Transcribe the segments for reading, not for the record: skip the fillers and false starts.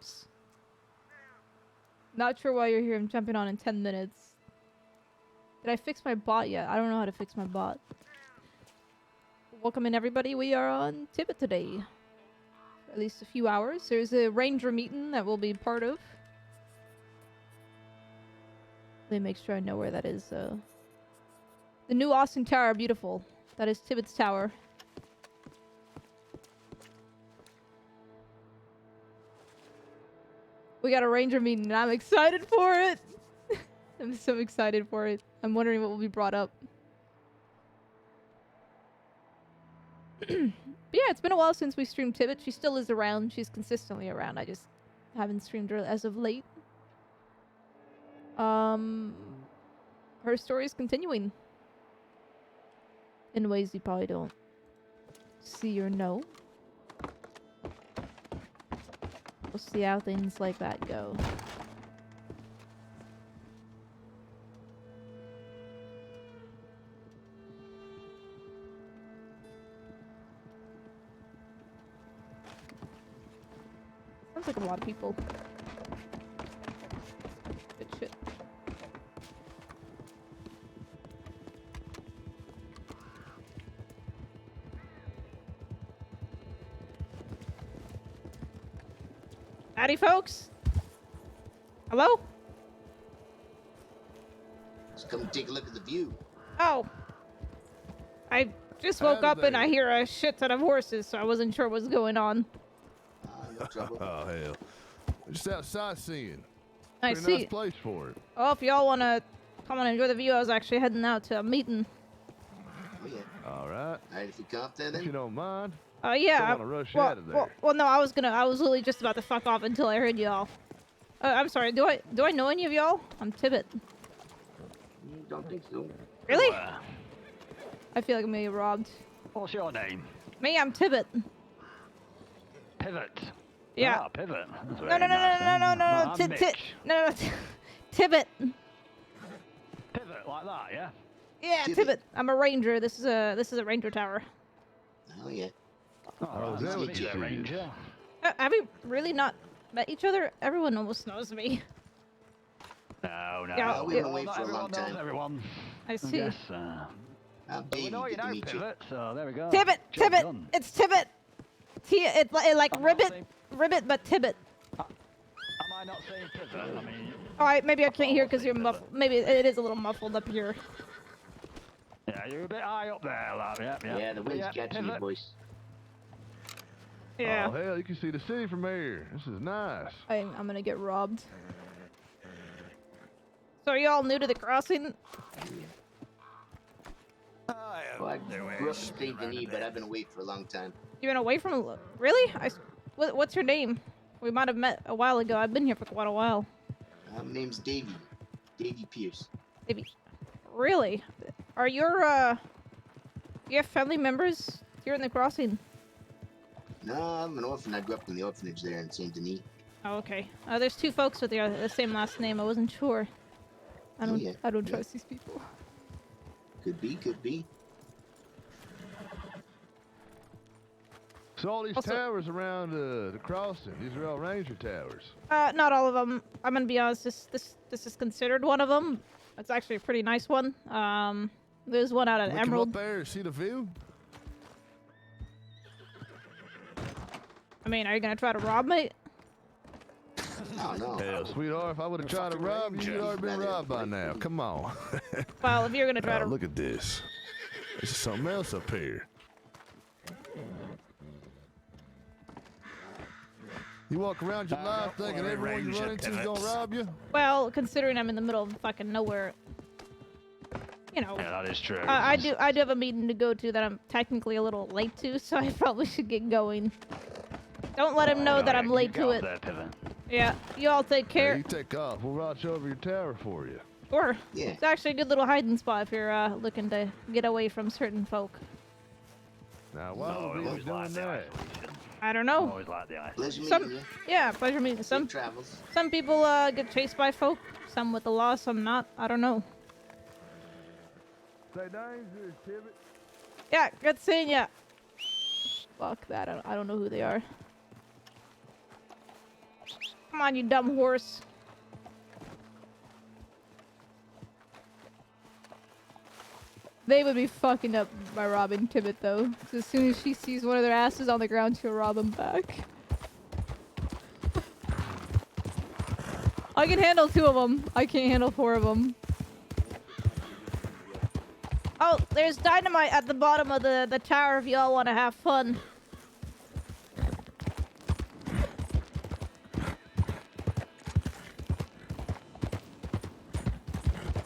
Whoops. Not sure why you're here. I'm jumping on in 10 minutes. Did I fix my bot yet? I don't know how to fix my bot. Welcome in, everybody. We are on Tibbit today. For at least a few hours. There's a ranger meeting that we'll be part of. Let me make sure I know where that is. The new Austin Tower, beautiful. That is Tibbit's tower. We got a ranger meeting and I'm excited for it. I'm so excited for it. I'm wondering what will be brought up. But yeah, it's been a while since we streamed Tibbit. She still is around. She's consistently around. I just haven't streamed her as of late. Her story is continuing. In ways you probably don't see or know. We'll see how things like that go. Sounds like a lot of people. Good shit. Howdy, folks. Hello? Just come take a look at the view. Oh. I just woke up and I hear a shit ton of horses, so I wasn't sure what's going on. No trouble. Oh, hell. We're just outside seeing. I Pretty see. nice place for it. Oh, if y'all want to come on and enjoy the view, I was actually heading out to a meeting. Oh, yeah. All right. All right, if you come up there, If you then. don't mind. Yeah. Don't want to rush out of there. Well, no, I was literally just about to fuck off until I heard y'all. I'm sorry. Do I know any of y'all? I'm Tibbit. Don't think so. Really? I feel like I'm gonna get robbed. What's your name? Me, I'm Tibbit. Pivot. Yeah. Ah, Pivot. That's No, very no, no, nice no, name. no, no, no, I'm no, Mitch. no, Tibbit. Pivot like that, yeah? Yeah, Tibbit. Tibbit. I'm a ranger. This is a ranger tower. Oh, yeah. Oh, is that what you a do? ranger. Have we really not met each other? Everyone almost knows me. No, no. Yeah, we've been waiting not for a everyone long knows time. everyone. I see. Yes, I'm we Davey. know you Good to know meet you. Pivot, so there we go. Tibbit, Job Tibbit. done. It's Tibbit. It like I'm not ribbit, saying- ribbit, but Tibbit. Am I not saying Pivot? I mean, All right, maybe I can't hear because you're Tibbit. muffled. Maybe it is a little muffled up here. yeah, you're a bit high up there, lad. Yeah. Yeah, the wind's catching your Pivot. voice. Yeah. Oh, hell, you can see the city from here. This is nice. I'm gonna get robbed. So are y'all new to the crossing? Well, I grew up in St. Denis, but I've been away for a long time. You've been away from really? What's your name? We might have met a while ago. I've been here for quite a while. My name's Davey. Davey Pierce. Maybe. Really? Are your you have family members here in the crossing? No, I'm an orphan. I grew up in the orphanage there in St. Denis. Oh, okay. There's two folks with the same last name. I wasn't sure. I don't. yeah. I don't Yeah. trust these people. Could be, could be. So all these Also- towers around the crossing, these are all ranger towers. Not all of them. I'm gonna be honest. This is considered one of them. It's actually a pretty nice one. There's one out at We come Emerald. up there and see the view. I mean, are you gonna try to rob me? No, no. Hell, sweetheart, if I would have tried to rob you, you'd already been robbed by now. Come on. Well, if you're gonna try Oh, to, look at this. This is something else up here. You walk around your life don't thinking worry, everyone you Ranger run into is Pivot. gonna rob you? well, considering I'm in the middle of fucking nowhere, you know, Yeah, that is true. I do have a meeting to go to that I'm technically a little late to, so I probably should get going. Don't let him know that I'm late to it. There, Pivot. Yeah, you all take Hey, care. you take off. We'll watch over your tower for you. Sure. Yeah. It's actually a good little hiding spot if you're looking to get away from certain folk. Now, why No, would I we be always doing like the that? isolation. I don't I know. always like the isolation. Pleasure Some- meeting you. Yeah, pleasure meeting. Safe Some travels. people get chased by folk. Some with the law, some not. I don't know. Say danger, Tibbit. Yeah, good seeing ya. Fuck that. I don't know who they are. Come on, you dumb horse. They would be fucking up by robbing Tibbit, though. 'Cause as soon as she sees one of their asses on the ground, she'll rob them back. I can handle 2 of them. I can't handle 4 of them. Oh, there's dynamite at the bottom of the tower if y'all want to have fun.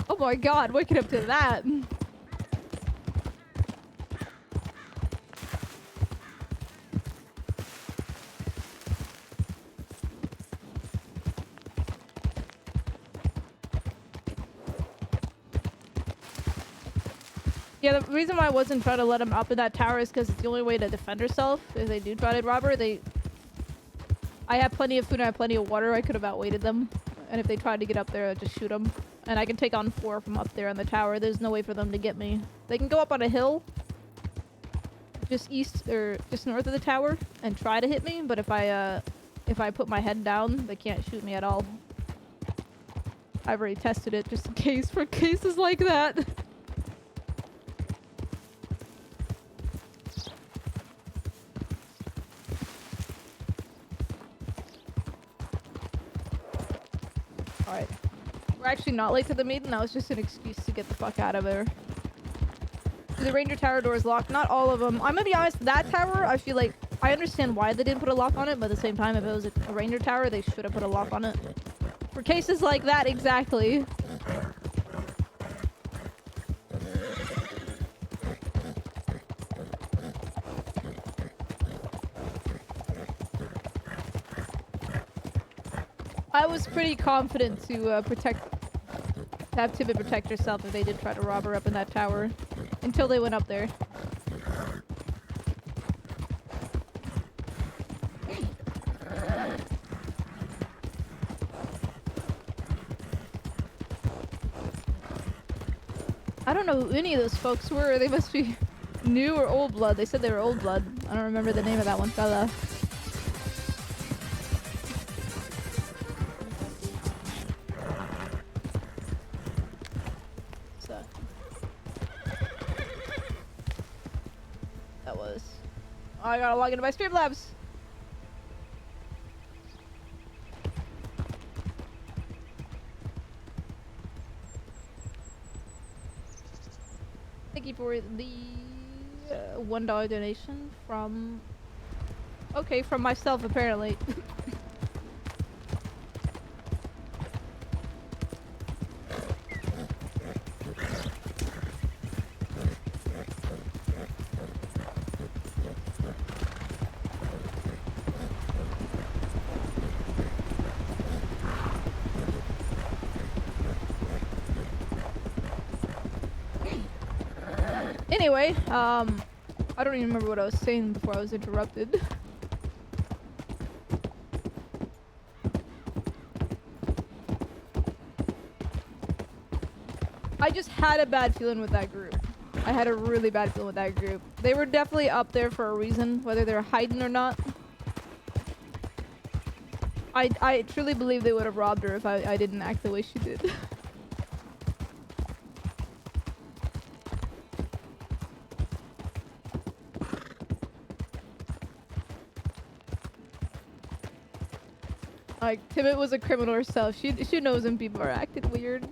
Oh my god, waking up to that. Yeah, the reason why I wasn't trying to let him up in that tower is because it's the only way to defend herself. If they do try to rob her, I have plenty of food and I have plenty of water. I could have outweighted them. And if they tried to get up there, I'd just shoot them. And I can take on 4 from up there on the tower. There's no way for them to get me. They can go up on a hill just east or just north of the tower and try to hit me, but if I put my head down, they can't shoot me at all. I've already tested it just in case for cases like that. Alright. We're actually not late to the meeting. That was just an excuse to get the fuck out of there. The ranger tower door is locked. Not all of them. I'm gonna be honest, that tower, I feel like... I understand why they didn't put a lock on it, but at the same time, if it was a ranger tower, they should have put a lock on it. For cases like that, exactly. I was pretty confident to have Tibbit protect herself if they did try to rob her up in that tower. Until they went up there. I don't know who any of those folks were. They must be new or old blood. They said they were old blood. I don't remember the name of that one fella. I gotta log into my Streamlabs. Thank you for the $1 donation from... Okay, from myself apparently. Anyway, I don't even remember what I was saying before I was interrupted. I just had a bad feeling with that group. I had a really bad feeling with that group. They were definitely up there for a reason, whether they're hiding or not. I truly believe they would have robbed her if I didn't act the way she did. Like, Tibbit was a criminal herself. She knows when people are acting weird.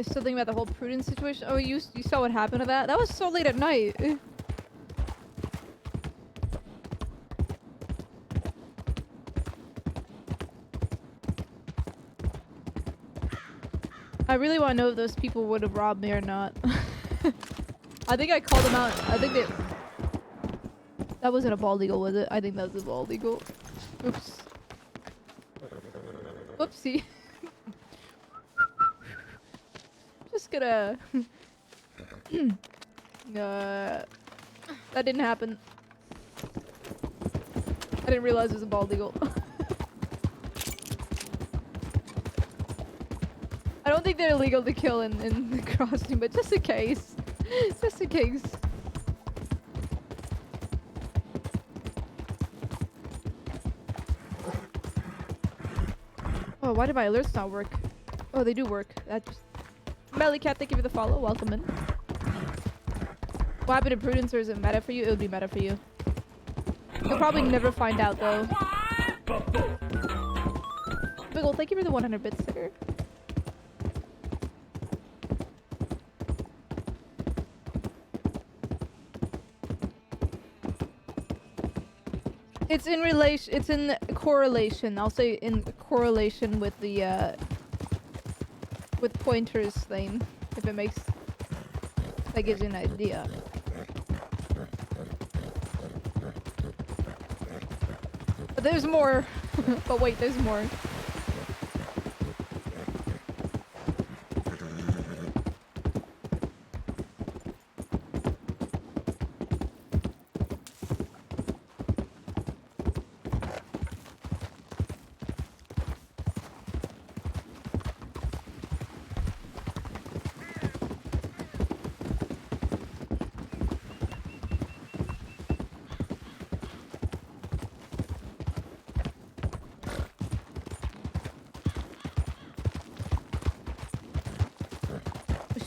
I still think about the whole Prudence situation. Oh, you saw what happened to that? That was so late at night. I really want to know if those people would have robbed me or not. I think I called them out. I think they... That wasn't a bald eagle, was it? I think that was a bald eagle. Oops. Whoopsie. Just gonna... that didn't happen. I didn't realize it was a bald eagle. I don't think they're illegal to kill in the crossing, but just in case. Just in case. Oh, why did my alerts not work? Oh, they do work. That just... Mellycat, thank you for the follow. Welcome in. What happened to Prudence, or is it meta for you? It would be meta for you. You'll probably never find out, though. Biggle, thank you for the 100 bit sticker. It's in relation. It's in correlation. I'll say in correlation with the with pointers thing. If it makes, that gives you an idea. But there's more. But wait, there's more.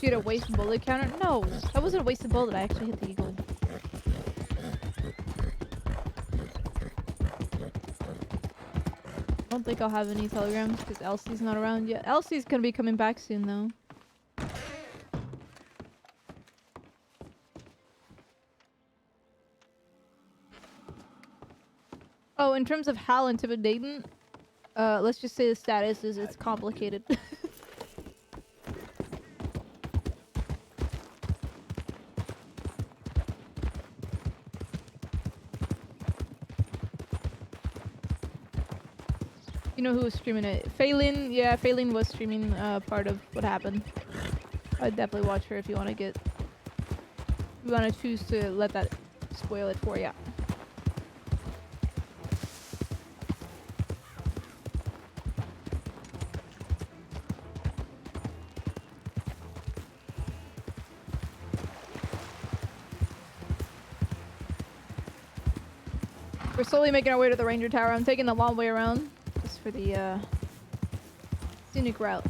Shoot a wasted bullet counter? No, that wasn't a wasted bullet. I actually hit the eagle. I don't think I'll have any telegrams because Elsie's not around yet. Elsie's gonna be coming back soon though. Oh, in terms of how intimidating, let's just say the status is it's complicated. You know who was streaming it? Phelan? Yeah, Phelan was streaming part of what happened. I'd definitely watch her if you want to get... If you want to choose to let that spoil it for you. We're slowly making our way to the Ranger Tower. I'm taking the long way around. Just for the scenic route.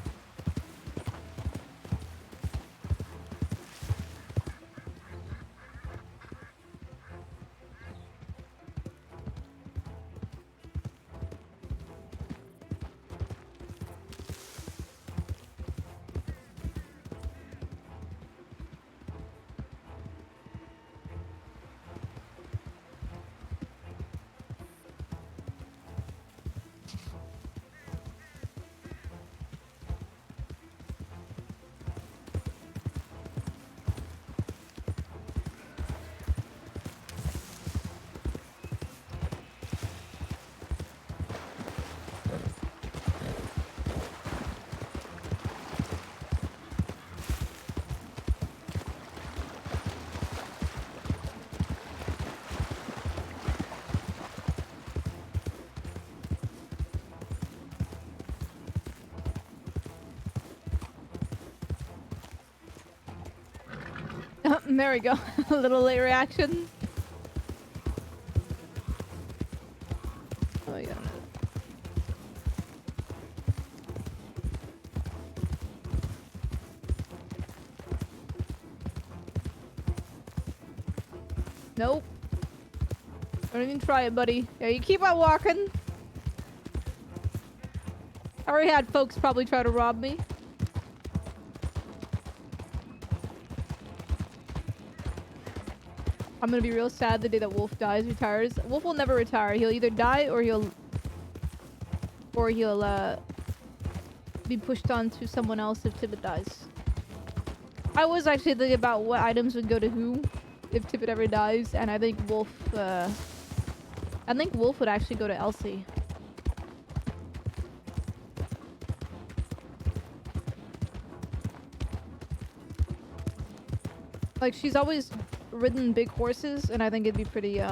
There we go. A little late reaction. Oh, yeah. Nope. Don't even try it, buddy. Yeah, you keep on walking. I already had folks probably try to rob me. I'm gonna be real sad the day that Wolf dies, retires. Wolf will never retire. He'll either die or he'll be pushed on to someone else if Tibbit dies. I was actually thinking about what items would go to who if Tibbit ever dies, and I think Wolf would actually go to Elsie. Like, she's always ridden big horses, and I think it'd be pretty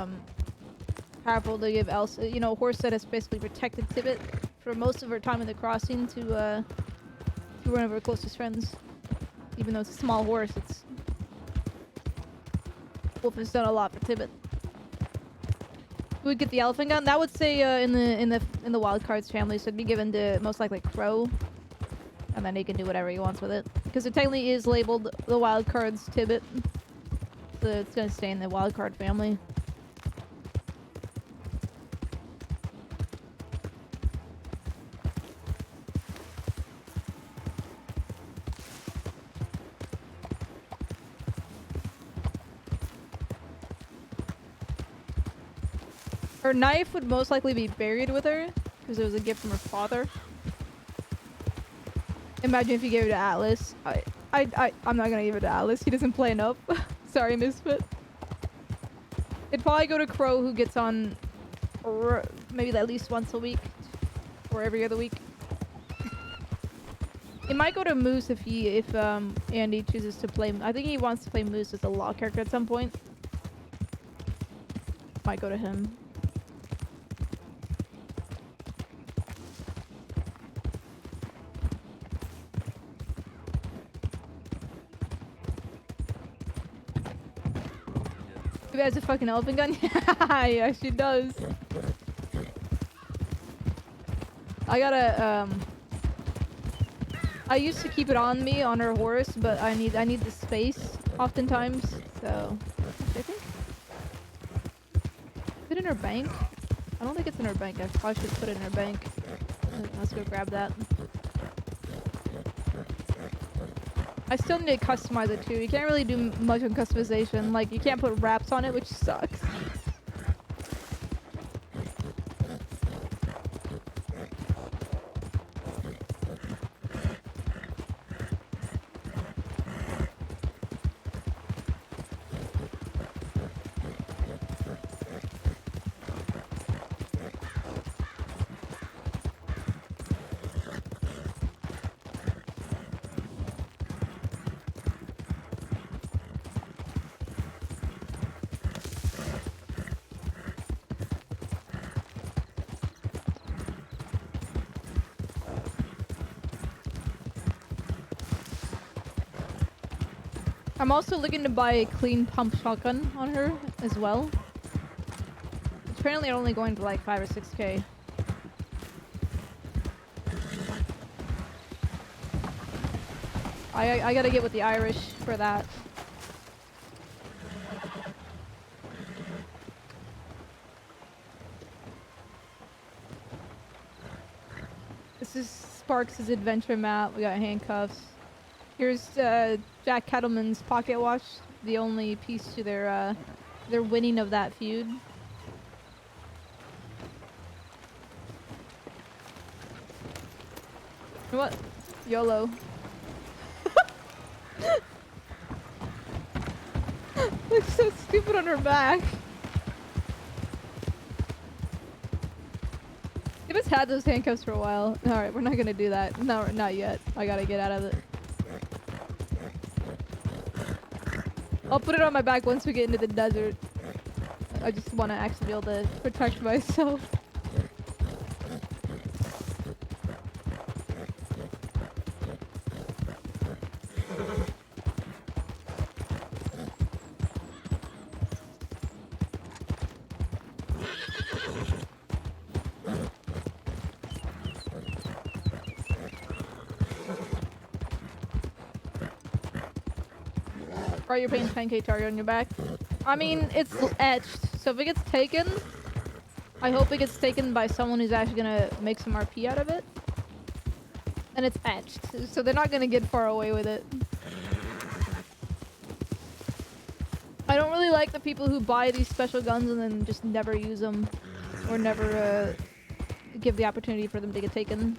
powerful to give Elsie, you know, a horse that has basically protected Tibbit for most of her time in the crossing to one of her closest friends. Even though it's a small horse, it's Wolf has done a lot for Tibbit. Who would get the elephant gun? That would say in the wild cards family, so it'd be given to most likely Crow, and then he can do whatever he wants with it because it technically is labeled the wild cards Tibbit, so it's gonna stay in the wild card family. Her knife would most likely be buried with her because it was a gift from her father. Imagine if you gave it to Atlas. I'm not gonna give it to Atlas. He doesn't play enough. Sorry, Misfit. It'd probably go to Crow, who gets on maybe at least once a week or every other week. It might go to Moose if Andy chooses to play. I think he wants to play Moose as a law character at some point. Might go to him. Who has a fucking elephant gun? Yeah, she does. I gotta, I used to keep it on me on her horse, but I need the space oftentimes, so I think. Is it in her bank? I don't think it's in her bank. I probably should put it in her bank. Let's go grab that. I still need to customize it too. You can't really do much on customization. Like, you can't put wraps on it, which sucks. I'm also looking to buy a clean pump shotgun on her as well. Apparently they're only going for like 5 or 6k. I gotta get with the Irish for that. This is Sparks' adventure map. We got handcuffs. Here's Jack Kettleman's pocket watch, the only piece to their winning of that feud. What? YOLO. Looks so stupid on her back. Tibbit's had those handcuffs for a while. Alright, we're not gonna do that. No, not yet. I gotta get out of it. I'll put it on my back once we get into the desert. I just want to actually be able to protect myself. Are you painting 10k target on your back? I mean, it's etched, so if it gets taken, I hope it gets taken by someone who's actually gonna make some RP out of it. And it's etched, so they're not gonna get far away with it. I don't really like the people who buy these special guns and then just never use them, or never give the opportunity for them to get taken.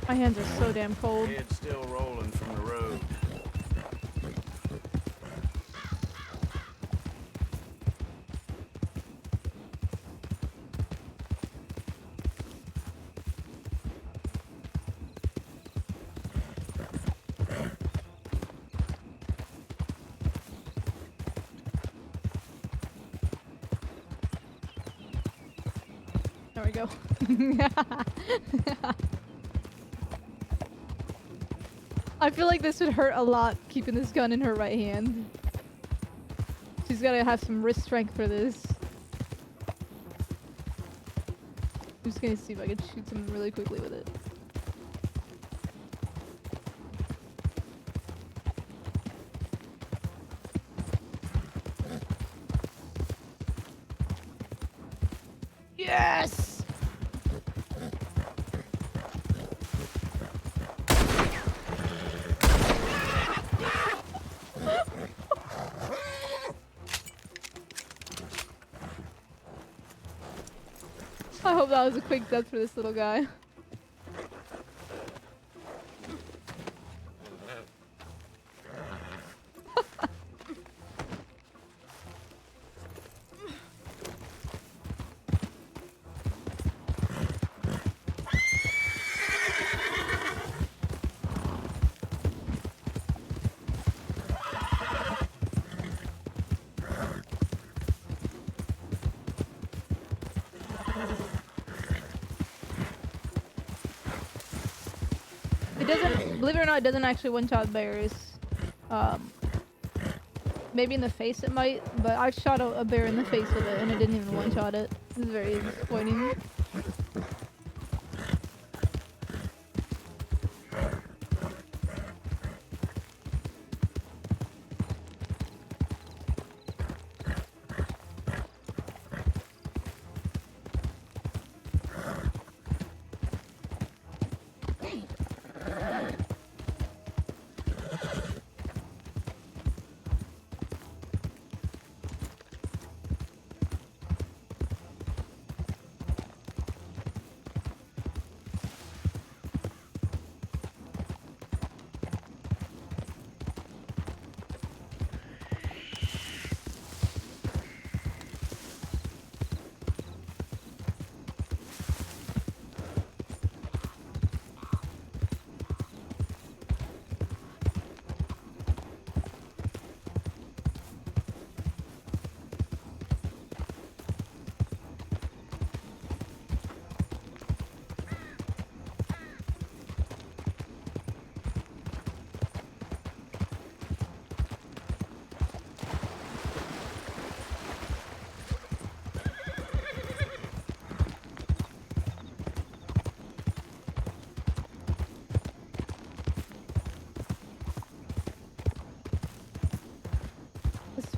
My hands are so damn cold. Head still rolling from the road. There we go. I feel like this would hurt a lot, keeping this gun in her right hand. She's gotta have some wrist strength for this. I'm just gonna see if I can shoot someone really quickly with it. Yes! I hope that was a quick death for this little guy. Believe it or not, it doesn't actually one-shot bears. Maybe in the face it might, but I shot a bear in the face with it and it didn't even one-shot it. This is very disappointing.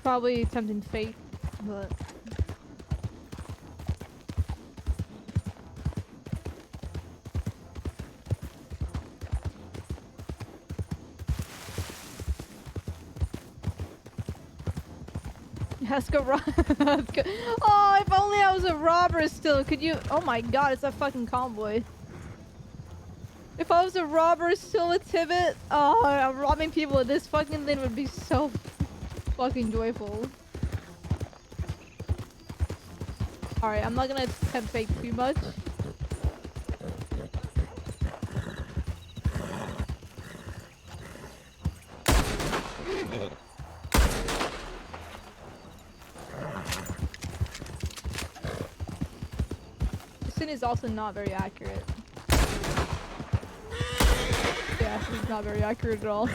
Probably tempting fate, but let's go rob. Oh, if only I was a robber still. Could you? Oh my god, it's a fucking convoy. If I was a robber still with Tibbit, oh, robbing people with this fucking thing would be so fucking joyful. Alright, I'm not gonna tempt fate too much. This thing is also not very accurate. Yeah, it's not very accurate at all.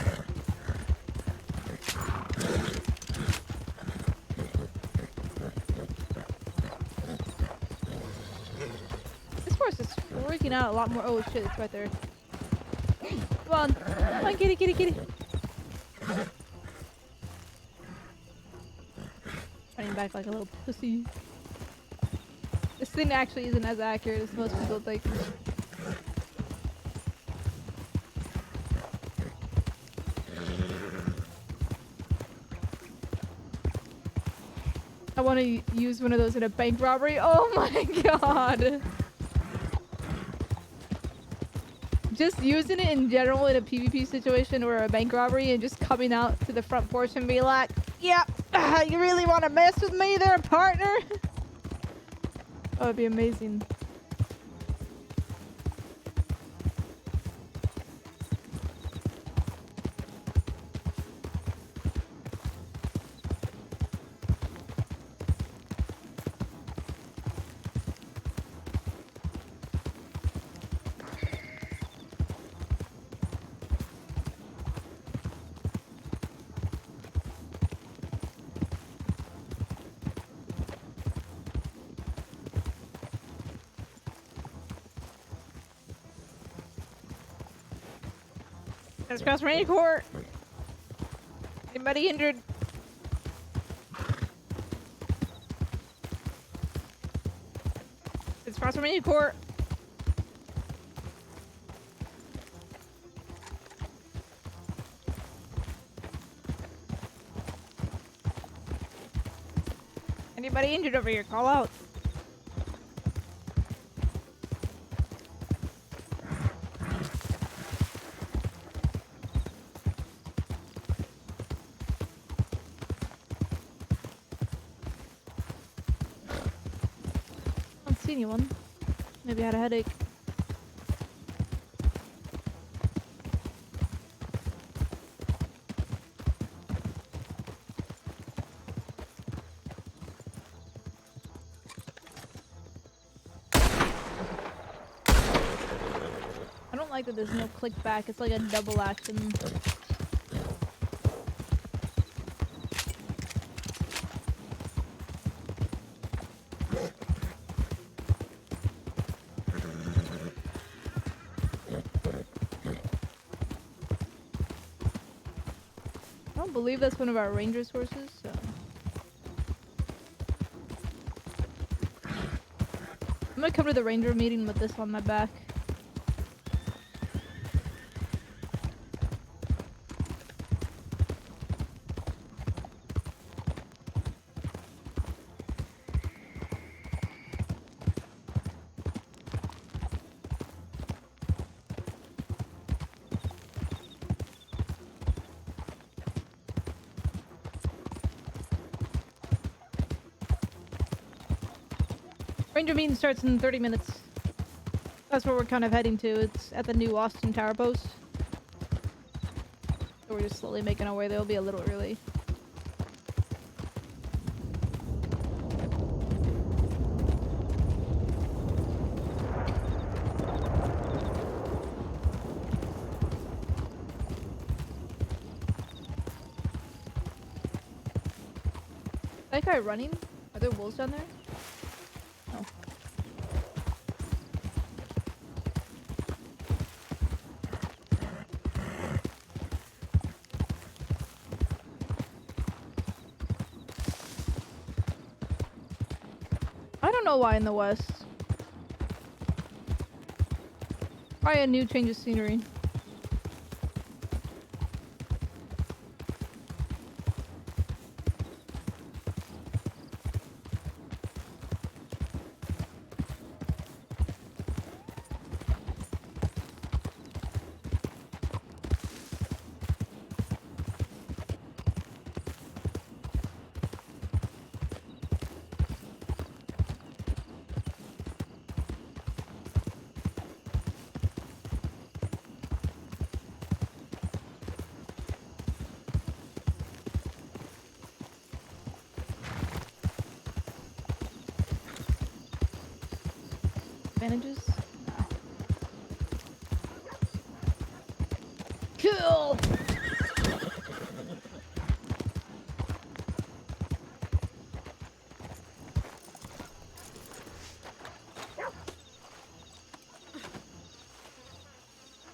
Freaking out a lot more. Oh shit, it's right there. Come on. Come on, kitty, kitty, kitty. Running back like a little pussy. This thing actually isn't as accurate as most people think. I want to use one of those in a bank robbery. Oh my god! Just using it in general in a PvP situation or a bank robbery and just coming out to the front porch and be like, yep, you really want to mess with me there, partner? That would be amazing. Let's cross rain court. Anybody injured? Let's cross rain court. Anybody injured over here? Call out. Anyone? Maybe I had a headache. I don't like that there's no click back. It's like a double action. I believe that's one of our ranger's horses, so. I'm gonna come to the ranger meeting with this on my back. Ranger meeting starts in 30 minutes. That's where we're kind of heading to. It's at the new Austin Tower Post. So we're just slowly making our way. They'll be a little early. That guy running? Are there wolves down there? Oh. I don't know why in the west. Probably a new change of scenery. Advantages? No. Cool!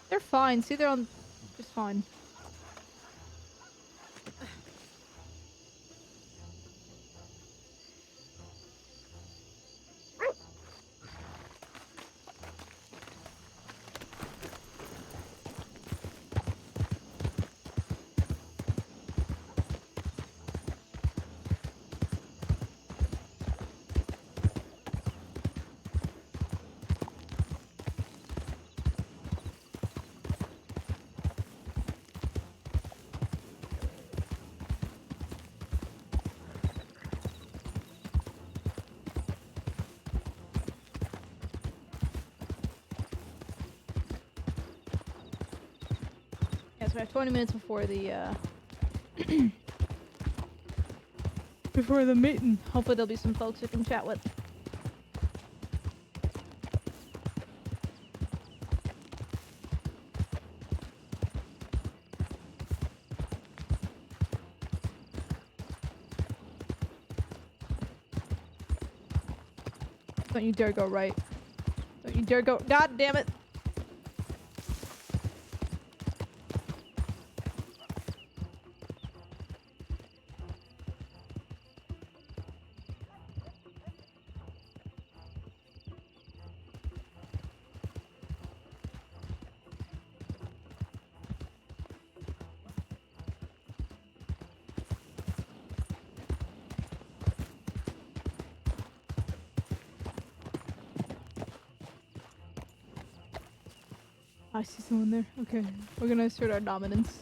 They're fine. See, they're on just fine. so we have 20 minutes before the before the meeting. Hopefully there'll be some folks we can chat with. Don't you dare go right. Don't you dare go. God damn it. I see someone there. Okay, we're gonna assert our dominance.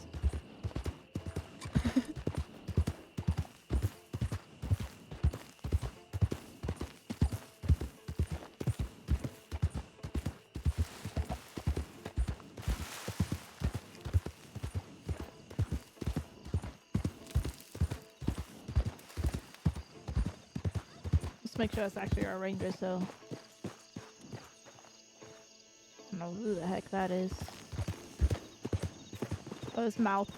Let's make sure that's actually our ranger, so. I don't know who the heck that is. Oh, his mouth.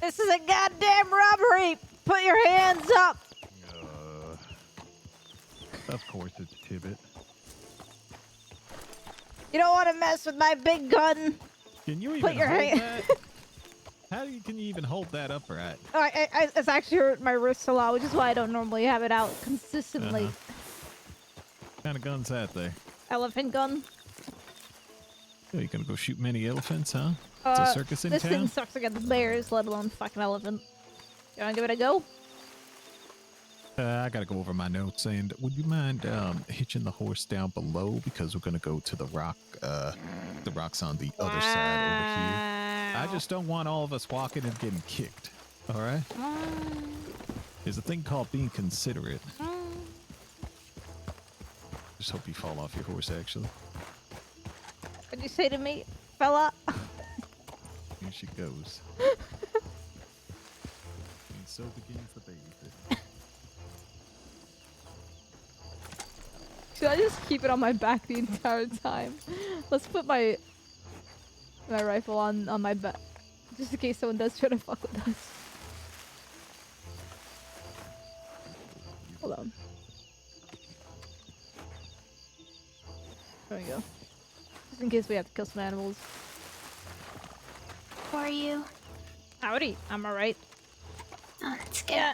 This is a goddamn robbery! Put your hands up! Of course it's Tibbit. You don't want to mess with my big gun. Can you even Put your hold hand. that? Can you even hold that upright? It's actually hurt my wrist a lot, which is why I don't normally have it out consistently. What kind of gun's that there? Elephant gun. Oh, you gonna go shoot many elephants, huh? It's a circus in this town? thing sucks against bears, let alone fucking elephant. You wanna give it a go? I gotta go over my notes, and would you mind hitching the horse down below, because we're gonna go to the rock. The rock's on the other side over here. I just don't want all of us walking and getting kicked. All right? There's a thing called being considerate. Just hope you fall off your horse, actually. What'd you say to me, fella? Here she goes. And so begins the baby. Should I just keep it on my back the entire time? Let's put my rifle on my back, just in case someone does try to fuck with us. Hold on. There we go. Just in case we have to kill some animals. How are you? Howdy, I'm alright. Oh, that's good. Yeah.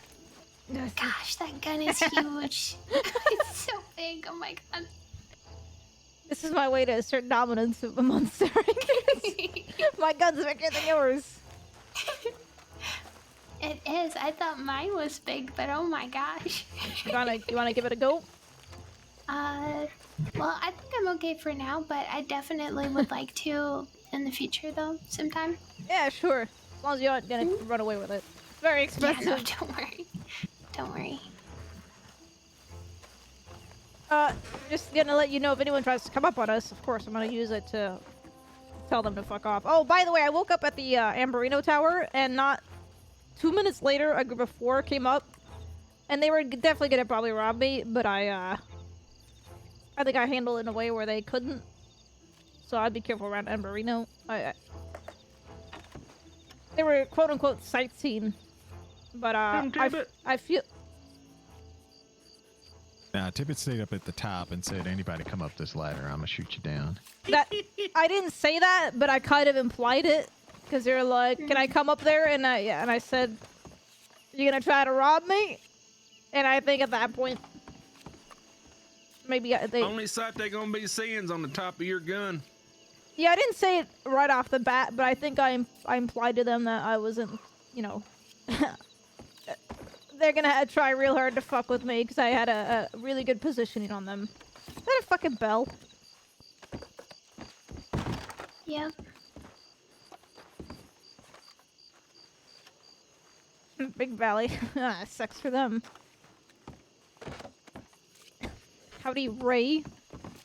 Gosh, that gun is huge. It's so big. Oh my god. This is my way to assert dominance of a monster. My gun's bigger than yours. It is. I thought mine was big, but oh my gosh. You wanna give it a go? Well, I think I'm okay for now, but I definitely would like to in the future, though, sometime. Yeah, sure. As long as you aren't gonna run away with it. It's very expensive. Yeah, no, don't worry. Don't worry. Just gonna let you know if anyone tries to come up on us, of course, I'm gonna use it to tell them to fuck off. Oh, by the way, I woke up at the Amberino Tower, and not 2 minutes later, a group of 4 came up, and they were definitely gonna probably rob me, but I think I handled it in a way where they couldn't. So I'd be careful around Amberino. They were quote-unquote sightseeing, but I feel... Nah, Tibbit stayed up at the top and said, anybody come up this ladder, I'm gonna shoot you down. That I didn't say that, but I kind of implied it, because they were like, "Can I come up there?" And I said, "You gonna try to rob me?" And I think at that point, maybe they. Only sight they gonna be seeing's on the top of your gun. Yeah, I didn't say it right off the bat, but I think I implied to them that I wasn't, you know. They're gonna try real hard to fuck with me because I had a really good positioning on them. Is that a fucking bell? Yep. Big Valley. Sucks for them. Howdy, Ray.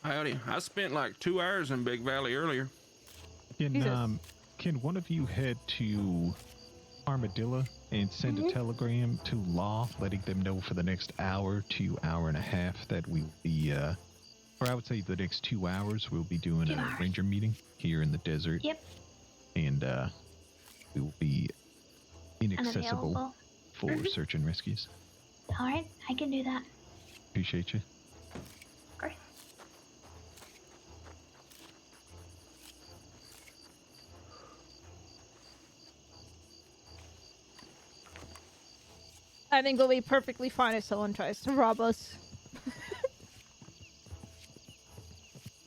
Howdy. I spent like 2 hours in Big Valley earlier. Jesus. Can one of you head to Armadillo and send a telegram to Law, letting them know for the next hour to hour and a half that we'll be, or I would say the next 2 hours, we'll be doing a ranger meeting here in the desert. Yep. And we will be inaccessible Unavailable. for search and rescues. All right, I can do that. Appreciate you. Of course. I think we'll be perfectly fine if someone tries to rob us.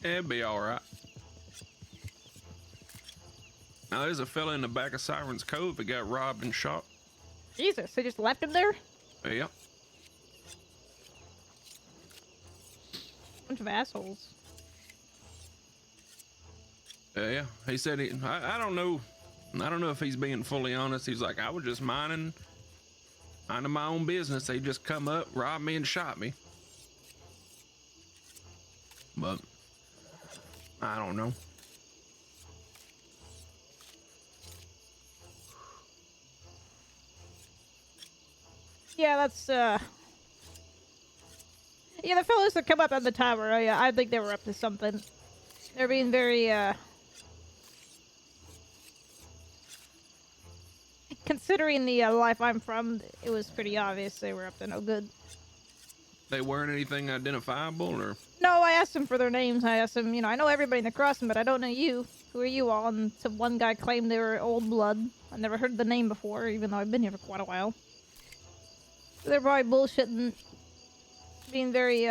It'd be alright. Now, there's a fella in the back of Siren's Cove that got robbed and shot. Jesus, they just left him there? Yep. Bunch of assholes. Yeah, he said I don't know. I don't know if he's being fully honest. He's like, I was just minding my own business. They just come up, robbed me, and shot me. But I don't know. Yeah, that's, yeah, the fellows that come up on the tower, I think they were up to something. They're being very, considering the life I'm from, it was pretty obvious they were up to no good. They weren't anything identifiable, or? No, I asked them for their names. I asked them, you know, I know everybody in the crossing, but I don't know you. Who are you all? And some one guy claimed they were old blood. I never heard the name before, even though I've been here for quite a while. They're probably bullshitting, being very,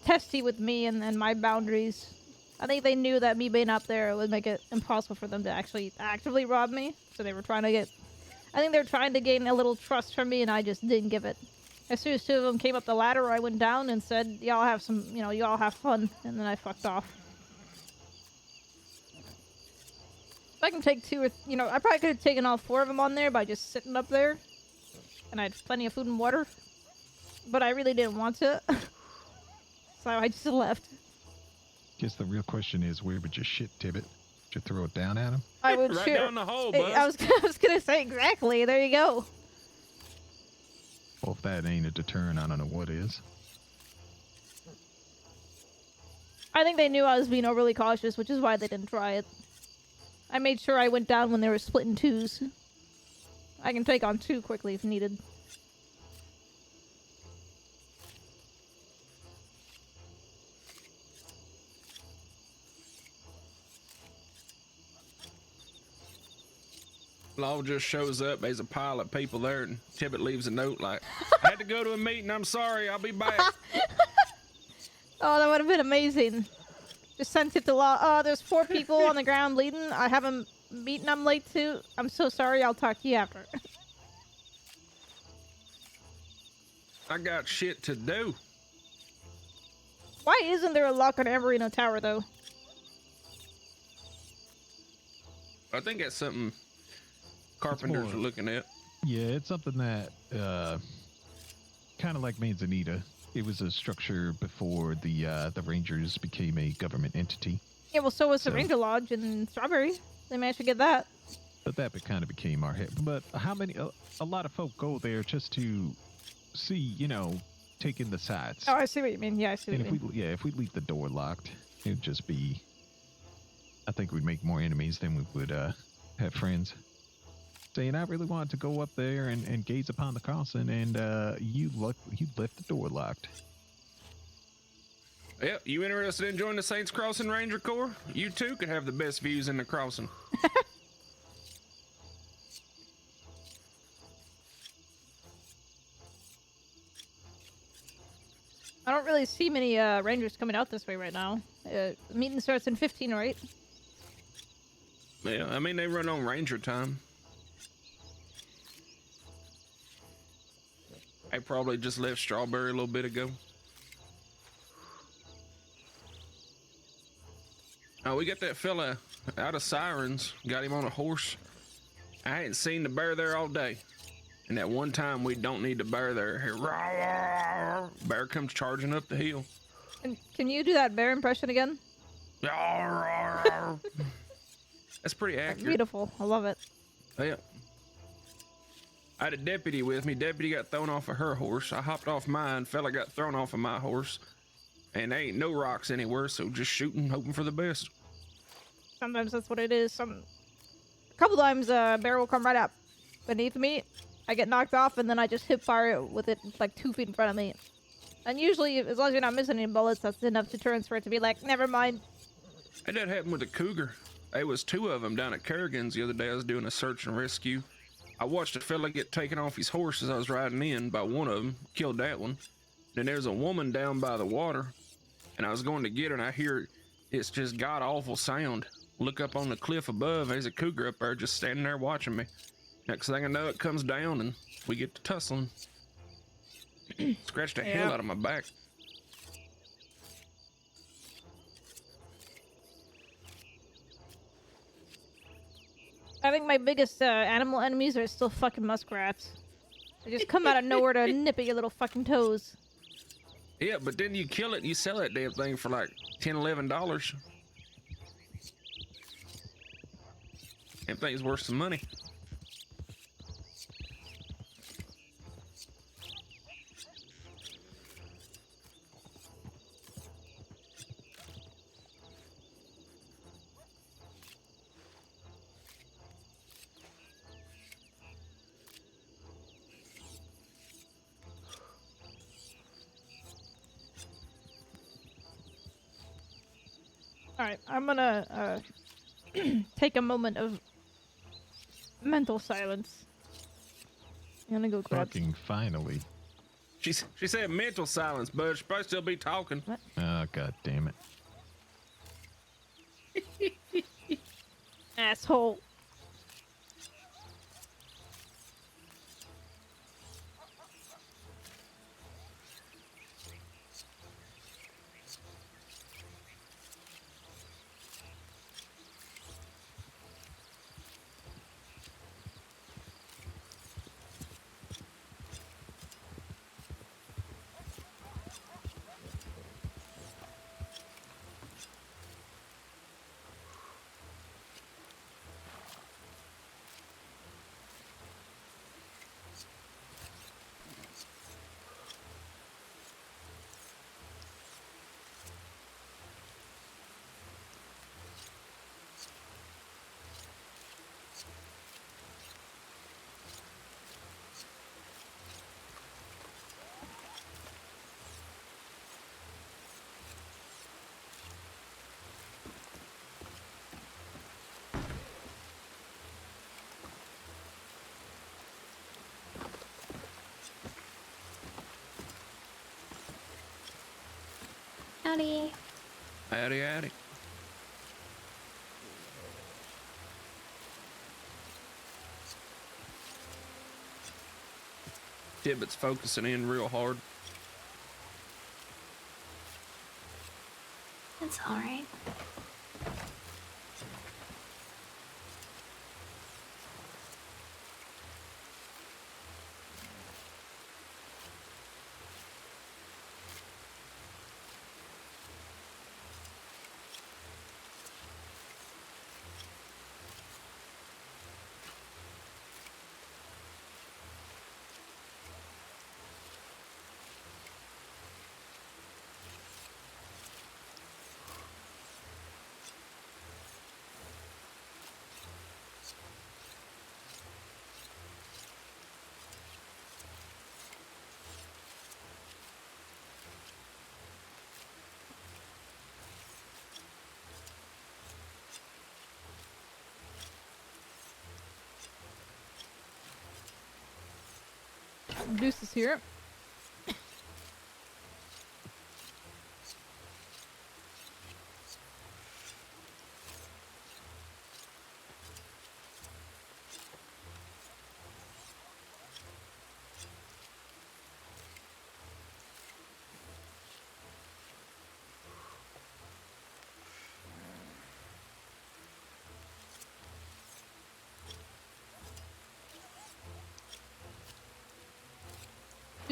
testy with me and my boundaries. I think they knew that me being up there would make it impossible for them to actually actively rob me. So they were trying to I think they were trying to gain a little trust from me, and I just didn't give it. As soon as two of them came up the ladder, I went down and said, y'all have some, you know, y'all have fun. And then I fucked off. If I can take two or, you know, I probably could have taken all four of them on there by just sitting up there. And I had plenty of food and water. But I really didn't want to. So I just left. Guess the real question is, where would you shit, Tibbit? Would you throw it down at him? I would right sure. down the hole, Hey, Buzz. I was gonna say exactly. There you go. Well, if that ain't a deterrent, I don't know what is. I think they knew I was being overly cautious, which is why they didn't try it. I made sure I went down when they were split in twos. I can take on two quickly if needed. Law just shows up. There's a pile of people there, and Tibbit leaves a note like, I had to go to a meeting. I'm sorry. I'll be back. Oh, that would have been amazing. Just sent it to Law. Oh, there's 4 people on the ground bleeding. I have a meeting I'm late to. I'm so sorry. I'll talk to you after. I got shit to do. Why isn't there a lock on Amberino Tower, though? I think that's something carpenters are looking at. Yeah, it's something that, kind of like Manzanita. It was a structure before the Rangers became a government entity. Yeah, well, so was the Ranger Lodge in Strawberry. They managed to get that. But that kind of became our head. But how many? A lot of folk go there just to see, you know, take in the sights. Oh, I see what you mean. Yeah, I see what And you mean. if we leave the door locked, it'd just be. I think we'd make more enemies than we would have friends. Saying I really wanted to go up there and gaze upon the crossing, and you left the door locked. Yep, you interested in joining the Saints Crossing Ranger Corps? You too could have the best views in the crossing. I don't really see many Rangers coming out this way right now. Meeting starts in 15, right? Yeah, I mean, they run on Ranger time. I probably just left Strawberry a little bit ago. Oh, we got that fella out of Sirens. Got him on a horse. I ain't seen the bear there all day. And that one time we don't need the bear there, here, bear comes charging up the hill. And can you do that bear impression again? That's pretty accurate. Beautiful. I love it. Yeah. I had a deputy with me. Deputy got thrown off of her horse. I hopped off mine. Fella got thrown off of my horse. And there ain't no rocks anywhere, so just shooting, hoping for the best. Sometimes that's what it is. A couple times a bear will come right up beneath me. I get knocked off, and then I just hip fire it with it like 2 feet in front of me. And usually, as long as you're not missing any bullets, that's enough deterrence for it to be like, never mind. Hey, that happened with a cougar. There was 2 of them down at Kerrigan's the other day. I was doing a search and rescue. I watched a fella get taken off his horse as I was riding in by one of them. Killed that one. Then there's a woman down by the water, and I was going to get her, and I hear it's just god-awful sound. Look up on the cliff above. There's a cougar up there just standing there watching me. Next thing I know, it comes down, and we get to tussling. Scratched the hell out of my back. I think my biggest animal enemies are still fucking muskrats. They just come out of nowhere to nip at your little fucking toes. Yeah, but then you kill it and you sell that damn thing for like $10, $11. Damn thing's worth some money. Alright, I'm gonna take a moment of mental silence. I'm gonna go grab. Fucking finally. She said mental silence, but she's supposed to still be talking. What? Oh, god damn it. Asshole. Howdy. Howdy, howdy. Tibbit's focusing in real hard. That's alright. Deuce is here.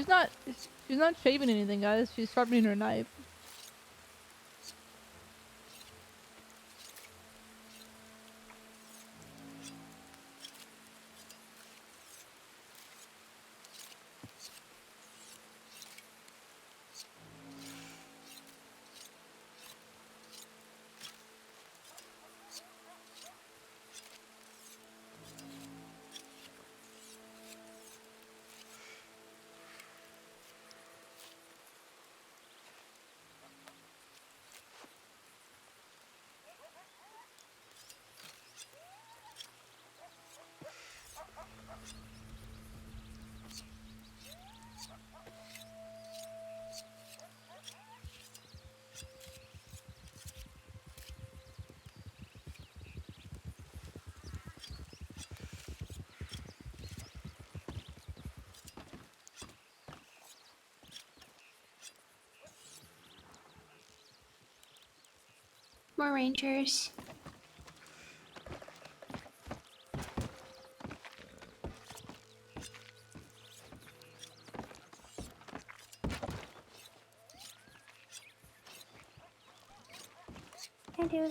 She's not shaving anything, guys. She's sharpening her knife. More rangers. I do.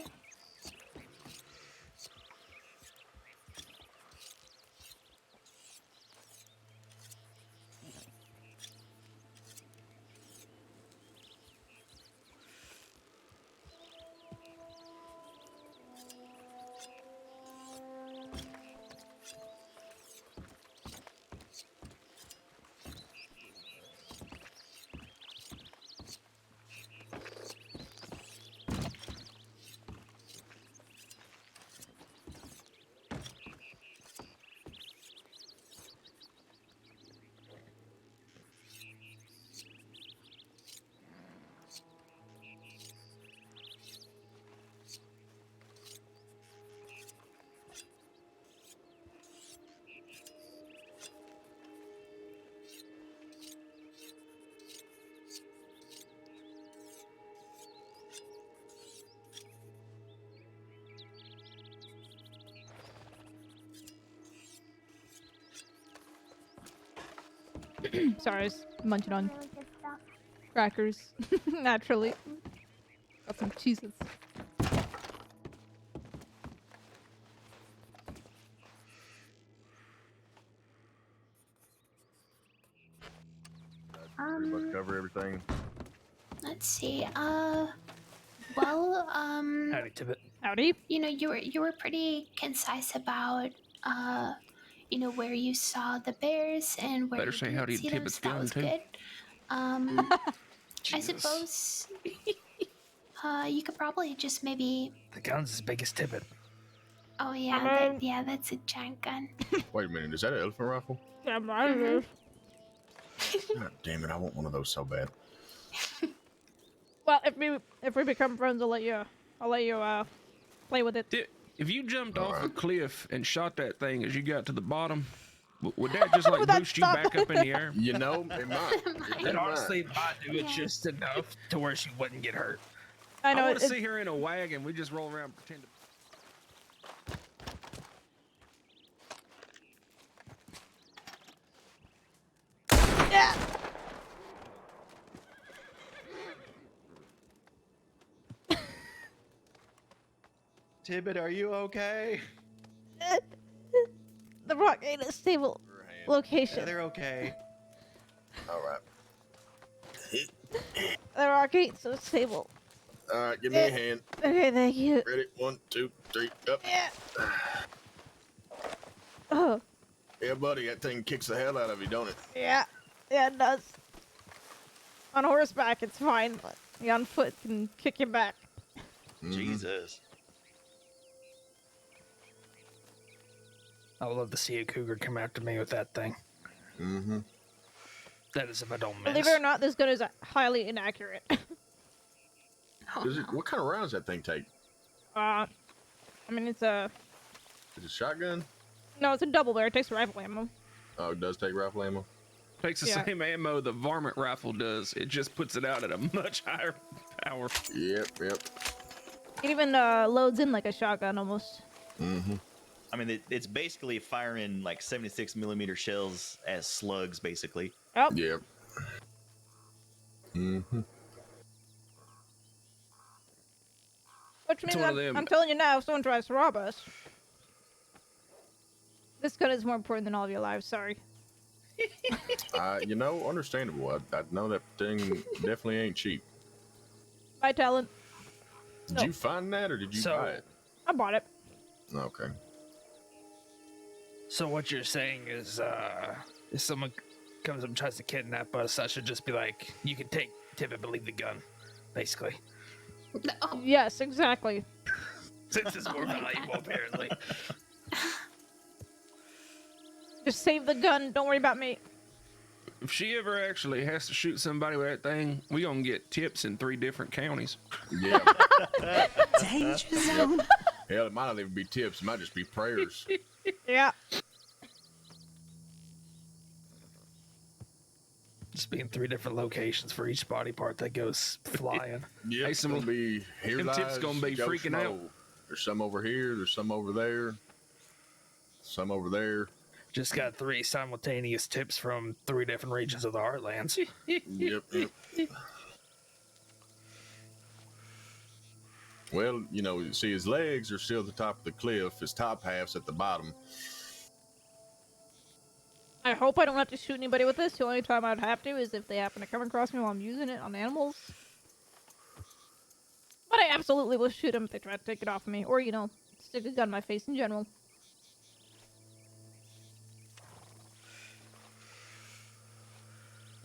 Sorry, I was munching on crackers. Naturally. Got some cheeses. Pretty much cover everything. Let's see. Howdy, Tibbit. Howdy. You know, you were pretty concise about where you saw the bears and where Better you say didn't howdy to see them, Tibbit's so that gun, was too. good. I Jesus. suppose you could probably just maybe. The gun's as big as Tibbit. Oh yeah, that's a giant gun. Wait a minute, is that an elephant rifle? Yeah, mine is. God damn it, I want one of those so bad. Well, if we become friends, I'll let you play with it. If you jumped off a Alright. cliff and shot that thing as you got to the bottom, would that just like Would that boost you stop? back up in the air? You know, it might. Might. It honestly might do it Yeah. just enough to where she wouldn't get hurt. I know want it, to see her in a wagon. We just roll around and pretend to. Yeah. Tibbit, are you okay? The rock ain't a stable location. Yeah, they're okay. Alright. The rock ain't so stable. Alright, give me a hand. Okay, thank you. Ready? 1, 2, 3, up. Yeah. Oh, Yeah, buddy, that thing kicks the hell out of you, don't it? yeah. Yeah, it does. On horseback, it's fine, but you on foot can kick you back. Jesus. I would love to see a cougar come after me with that thing. Mm-hmm. That is if I don't miss. Believe it or not, this gun is highly inaccurate. What kind of rounds that thing take? I mean, it's a... Is it a shotgun? No, it's a double barrel. It takes rifle ammo. Oh, it does take rifle ammo? Takes the Yeah. same ammo the varmint rifle does. It just puts it out at a much higher power. Yep. It even loads in like a shotgun almost. Mm-hmm. I mean, it's basically firing like 76mm shells as slugs, basically. Oh, Yep. Mm-hmm. Which means It's one of them. I'm telling you now, if someone tries to rob us, this gun is more important than all of your lives. Sorry. You know, understandable. I know that thing definitely ain't cheap. My talent. Did No. you find that or did you So- buy it? I bought it. Okay. So what you're saying is, if someone comes up and tries to kidnap us, I should just be like, you can take Tibbit, but leave the gun, basically. Oh, Yes, exactly. Since it's more Oh my valuable, God. apparently. Just save the gun. Don't worry about me. If she ever actually has to shoot somebody with that thing, we gonna get tips in 3 different counties. Yeah. Danger zone. Hell, it might not even be tips. It might just be prayers. Yeah. Just be in 3 different locations for each body part that goes flying. Yeah, Hey, it's some- gonna be here. them tips lies gonna be Joe freaking out. Schmo. There's some over here. There's some over there. Some over there. Just got 3 simultaneous tips from 3 different regions of the Heartlands. Yep. Well, you know, see, his legs are still at the top of the cliff. His top half's at the bottom. I hope I don't have to shoot anybody with this. The only time I'd have to is if they happen to come across me while I'm using it on animals. But I absolutely will shoot them if they try to take it off of me. Or, you know, stick a gun in my face in general.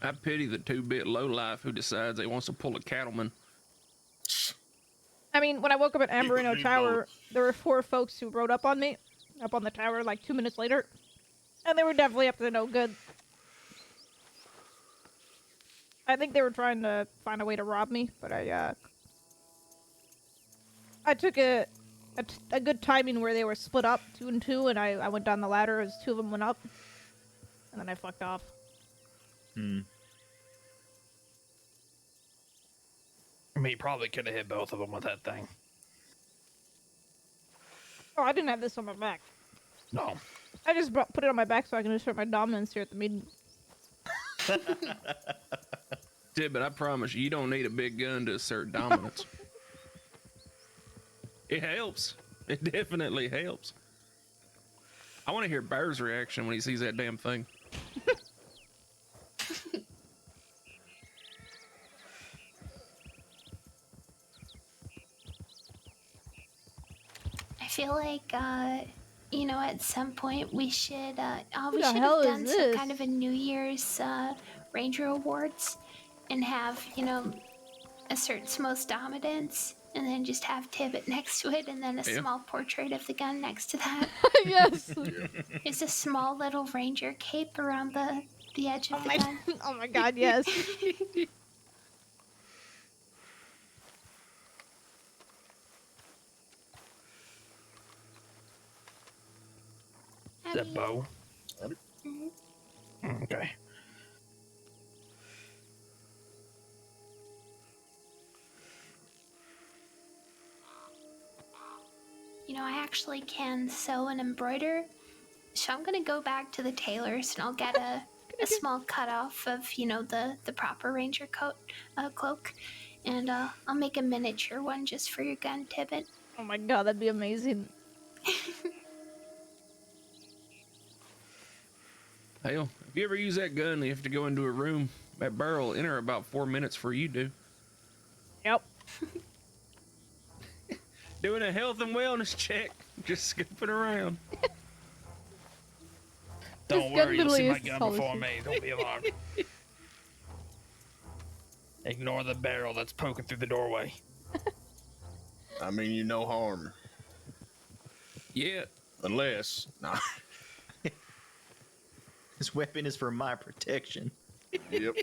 I pity the 2-bit lowlife who decides he wants to pull a cattleman. I mean, when I woke up at Amberino Leave Tower, both. there were 4 folks who rode up on me. Up on the tower like 2 minutes later. And they were definitely up to no good. I think they were trying to find a way to rob me, but I took a good timing where they were split up 2 and 2, and I went down the ladder as 2 of them went up, and then I fucked off. Hmm. I mean, you probably could have hit both of them with that thing. Oh, I didn't have this on my back. No. I just put it on my back so I can assert my dominance here at the meeting. Tibbit, I promise you don't need a big gun to assert dominance. It helps. It definitely helps. I want to hear Bear's reaction when he sees that damn thing. I feel like, you know, at some point we should, we the should hell have is done some this? kind of a New Year's Ranger Awards and have, you know, assert most dominance and then just have Tibbit next to it and then a Yeah. small portrait of the gun next to that. Yes. There's a small little ranger cape around the edge of the gun. Oh my god, yes. I Is that mean, bow? mhm. Okay. You know, I actually can sew and embroider, so I'm gonna go back to the tailor's and I'll get a small cutoff of, you know, the proper ranger coat cloak, and I'll make a miniature one just for your gun, Tibbit. Oh my god, that'd be amazing. Hell, if you ever use that gun, you have to go into a room. That barrel will enter about 4 minutes before you do. Yep. Doing a health and wellness check. Just scooping around. Don't This gun worry, you'll see literally my is gun solid before shit. me. Don't be alarmed. Ignore the barrel that's poking through the doorway. I mean, you no harm. Yeah. Unless, nah. This weapon is for my protection. Yep.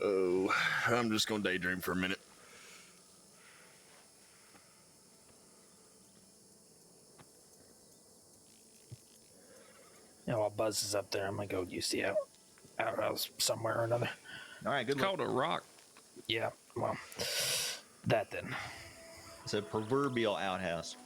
Oh, I'm just gonna daydream for a minute. Yeah, while Buzz is up there, I'm gonna go use the outhouse somewhere or another. All right, good It's luck. called a rock. Yeah, well, that then. It's a proverbial outhouse.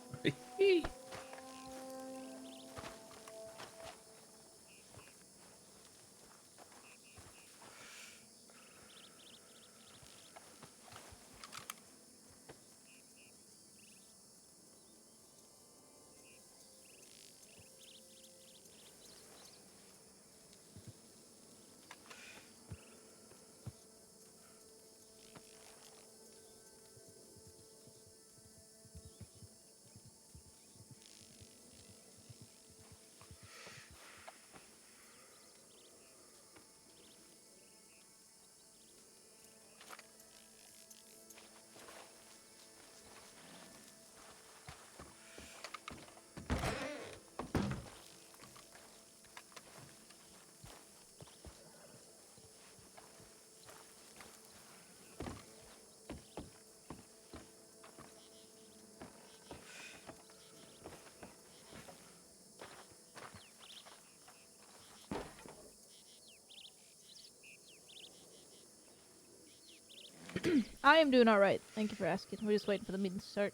I am doing alright. Thank you for asking. We're just waiting for the meeting to start.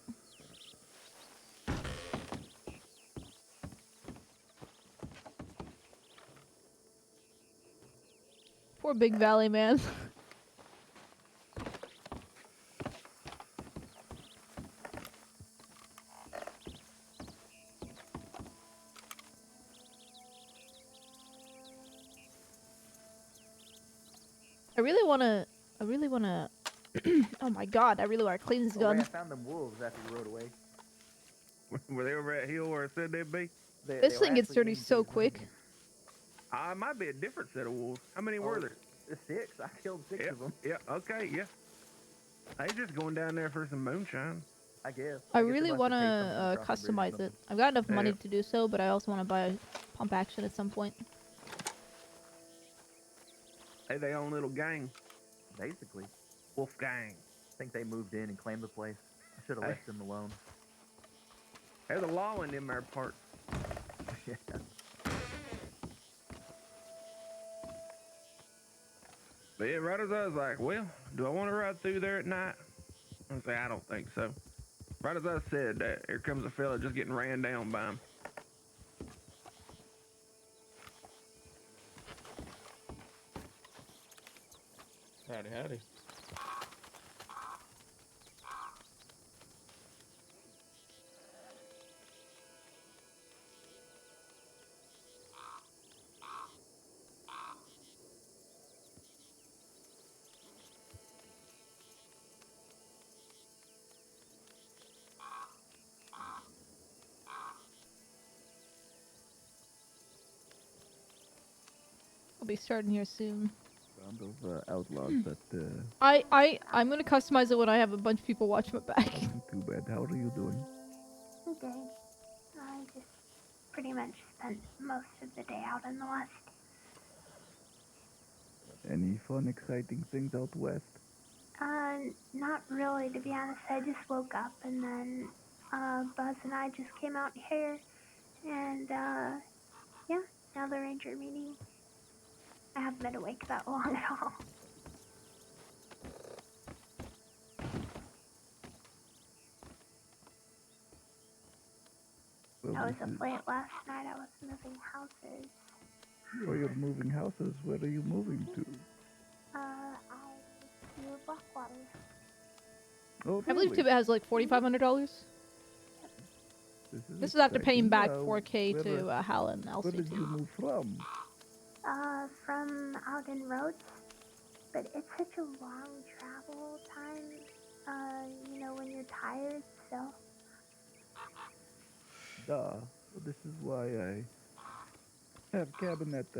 Poor Big Valley, man. I really wanna oh my god, I really wanna clean this I gun. found them wolves after you rode away. Were they over at Hill where I said they'd be? This were thing gets actually dirty in so Jay's quick. room. It might be a different set of wolves. How many were there? There's 6. I killed 6 Yeah, of them. yeah, okay, yeah. They just going down there for some moonshine. I guess. I guess they really must have want taken something to across the bridge or customize it. something. I've got enough money Yeah. to do so, but I also want to buy pump action at some point. Hey, they own little gang. Basically. Wolf gang. I think they moved in and claimed the place. I should have Hey. left them alone. They're the law in them there parts. Yeah. But yeah, right as I was like, well, do I want to ride through there at night? I say, I don't think so. Right as I said that, here comes a fella just getting ran down by him. Howdy, howdy. I'll be starting here soon. Round of outlaws that I'm gonna customize it when I have a bunch of people watch my back. too bad. How are you doing? Okay. I just pretty much spent most of the day out in the west. Any fun, exciting things out west? Not really, to be honest. I just woke up and then Buzz and I just came out here and yeah, now the ranger meeting. I haven't been awake that long at all. Well, I was this up is- late last night. I was moving houses. Oh, you're moving houses. Where are you moving to? I moved Blackwater. Oh, I believe really? Tibbit has like $4,500. This is after paying back exciting. 4K Where to Hal and Where did you LCT. move from? From out in Rhodes, but it's such a long travel time, you know, when you're tired, so. Duh. This is why I have cabin at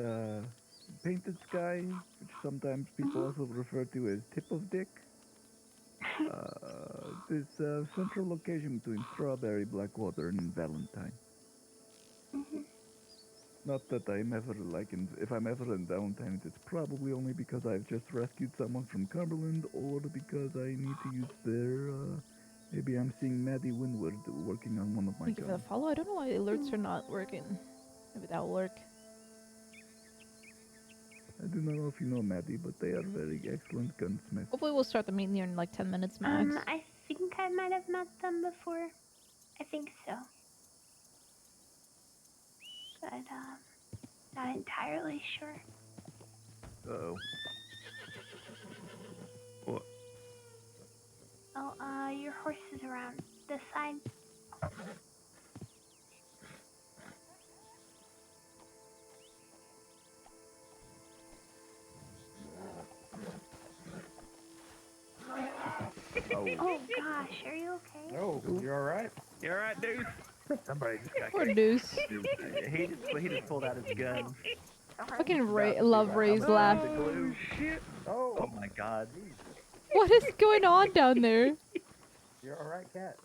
Painted Sky, which sometimes people also refer to as Tip of Dick. This central location between Strawberry, Blackwater, and Valentine. Not that I'm ever if I'm ever in Valentine, it's probably only because I've just rescued someone from Cumberland, or because I need to use their, maybe I'm seeing Maddie Windward working on one of my Thank you for the guns. follow. I don't know why alerts are not working. Maybe that'll work. I do not know if you know Maddie, but they are very excellent gunsmiths. Hopefully we'll start the meeting here in like 10 minutes max. I think I might have met them before. I think so. But, not entirely sure. Uh-oh. What? Oh, your horse is around this side. Oh gosh, are you okay? Oh, you all right? You all right, dude? Somebody just got Poor kicked. Deuce. He just pulled out his gun. Fucking love Ray's laugh. The glue. Shit. Oh my god. What is going on down there? You're all right, cat?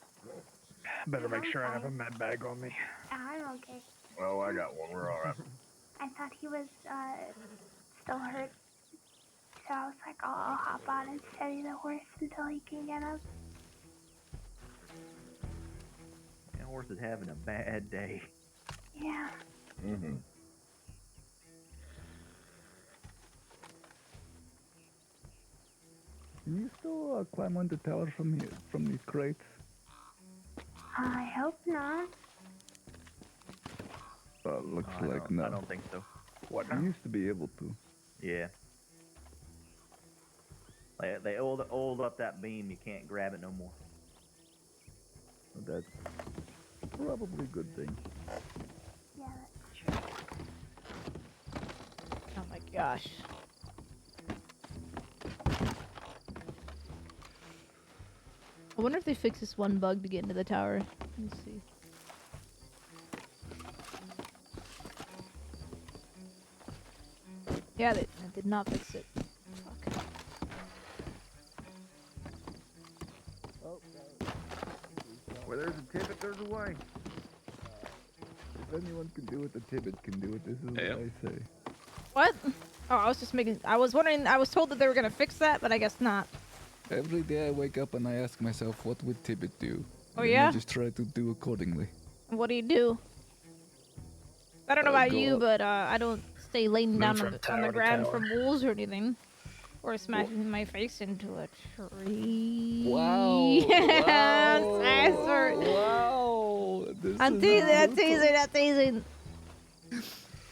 Better make sure I have a med bag on me. I'm okay. Oh, I got one. We're all right. I thought he was, still hurt. So I was like, I'll hop on and steady the horse until he can get up. That horse is having a bad day. Yeah. Mm-hmm. Can you still climb on the tower from here, from these crates? I hope not. Looks I like don't, no. I don't think so. What You now? used to be able to. Yeah. They oiled up that beam. You can't grab it no more. That's probably a good thing. Yeah, that's true. Oh my gosh. I wonder if they fix this one bug to get into the tower. Let's see. Yeah, they did not fix it. Fuck. Where there's a Tibbit, there's a way. If anyone can do it, the Tibbit can do it. This is Yeah. what I say. What? Oh, I was just making. I was wondering. I was told that they were gonna fix that, but I guess not. Every day I wake up and I ask myself, what would Tibbit do? Oh, And yeah? I just try to do accordingly. What do you do? I don't know about go you, up. but I don't stay laying down from on the tower to ground tower. from wolves or anything, or smashing my face into a tree. Wow! Yeah, wow! I'm sorry. Wow! I'm teasing. I'm teasing. I'm teasing.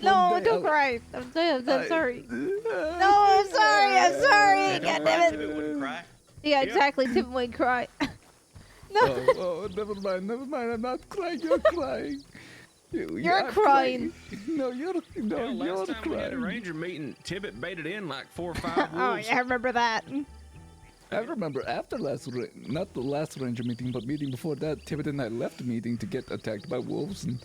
No, day don't I- cry. I'm sorry. No, I'm sorry. I'm sorry. God damn it. Wouldn't cry. Yeah, exactly. Tim would cry. No, Oh, never mind, never mind. I'm not crying. You're crying. you're I'm crying. No, you're Hell, you're last time we had a crying. ranger meeting, Tibbit baited in like 4 or 5 Oh wolves. yeah, I remember that. I remember after not the last ranger meeting, but meeting before that, Tibbit and I left the meeting to get attacked by wolves, and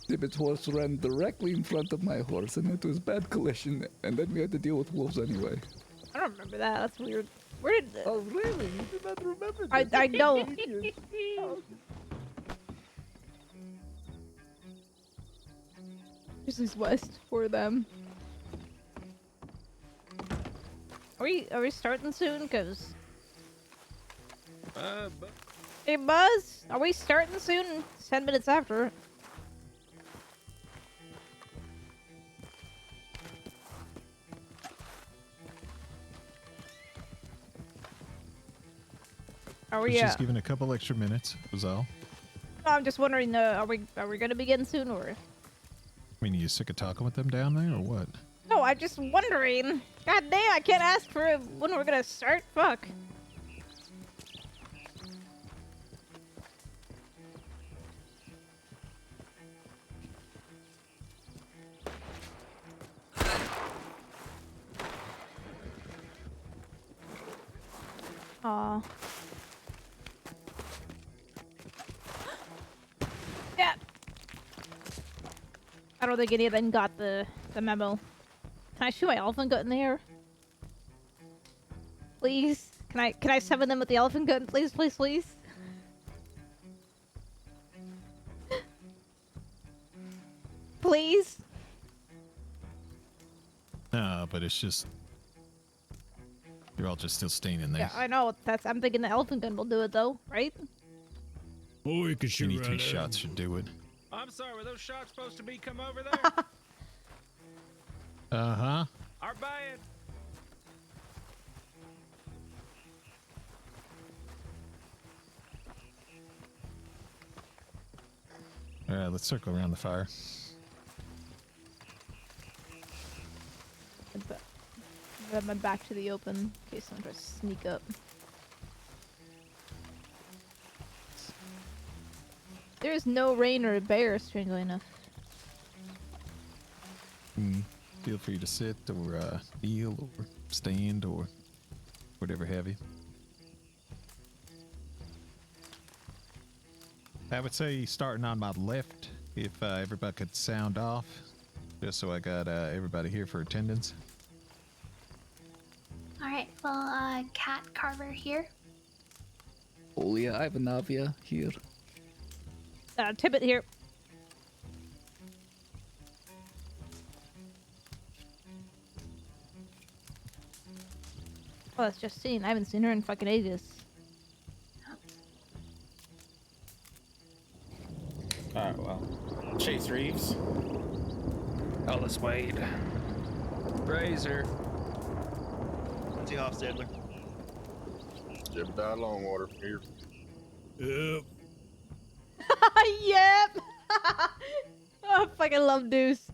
Tibbit's horse ran directly in front of my horse, and it was bad collision, and then we had to deal with wolves anyway. I don't remember that. That's weird. Where did? Oh, really? You did not remember I don't. This is west for them. Are we starting soon? Cause But hey Buzz, are we starting soon? It's 10 minutes after. Are we? Just giving a couple extra minutes was all. I'm just wondering. Are we gonna begin soon or? I mean, are you sick of talking with them down there, or what? No, I'm just wondering. God damn, I can't ask for when we're gonna start. Fuck. Aw. Yeah. I don't think any of them got the memo. Can I shoot my elephant gun in the air? Please? Can I summon them with the elephant gun? Please, please, please? Please? No, but it's just you're all just still staying in there. Yeah, I know. I'm thinking the elephant gun will do it though, right? Oh, we could shoot Any right 3 at shots should do it. I'm sorry, were those shots supposed to be come over there? Uh-huh. Our bad. All right, let's circle around the fire. Grab my back to the open in case someone tries to sneak up. There's no rain or a bear, strangely enough. Feel free to sit or kneel or stand or whatever have you. I would say starting on my left, if everybody could sound off, just so I got everybody here for attendance. Alright, well, Cat Carver here. Olia Ivanavia here. Tibbit here. Oh, that's Justine. I haven't seen her in fucking ages. Alright, well. Chase Reeves. Ellis Wade. Razor. T. Hofstadler. Jebediah Longwater, here. Yep. Yep. Oh, I fucking love Deuce.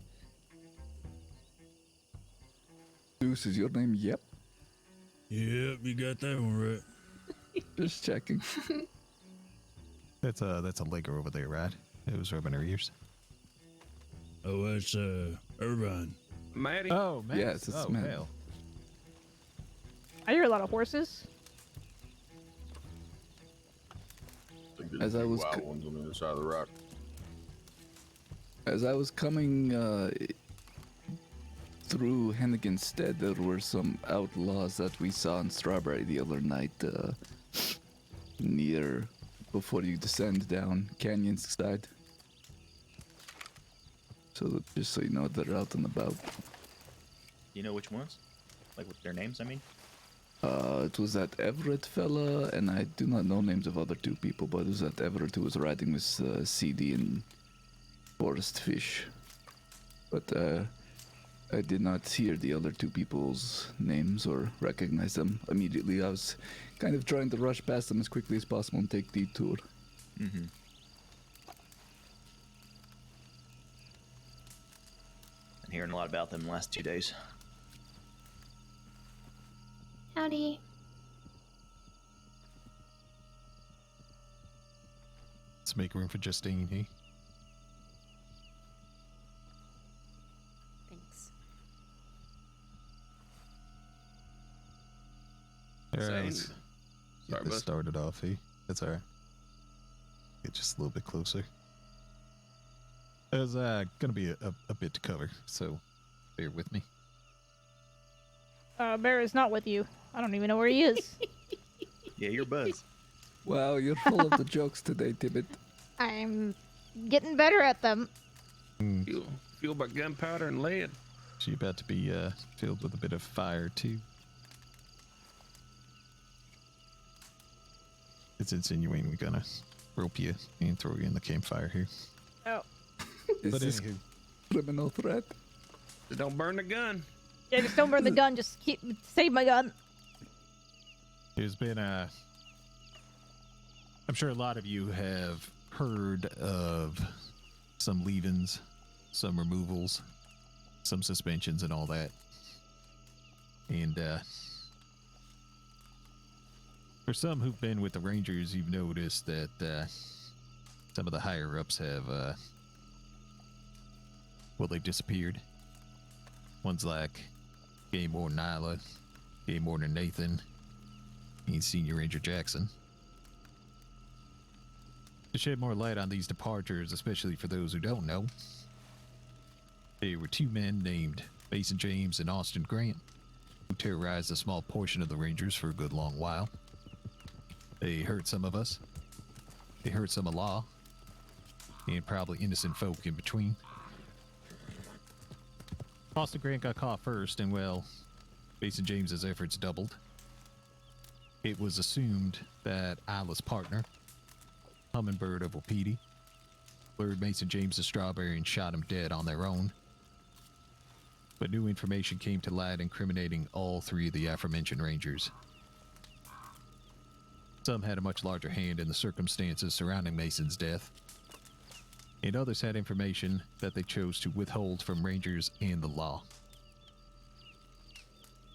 Deuce is your name? Yep. Yep, you got that one right. Just checking. That's a Laker over there, right? It was rubbing her ears. Oh, that's Irvine. Maddie. Oh, man. Yes, it's Maddie. hell. I hear a lot of horses. I think there's As I big was wild co- ones on the other side of the rock. As I was coming through Hennigan's stead, there were some outlaws that we saw in Strawberry the other night, near before you descend down Canyon side. So just so you know, they're out and about. You know which ones? Like with their names, I mean? It was that Everett fella, and I do not know names of other two people, but it was that Everett who was riding with CD and Forest Fish. But I did not hear the other two people's names or recognize them immediately. I was kind of trying to rush past them as quickly as possible and take detour. Mm-hmm. Been hearing a lot about them the last 2 days. Howdy. Let's make room for Justine, hey? Thanks. Alright, let's Sorry, get this bud. started off, hey? That's alright. Get just a little bit closer. There's gonna be a bit to cover, so bear with me. Bear is not with you. I don't even know where he is. Yeah, you're Buzz. Wow, you're full of the jokes today, Tibbit. I'm getting better at them. Fueled by gunpowder and lead. She about to be filled with a bit of fire too. It's insinuating we're gonna rope you and throw you in the campfire here. Oh. Is But this anywho, criminal threat? Just don't burn the gun. Yeah, just don't burn the gun. Just save my gun. there's been I'm sure a lot of you have heard of some leave-ins, some removals, some suspensions, and all that. And for some who've been with the Rangers, you've noticed that some of the higher-ups have, they've disappeared. Ones like Game Warden Nyla, Game Warden Nathan, and Senior Ranger Jackson. To shed more light on these departures, especially for those who don't know, there were two men named Mason James and Austin Grant, who terrorized a small portion of the Rangers for a good long while. They hurt some of us, they hurt some of law, and probably innocent folk in between. Austin Grant got caught first, and well, Mason James's efforts doubled. It was assumed that Isla's partner, Hummingbird of Wapiti, lured Mason James to Strawberry and shot him dead on their own. But new information came to light incriminating all three of the aforementioned Rangers. Some had a much larger hand in the circumstances surrounding Mason's death, and others had information that they chose to withhold from Rangers and the law.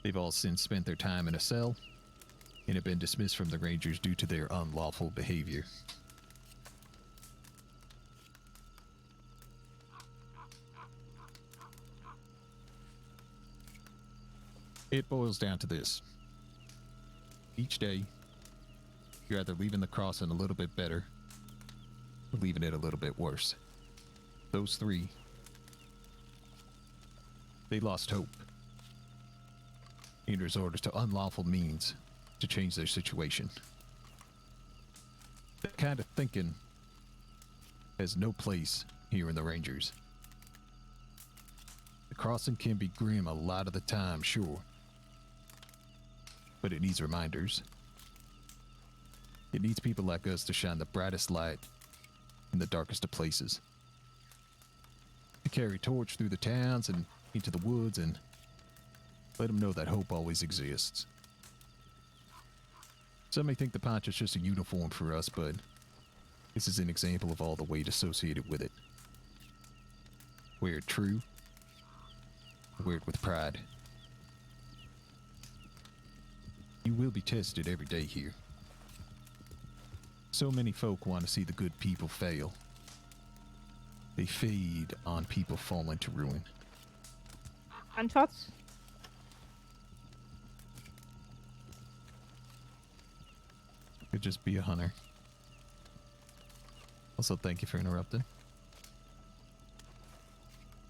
They've all since spent their time in a cell and have been dismissed from the Rangers due to their unlawful behavior. It boils down to this. Each day, you're either leaving the crossing a little bit better or leaving it a little bit worse. Those three, they lost hope and resorted to unlawful means to change their situation. That kind of thinking has no place here in the Rangers. The crossing can be grim a lot of the time, sure, but it needs reminders. It needs people like us to shine the brightest light in the darkest of places. To carry a torch through the towns and into the woods and let them know that hope always exists. Some may think the poncho's just a uniform for us, but this is an example of all the weight associated with it. Wear it true. Wear it with pride. You will be tested every day here. So many folk want to see the good people fail. They feed on people falling to ruin. Gunshots? Could just be a hunter. Also, thank you for interrupting.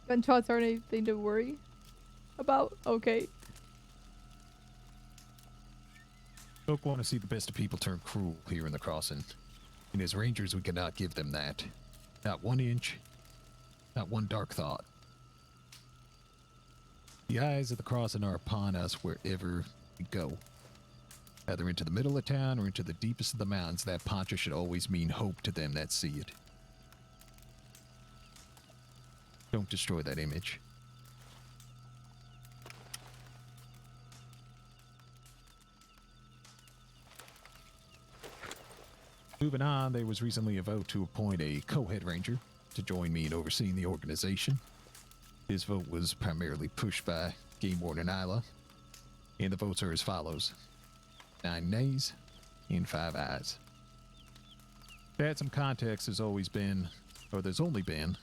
Gunshots aren't anything to worry about? Okay. Folk want to see the best of people turn cruel here in the crossing. And as rangers, we cannot give them that. Not 1 inch. Not one dark thought. The eyes of the crossing are upon us wherever we go. Either into the middle of town or into the deepest of the mountains, that poncho should always mean hope to them that see it. Don't destroy that image. Moving on, there was recently a vote to appoint a co-head ranger to join me in overseeing the organization. This vote was primarily pushed by Game Warden Isla, and the votes are as follows: 9 nays and 5 ayes. To add some context, there's only been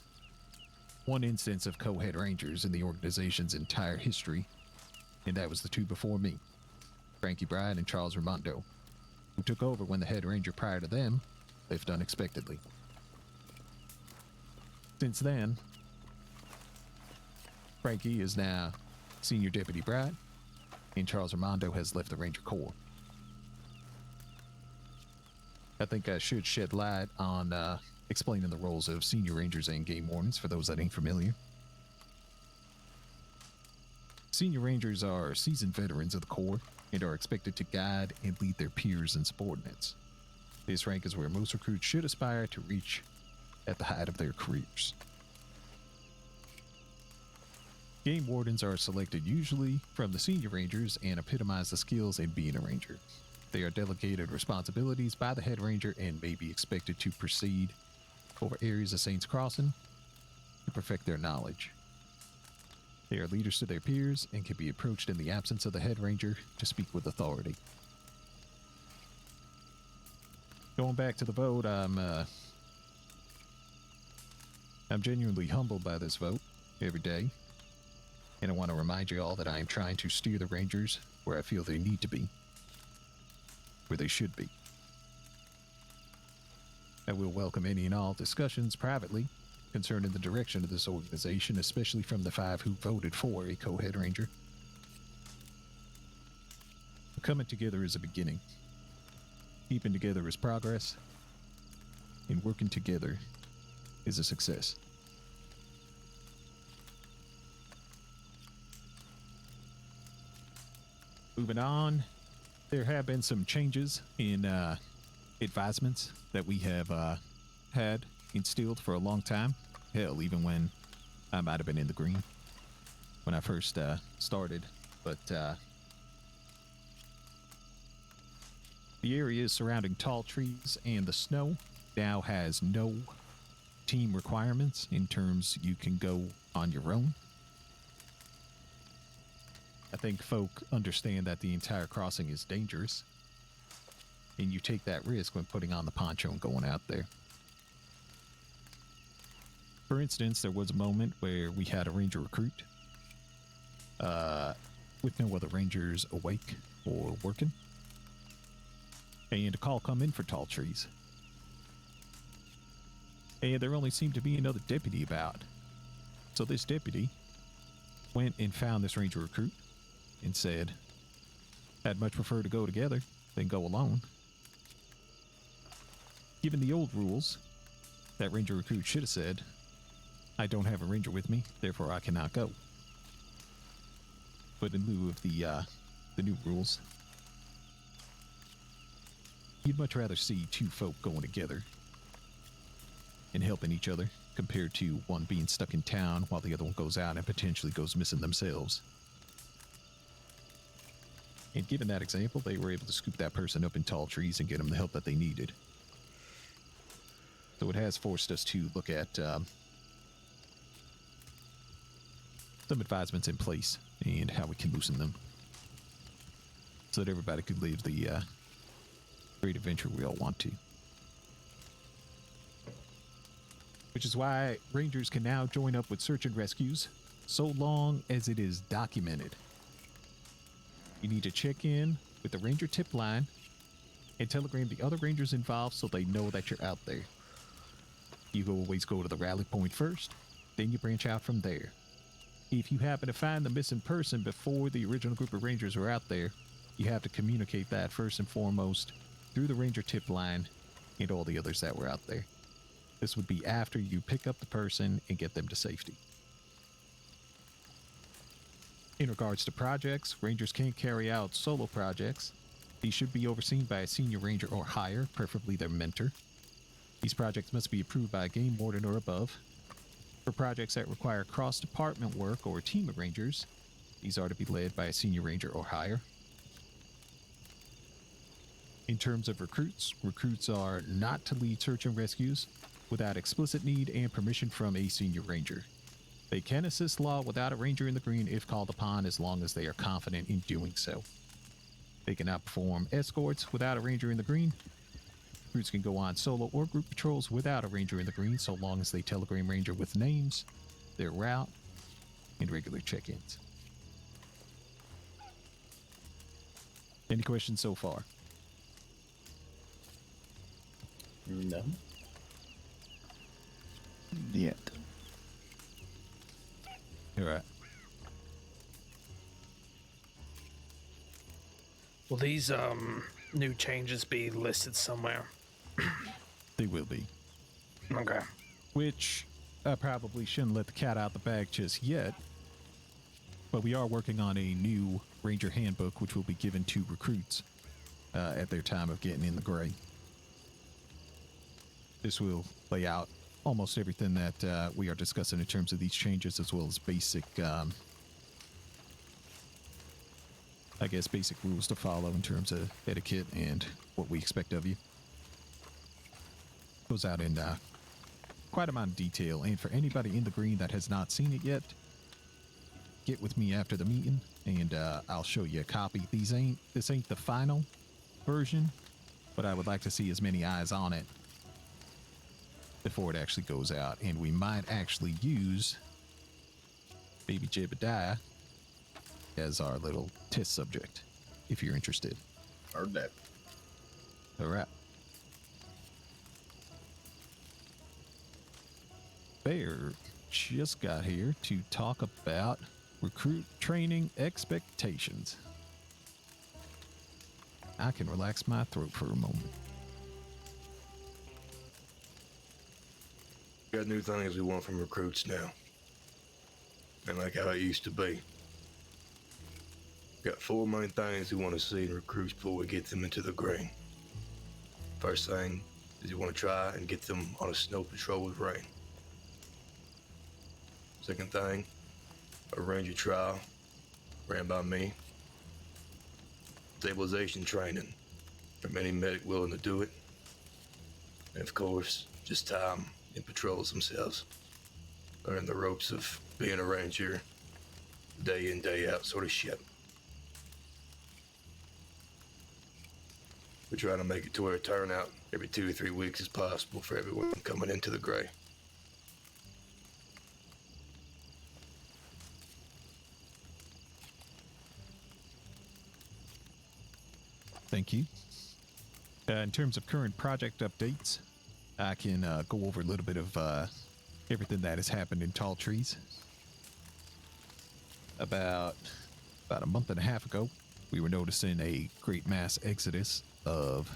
1 instance of co-head rangers in the organization's entire history, and that was the 2 before me, Frankie Bride and Charles Raimondo, who took over when the head ranger prior to them left unexpectedly. Since then, Frankie is now Senior Deputy Bride, and Charles Raimondo has left the Ranger Corps. I think I should shed light on explaining the roles of Senior Rangers and Game Wardens for those that ain't familiar. Senior Rangers are seasoned veterans of the Corps and are expected to guide and lead their peers and subordinates. This rank is where most recruits should aspire to reach at the height of their careers. Game Wardens are selected usually from the Senior Rangers and epitomize the skills in being a Ranger. They are delegated responsibilities by the head ranger and may be expected to proceed over areas of Saints Crossing to perfect their knowledge. They are leaders to their peers and can be approached in the absence of the head ranger to speak with authority. Going back to the vote, I'm genuinely humbled by this vote every day, and I want to remind you all that I am trying to steer the Rangers where I feel they need to be, where they should be. I will welcome any and all discussions privately concerning the direction of this organization, especially from the 5 who voted for a co-head ranger. Coming together is a beginning. Keeping together is progress. And working together is a success. Moving on, there have been some changes in advisements that we have had instilled for a long time. Hell, even when I might have been in the green when I first started. But the areas surrounding tall trees and the snow now has no team requirements in terms you can go on your own. I think folk understand that the entire crossing is dangerous, and you take that risk when putting on the poncho and going out there. For instance, there was a moment where we had a ranger recruit with no other rangers awake or working, and a call come in for tall trees. And there only seemed to be another deputy about. So this deputy went and found this ranger recruit and said, "I'd much prefer to go together than go alone." Given the old rules, that ranger recruit should have said, "I don't have a ranger with me, therefore I cannot go." But in lieu of the new rules, you'd much rather see 2 folk going together and helping each other compared to one being stuck in town while the other one goes out and potentially goes missing themselves. And given that example, they were able to scoop that person up in tall trees and get them the help that they needed. So it has forced us to look at some advisements in place and how we can loosen them so that everybody could live the great adventure we all want to. Which is why rangers can now join up with search and rescues so long as it is documented. You need to check in with the ranger tip line and telegram the other rangers involved so they know that you're out there. You always go to the rally point first, then you branch out from there. If you happen to find the missing person before the original group of rangers were out there, you have to communicate that first and foremost through the ranger tip line and all the others that were out there. This would be after you pick up the person and get them to safety. In regards to projects, rangers can't carry out solo projects. These should be overseen by a senior ranger or higher, preferably their mentor. These projects must be approved by a game warden or above. For projects that require cross-department work or a team of rangers, these are to be led by a senior ranger or higher. In terms of recruits, recruits are not to lead search and rescues without explicit need and permission from a senior ranger. They can assist law without a ranger in the green if called upon, as long as they are confident in doing so. They cannot perform escorts without a ranger in the green. Recruits can go on solo or group patrols without a ranger in the green, so long as they telegram ranger with names, their route, and regular check-ins. Any questions so far? No. Yet. All right. Will these new changes be listed somewhere? They will be. Okay. Which I probably shouldn't let the cat out the bag just yet. But we are working on a new Ranger handbook, which will be given to recruits at their time of getting in the gray. This will lay out almost everything that we are discussing in terms of these changes, as well as basic, I guess, basic rules to follow in terms of etiquette and what we expect of you. Goes out in quite a amount of detail, and for anybody in the green that has not seen it yet, get with me after the meeting and I'll show you a copy. This ain't the final version, but I would like to see as many eyes on it before it actually goes out, and we might actually use baby Jebediah as our little test subject if you're interested. Heard that. All right. Bear just got here to talk about recruit training expectations. I can relax my throat for a moment. Got new things we want from recruits now. And like how it used to be. Got 4 main things we want to see in recruits before we get them into the green. First thing is you want to try and get them on a snow patrol with rain. Second thing, a ranger trial ran by me. Stabilization training from any medic willing to do it. And of course, just time in patrols themselves. Learn the ropes of being a ranger, day in, day out sort of shit. We're trying to make it to where a turnout every 2 or 3 weeks is possible for everyone coming into the gray. Thank you. In terms of current project updates, I can go over a little bit of everything that has happened in Tall Trees. About a month and a half ago, we were noticing a great mass exodus of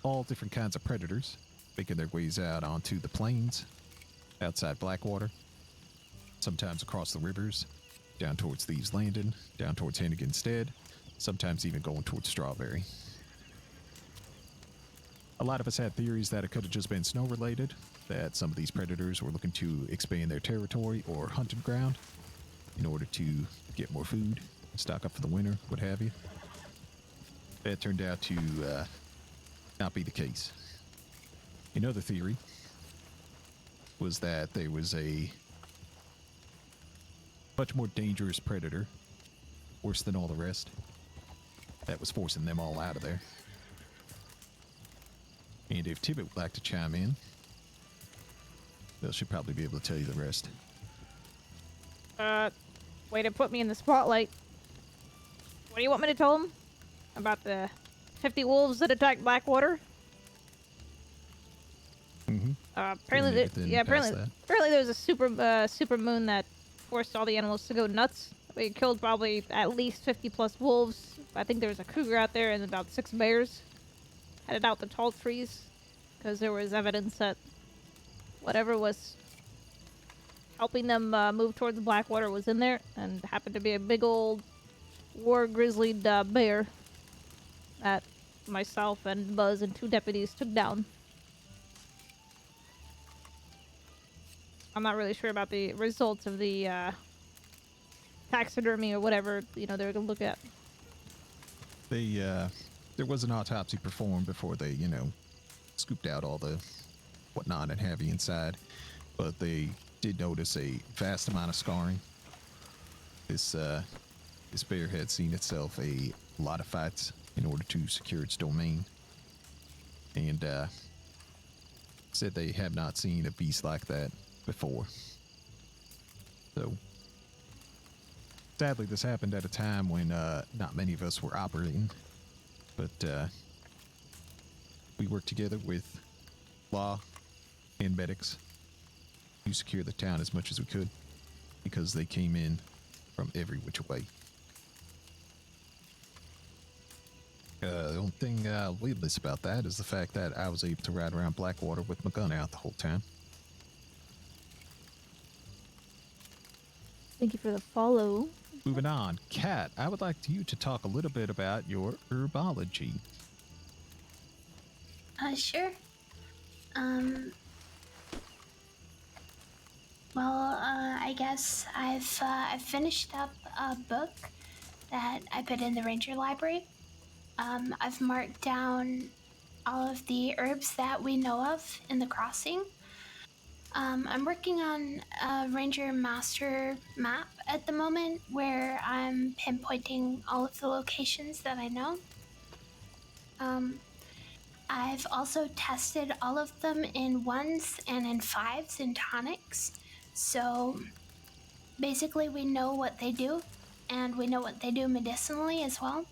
all different kinds of predators making their ways out onto the plains outside Blackwater, sometimes across the rivers, down towards Thieves Landing, down towards Hannigan's Stead, sometimes even going towards Strawberry. A lot of us had theories that it could have just been snow related, that some of these predators were looking to expand their territory or hunting ground in order to get more food stock up for the winter, what have you. That turned out to not be the case. Another theory was that there was a much more dangerous predator, worse than all the rest, that was forcing them all out of there. And if Tibbit would like to chime in, they'll should probably be able to tell you the rest. Way to put me in the spotlight. What do you want me to tell him? About the 50 wolves that attacked Blackwater? Mm-hmm. Apparently, apparently there was a super moon that forced all the animals to go nuts. We killed probably at least 50 plus wolves. I think there was a cougar out there and about 6 bears. Headed out the tall trees because there was evidence that whatever was helping them move towards the Blackwater was in there, and happened to be a big old war-grizzlied bear that myself and Buzz and 2 deputies took down. I'm not really sure about the results of the taxidermy or whatever, you know, they're gonna look at. There was an autopsy performed before they, you know, scooped out all the whatnot and have you inside, but they did notice a vast amount of scarring. This bear had seen itself a lot of fights in order to secure its domain, and said they have not seen a beast like that before. So sadly, this happened at a time when not many of us were operating, but we worked together with law and medics to secure the town as much as we could, because they came in from every which way. The only thing weirdless about that is the fact that I was able to ride around Blackwater with my gun out the whole time. Thank you for the follow. Moving on, Kat, I would like you to talk a little bit about your herbology. Sure. Well, I guess I've finished up a book that I put in the ranger library. I've marked down all of the herbs that we know of in the crossing. I'm working on a ranger master map at the moment where I'm pinpointing all of the locations that I know. I've also tested all of them in 1s and in 5s in tonics. So basically we know what they do, and we know what they do medicinally as well.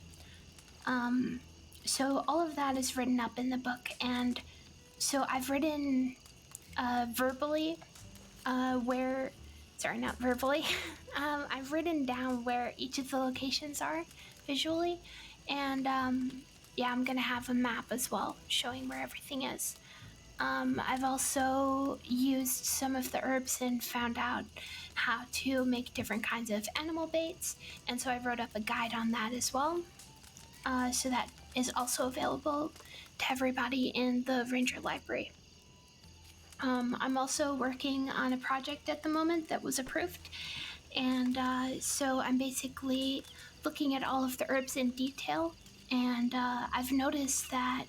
So all of that is written up in the book, and so I've written verbally not verbally, I've written down where each of the locations are visually, and yeah, I'm gonna have a map as well showing where everything is. I've also used some of the herbs and found out how to make different kinds of animal baits, and so I wrote up a guide on that as well. So that is also available to everybody in the Ranger Library. I'm also working on a project at the moment that was approved, and so I'm basically looking at all of the herbs in detail, and I've noticed that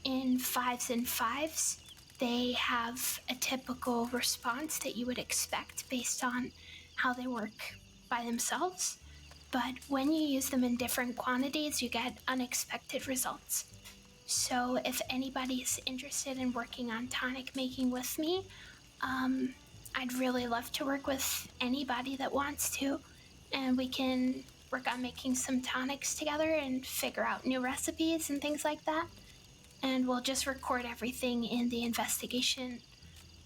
in 5s and 5s, they have a typical response that you would expect based on how they work by themselves. But when you use them in different quantities, you get unexpected results. So if anybody's interested in working on tonic making with me, I'd really love to work with anybody that wants to, and we can work on making some tonics together and figure out new recipes and things like that. And we'll just record everything in the investigation.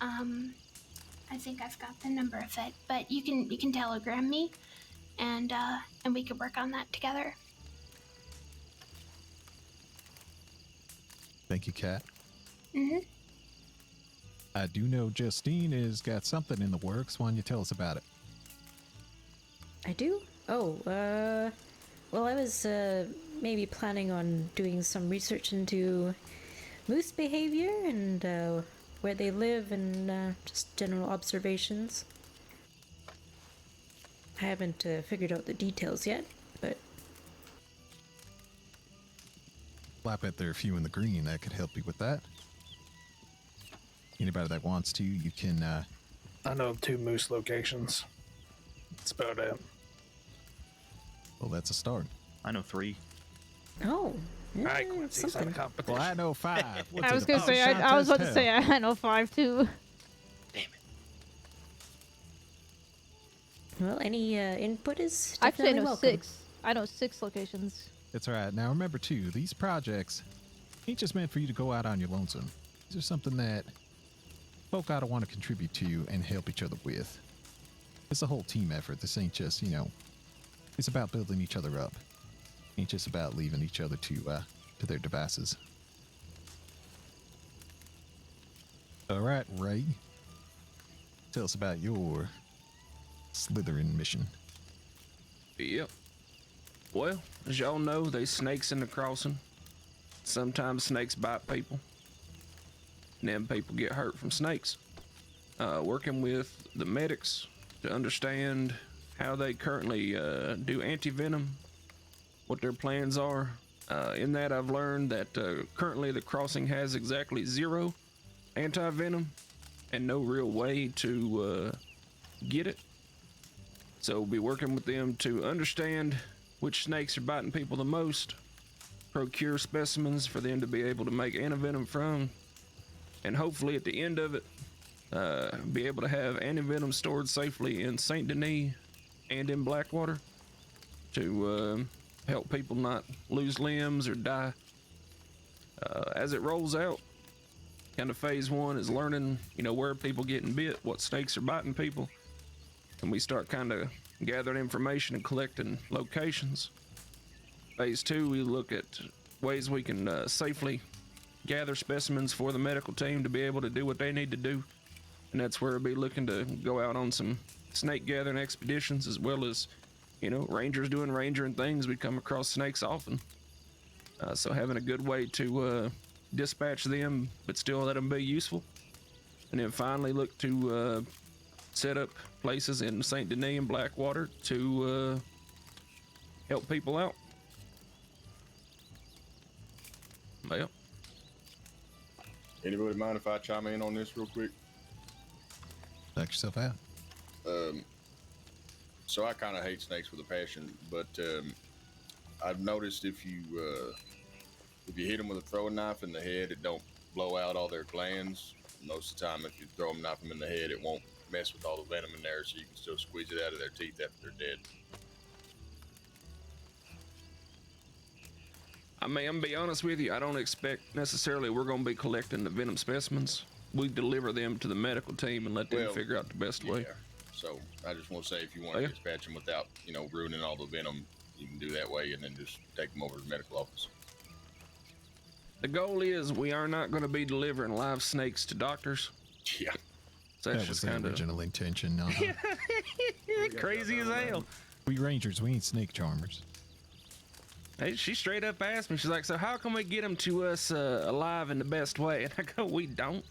I think I've got the number of it, but you can telegram me, and we could work on that together. Thank you, Kat. Mm-hmm. I do know Justine has got something in the works. Why don't you tell us about it? I do? Oh, well, I was maybe planning on doing some research into moose behavior and where they live and just general observations. I haven't figured out the details yet, but Well, I bet there are a few in the green that could help you with that. Anybody that wants to, you can. I know of 2 moose locations. That's about it. Well, that's a start. I know 3. Oh, All right, Quincy, it's not a something. competition. Well, I know 5. What's I was it, gonna a say, shot I was test? about to say, I know 5 too. Well, any input is Actually, I definitely know welcome. 6. I know 6 locations. It's all right. Now, remember, too, these projects ain't just meant for you to go out on your lonesome. These are something that folk gotta want to contribute to and help each other with. It's a whole team effort. This ain't just, it's about building each other up. Ain't just about leaving each other to their devices. All right, Ray. Tell us about your Slytherin mission. Yep. Well, as y'all know, there's snakes in the crossing. Sometimes snakes bite people. And then people get hurt from snakes. Working with the medics to understand how they currently do anti-venom, what their plans are. In that, I've learned that currently the crossing has exactly 0 anti-venom and no real way to get it. So we'll be working with them to understand which snakes are biting people the most, procure specimens for them to be able to make antivenom from, and hopefully at the end of it, be able to have antivenom stored safely in Saint Denis and in Blackwater to help people not lose limbs or die. As it rolls out, kind of phase 1 is learning, where people getting bit, what snakes are biting people, and we start kind of gathering information and collecting locations. Phase 2, we look at ways we can safely gather specimens for the medical team to be able to do what they need to do. And that's where we'll be looking to go out on some snake gathering expeditions, as well as, rangers doing rangering things. We come across snakes often. So having a good way to dispatch them, but still let them be useful. And then finally look to set up places in St. Denis and Blackwater to help people out. Well. Anybody mind if I chime in on this real quick? Knock yourself out. So I kind of hate snakes with a passion, but I've noticed if you hit them with a throwing knife in the head, it don't blow out all their glands. Most of the time, if you throw them, knife them in the head, it won't mess with all the venom in there, so you can still squeeze it out of their teeth after they're dead. I mean, I'm gonna be honest with you, I don't expect necessarily we're gonna be collecting the venom specimens. We deliver them to the medical team and let them figure out the best way. So I just want to say, if you want to dispatch them without, ruining all the venom, you can do that way, and then just take them over to the medical office. The goal is we are not going to be delivering live snakes to doctors. Yeah. So That was the original intention. Crazy as hell. We rangers, we ain't snake charmers. Hey, she straight up asked me, she's like, so how can we get them to us alive in the best way? And I go, we don't.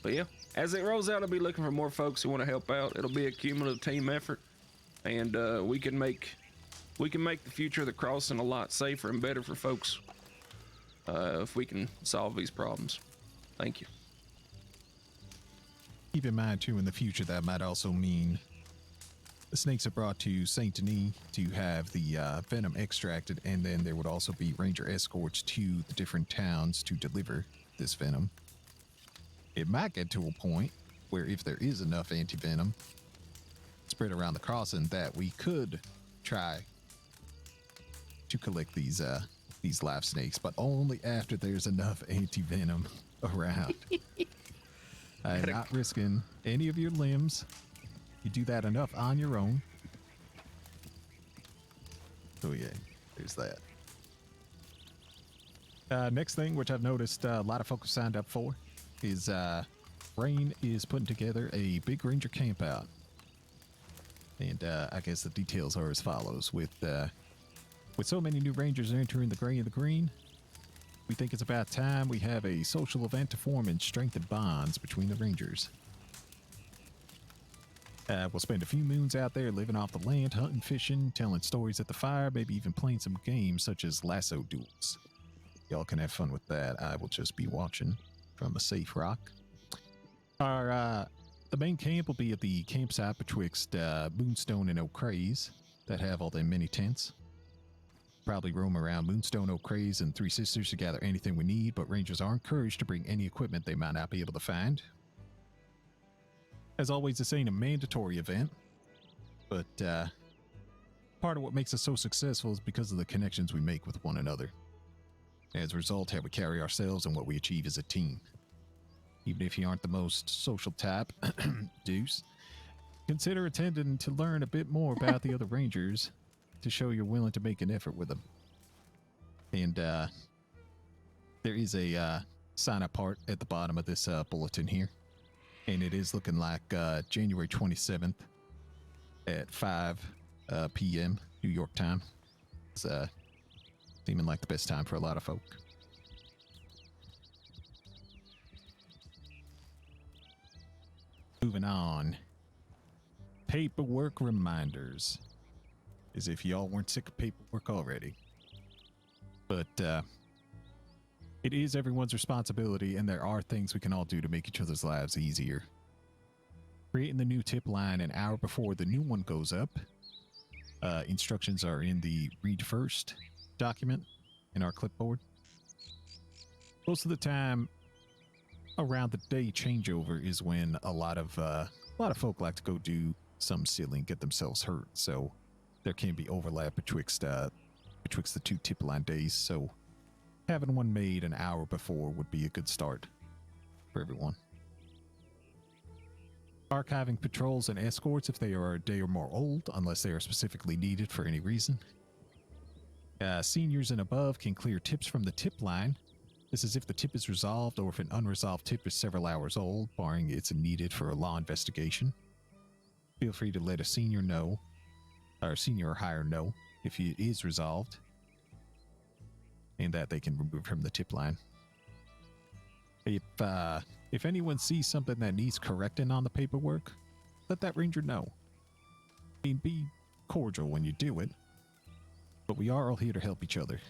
But yeah, as it rolls out, I'll be looking for more folks who want to help out. It'll be a cumulative team effort, and we can make the future of the crossing a lot safer and better for folks if we can solve these problems. Thank you. Keep in mind, too, in the future, that might also mean the snakes are brought to Saint Denis to have the venom extracted, and then there would also be ranger escorts to the different towns to deliver this venom. It might get to a point where, if there is enough anti-venom spread around the crossing, that we could try to collect these live snakes, but only after there's enough anti-venom around. I'm not risking any of your limbs. You do that enough on your own. So yeah, there's that. Next thing, which I've noticed a lot of folks signed up for, is Rain is putting together a big ranger camp out. And I guess the details are as follows. With so many new rangers entering the gray and the green, we think it's about time we have a social event to form and strengthen bonds between the rangers. We'll spend a few moons out there living off the land, hunting, fishing, telling stories at the fire, maybe even playing some games such as lasso duels. Y'all can have fun with that. I will just be watching from a safe rock. The main camp will be at the campsite betwixt Moonstone and O'Crae's that have all them mini tents. Probably roam around Moonstone, O'Crae's, and Three Sisters to gather anything we need, but rangers are encouraged to bring any equipment they might not be able to find. As always, this ain't a mandatory event, but part of what makes us so successful is because of the connections we make with one another. As a result, how we carry ourselves and what we achieve as a team. Even if you aren't the most social type, Deuce, consider attending to learn a bit more about the other rangers to show you're willing to make an effort with them. And there is a sign-up part at the bottom of this bulletin here. And it is looking like January 27th at 5 p.m. New York time. It's seeming like the best time for a lot of folk. Moving on. Paperwork reminders. As if y'all weren't sick of paperwork already. But it is everyone's responsibility, and there are things we can all do to make each other's lives easier. Creating the new tip line an hour before the new one goes up. Instructions are in the read first document in our clipboard. Most of the time around the day changeover is when a lot of folk like to go do something silly and get themselves hurt. So there can be overlap betwixt the two tip line days. So having one made an hour before would be a good start for everyone. Archiving patrols and escorts if they are a day or more old, unless they are specifically needed for any reason. Seniors and above can clear tips from the tip line. This is if the tip is resolved or if an unresolved tip is several hours old, barring it's needed for a law investigation. Feel free to let a senior know, or senior or higher know, if it is resolved, and that they can remove from the tip line. If anyone sees something that needs correcting on the paperwork, let that ranger know. I mean, be cordial when you do it, but we are all here to help each other.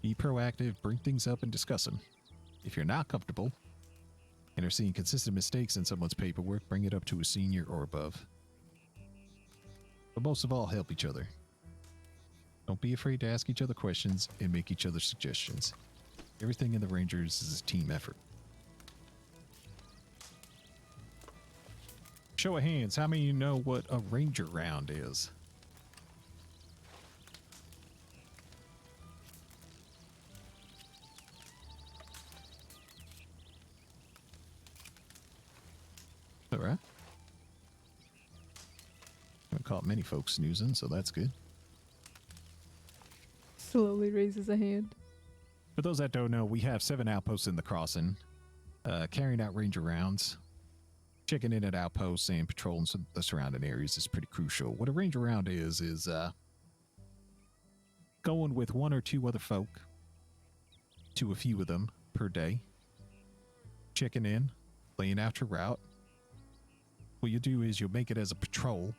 Be proactive, bring things up and discuss them. If you're not comfortable and are seeing consistent mistakes in someone's paperwork, bring it up to a senior or above. But most of all, help each other. Don't be afraid to ask each other questions and make each other suggestions. Everything in the Rangers is a team effort. Show of hands, how many of you know what a Ranger round is? All right. Haven't caught many folks snoozing, so that's good. Slowly raises a hand. For those that don't know, we have 7 outposts in the crossing, carrying out ranger rounds. Checking in at outposts and patrolling the surrounding areas is pretty crucial. What a ranger round is going with 1 or 2 other folk, to a few of them per day, checking in, laying out your route. What you do is you'll make it as a patrol,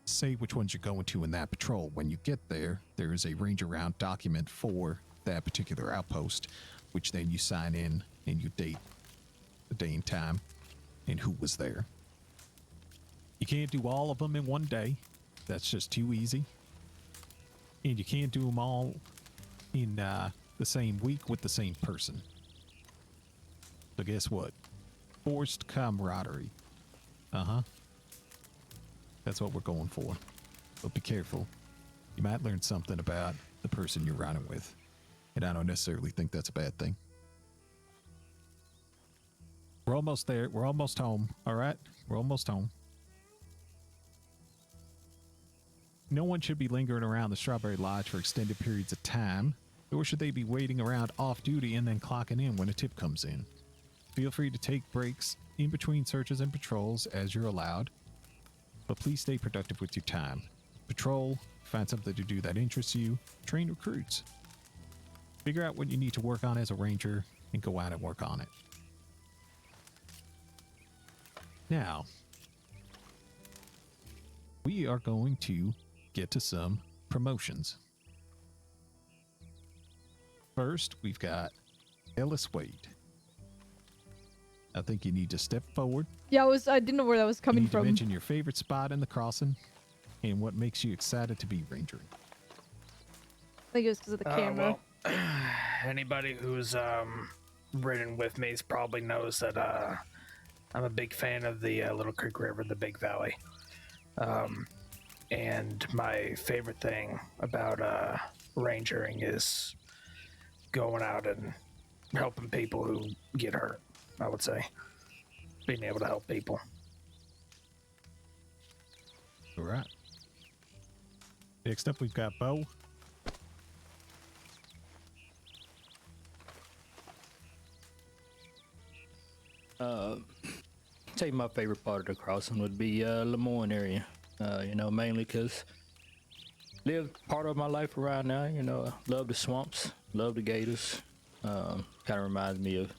say which ones you're going to in that patrol. When you get there, there is a ranger round document for that particular outpost, which then you sign in and you date the day and time and who was there. You can't do all of them in one day. That's just too easy. And you can't do them all in the same week with the same person. So guess what? Forced camaraderie. That's what we're going for. But be careful. You might learn something about the person you're running with. And I don't necessarily think that's a bad thing. We're almost there. We're almost home. All right? We're almost home. No one should be lingering around the Strawberry Lodge for extended periods of time, nor should they be waiting around off duty and then clocking in when a tip comes in. Feel free to take breaks in between searches and patrols as you're allowed, but please stay productive with your time. Patrol, find something to do that interests you, train recruits. Figure out what you need to work on as a ranger and go out and work on it. Now, we are going to get to some promotions. First, we've got Ellis Wade. I think you need to step forward. Yeah, I didn't know where that was You coming need to from. mention your favorite spot in the crossing and what makes you excited to be rangering. I think it was because of the camera. Well, anybody who's ridden with me probably knows that I'm a big fan of the Little Creek River, the Big Valley. And my favorite thing about rangering is going out and helping people who get hurt, I would say. Being able to help people. All right. Next up, we've got Bo. Say my favorite part of the crossing would be Lemoyne area. Mainly because lived part of my life around now. Love the swamps, love the gators. Kind of reminds me of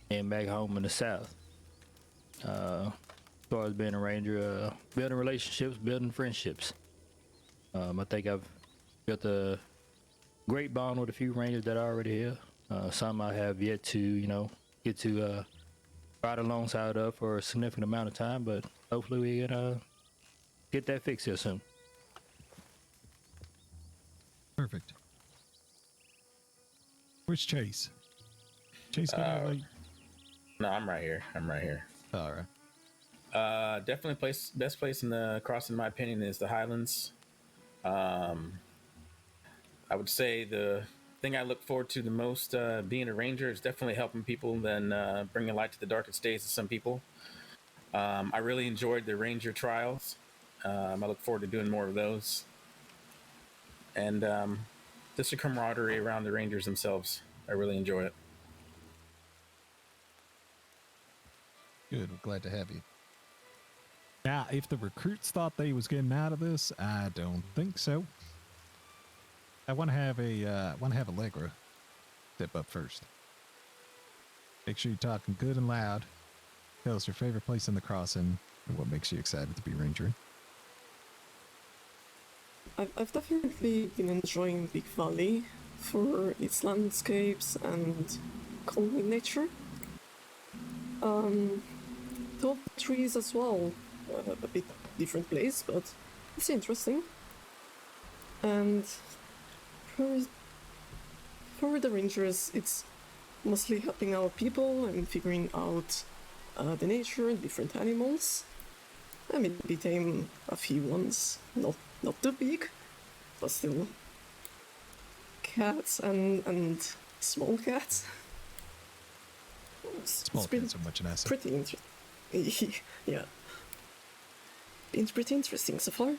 being back home in the South. As far as being a ranger, building relationships, building friendships. I think I've built a great bond with a few rangers that are already here. Some I have yet to, get to ride alongside of for a significant amount of time, but hopefully we can get that fixed here soon. Perfect. Where's Chase? Chase got late. No, I'm right here. All right. Definitely best place in the cross, in my opinion, is the Highlands. I would say the thing I look forward to the most being a ranger is definitely helping people, then bringing light to the darkest days of some people. I really enjoyed the ranger trials. I look forward to doing more of those. And just the camaraderie around the rangers themselves. I really enjoy it. Good. We're glad to have you. Now, if the recruits thought they was getting out of this, I don't think so. I want to have Allegra step up first. Make sure you're talking good and loud. Tell us your favorite place in the crossing and what makes you excited to be rangering. I've definitely been enjoying Big Valley for its landscapes and calming nature. Top trees as well, a bit different place, but it's interesting. And for the rangers, it's mostly helping out people and figuring out the nature and different animals. I mean, we tame a few ones, not too big, but still cats and small cats. Small cats are much nicer. Pretty interesting. Yeah. Been pretty interesting so far.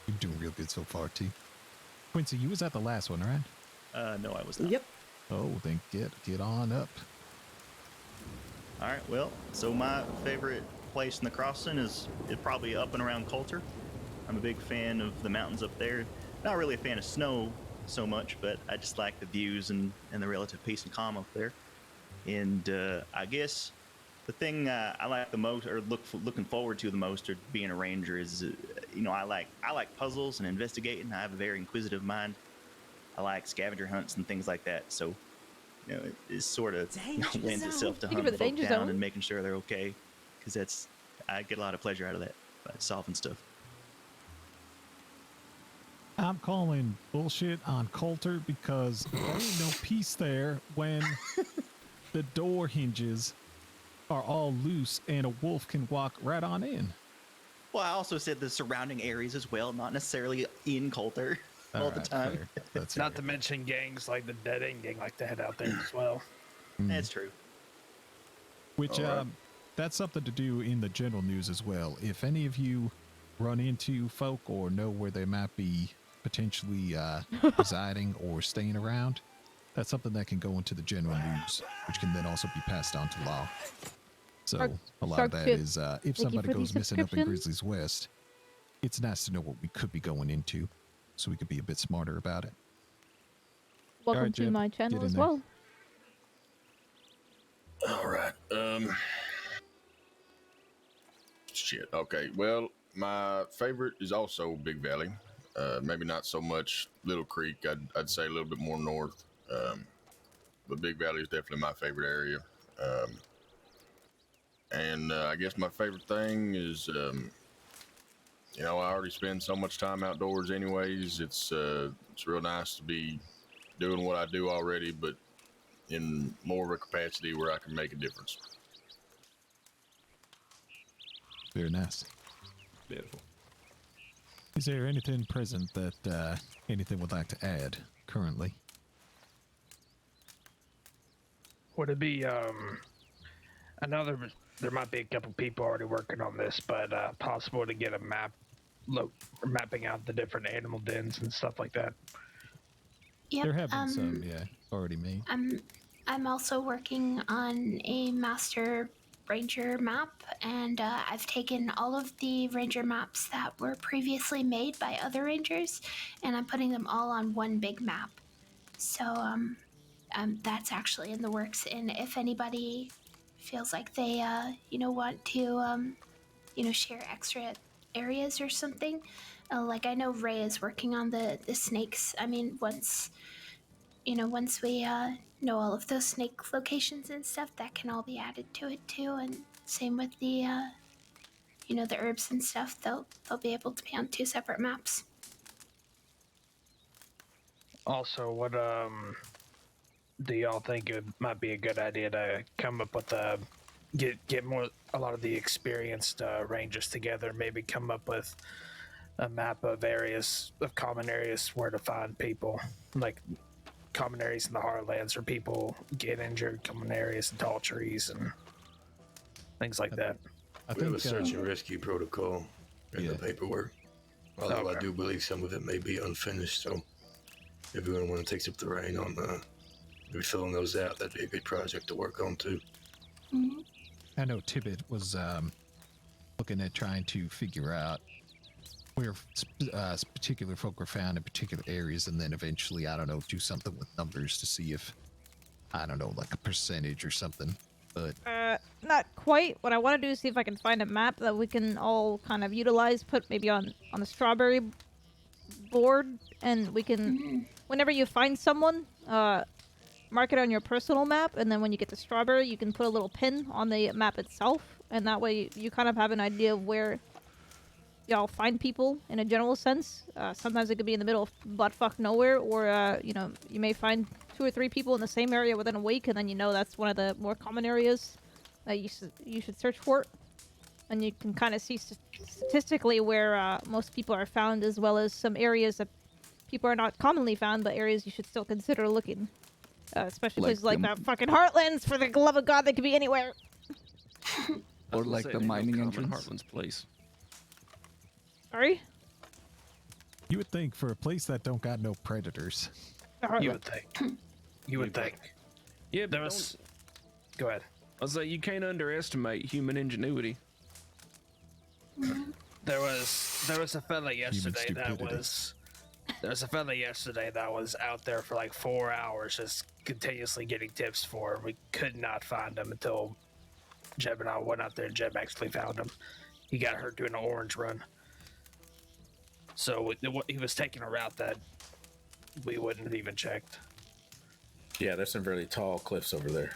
You're doing real good so far, T. Quincy, you was at the last one, right? No, I was not. Yep. Oh, then get on up. All right, well, so my favorite place in the crossing is probably up and around Coulter. I'm a big fan of the mountains up there. Not really a fan of snow so much, but I just like the views and the relative peace and calm up there. And I guess the thing I like the most, or looking forward to the most, or being a ranger is, I like puzzles and investigating. I have a very inquisitive mind. I like scavenger hunts and things like that. So, it sort of lends itself to hunting folk down and making sure they're okay, because I get a lot of pleasure out of that by solving stuff. I'm calling bullshit on Coulter because there ain't no peace there when the door hinges are all loose and a wolf can walk right on in. Well, I also said the surrounding areas as well, not necessarily in Coulter all the time. That's not to mention gangs like the Dead End Gang like to head out there as well. That's true. Which, that's something to do in the general news as well. If any of you run into folk or know where they might be potentially residing or staying around, that's something that can go into the general news, which can then also be passed on to law. So a lot of that is if somebody goes missing up in Grizzlies West, it's nice to know what we could be going into so we could be a bit smarter about it. Welcome to my channel as well. All right. Shit. Okay. Well, my favorite is also Big Valley. Maybe not so much Little Creek. I'd say a little bit more north. But Big Valley is definitely my favorite area. And I guess my favorite thing is, I already spend so much time outdoors anyways. It's real nice to be doing what I do already, but in more of a capacity where I can make a difference. Very nice. Beautiful. Is there anything present that anything would like to add currently? Would it be I know there might be a couple people already working on this, but possible to get a map mapping out the different animal dens and stuff like that? Yep. There have been some, already made. I'm also working on a master ranger map, and I've taken all of the ranger maps that were previously made by other rangers, and I'm putting them all on one big map. So that's actually in the works, and if anybody feels like they want to share extra areas or something, like I know Ray is working on the snakes. I mean, once we know all of those snake locations and stuff, that can all be added to it too. And same with the the herbs and stuff. They'll be able to be on 2 separate maps. Also, what do y'all think it might be a good idea to come up with a a lot of the experienced rangers together, maybe come up with a map of common areas where to find people, like common areas in the Heartlands where people get injured, common areas in tall trees and things like that. We have a search and rescue protocol in the paperwork, although I do believe some of it may be unfinished, so if anyone want to take up the reign on maybe filling those out, that'd be a good project to work on too. Mm-hmm. I know Tibbit was looking at trying to figure out where particular folk are found in particular areas, and then eventually, I don't know, do something with numbers to see if, I don't know, like a percentage or something. But not quite. What I want to do is see if I can find a map that we can all kind of utilize, put maybe on the strawberry board, and we can, whenever you find someone, mark it on your personal map, and then when you get to strawberry, you can put a little pin on the map itself, and that way you kind of have an idea of where y'all find people in a general sense. Sometimes it could be in the middle of buttfuck nowhere, or you may find 2 or 3 people in the same area within a week, and then that's one of the more common areas that you should search for, and you can kind of see statistically where most people are found, as well as some areas that people are not commonly found, but areas you should still consider looking. Especially places like that fucking Heartlands, for the love of God, they could be anywhere. Or like the mining entrance. Heartland's place. Sorry? You would think for a place that don't got no predators. You would think. You would think. Yeah, but Go ahead. I was like, you can't underestimate human ingenuity. There was a fella yesterday that was out there for like 4 hours, just continuously getting tips for him. We could not find him until Jeb and I went out there. Jeb actually found him. He got hurt doing an orange run. So he was taking a route that we wouldn't have even checked. Yeah, there's some really tall cliffs over there.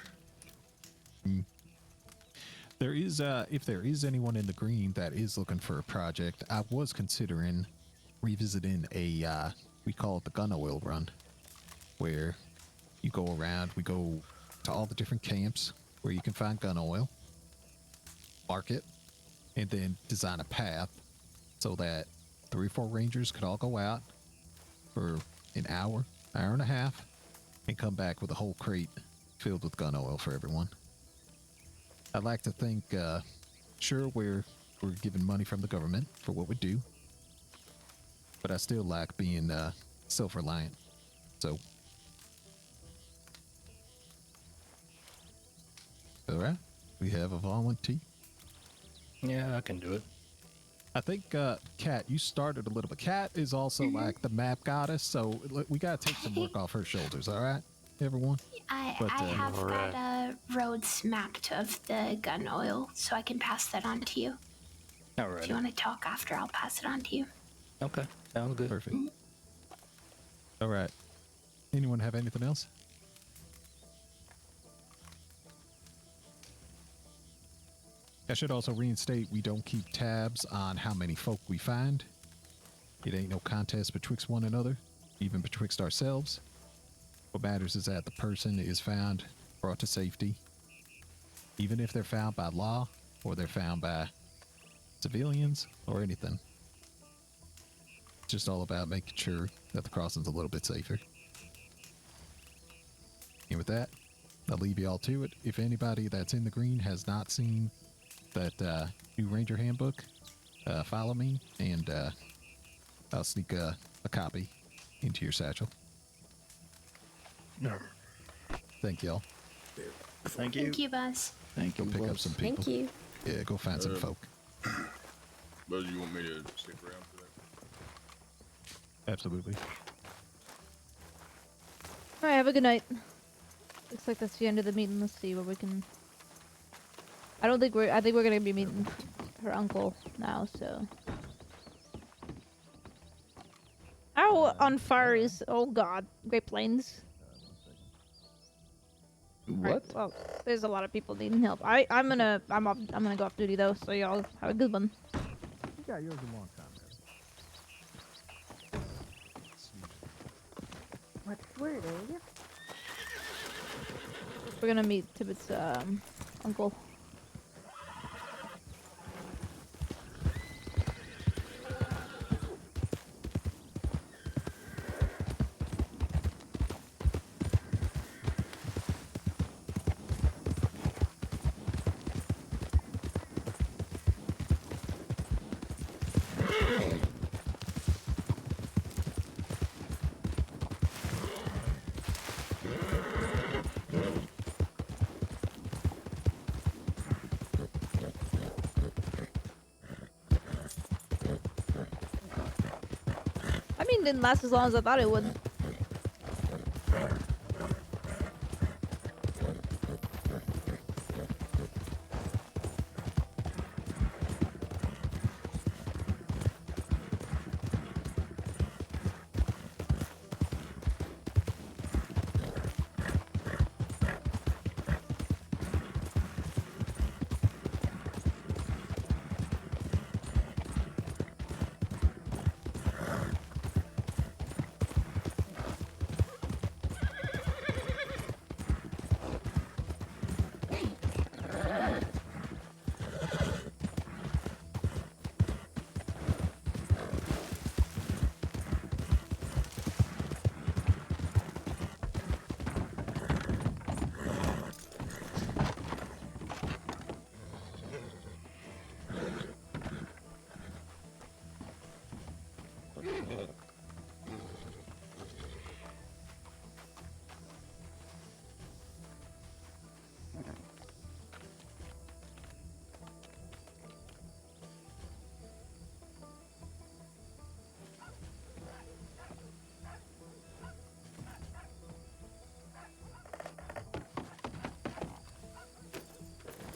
There is, if there is anyone in the green that is looking for a project, I was considering revisiting a, we call it the gun oil run, where you go around, we go to all the different camps where you can find gun oil, mark it, and then design a path so that 3 or 4 rangers could all go out for an hour and a half, and come back with a whole crate filled with gun oil for everyone. I'd like to think, sure, we're given money from the government for what we do, but I still like being self-reliant. So, all right, we have a volunteer. Yeah, I can do it. I think, Kat, you started a little bit. Kat is also like the map goddess, so we gotta take some work off her shoulders. All right, everyone. I have that roads mapped of the gun oil, so I can pass that on to you. Alright. If you want to talk after, I'll pass it on to you. Okay, sounds good. Perfect. All right. Anyone have anything else? I should also reinstate we don't keep tabs on how many folk we find. It ain't no contest betwixt one another, even betwixt ourselves. What matters is that the person is found, brought to safety, even if they're found by law or they're found by civilians or anything. It's just all about making sure that the crossing's a little bit safer. And with that, I'll leave you all to it. If anybody that's in the green has not seen that new Ranger Handbook, follow me, and I'll sneak a copy into your satchel. No. Thank y'all. Thank you. Thank you, Buzz. Go pick up some people. Thank you. Yeah, go find some folk. Buzz, you want me to stick around for that? Absolutely. Alright, have a good night. Looks like that's the end of the meeting. Let's see what we can... I think we're gonna be meeting her uncle now, so... How on fire is... Oh god. Great Plains. What? Right, well, there's a lot of people needing help. I'm gonna go off duty though, so y'all have a good one. You got yours a long time, man. What's the word, eh? We're gonna meet Tibbit's uncle. Didn't last as long as I thought it would.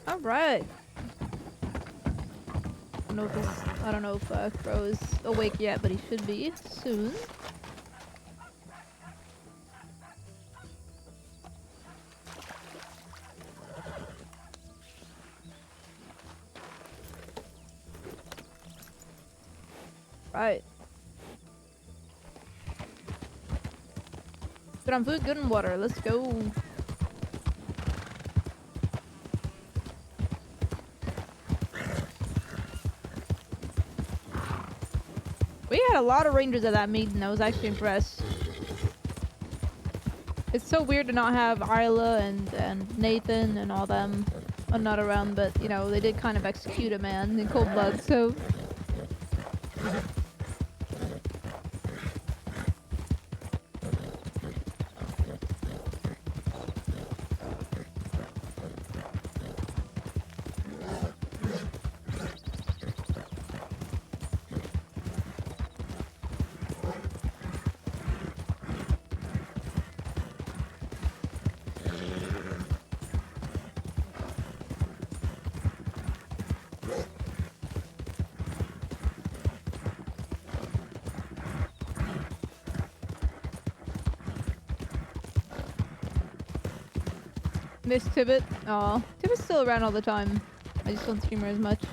All right. I don't know if Crow is awake yet, but he should be soon. Right. Good on food, good on water. Let's go. We had a lot of rangers at that meeting. I was actually impressed. It's so weird to not have Isla and Nathan and all them not around, but you know, they did kind of execute a man in cold blood, so. Miss Tibbit. Aw. Tibbit's still around all the time. I just don't stream her as much.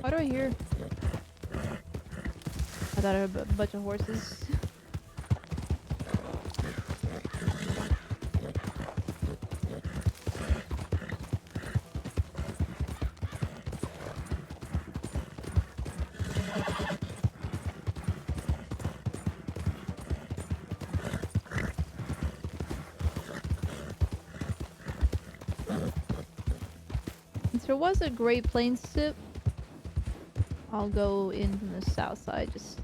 Why do I hear? I thought I heard a bunch of horses. Since there was a Great Plains tip, I'll go in from the south side, just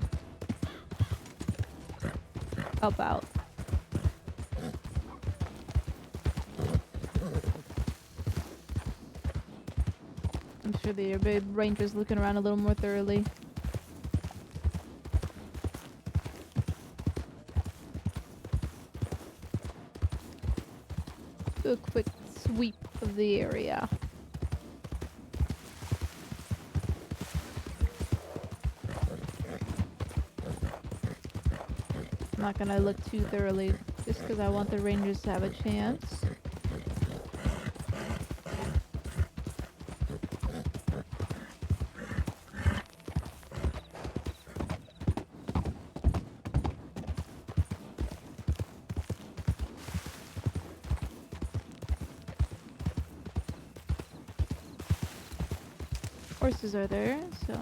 help out. I'm sure the ranger's looking around a little more thoroughly. Do a quick sweep of the area. I'm not gonna look too thoroughly just because I want the rangers to have a chance. Horses are there, so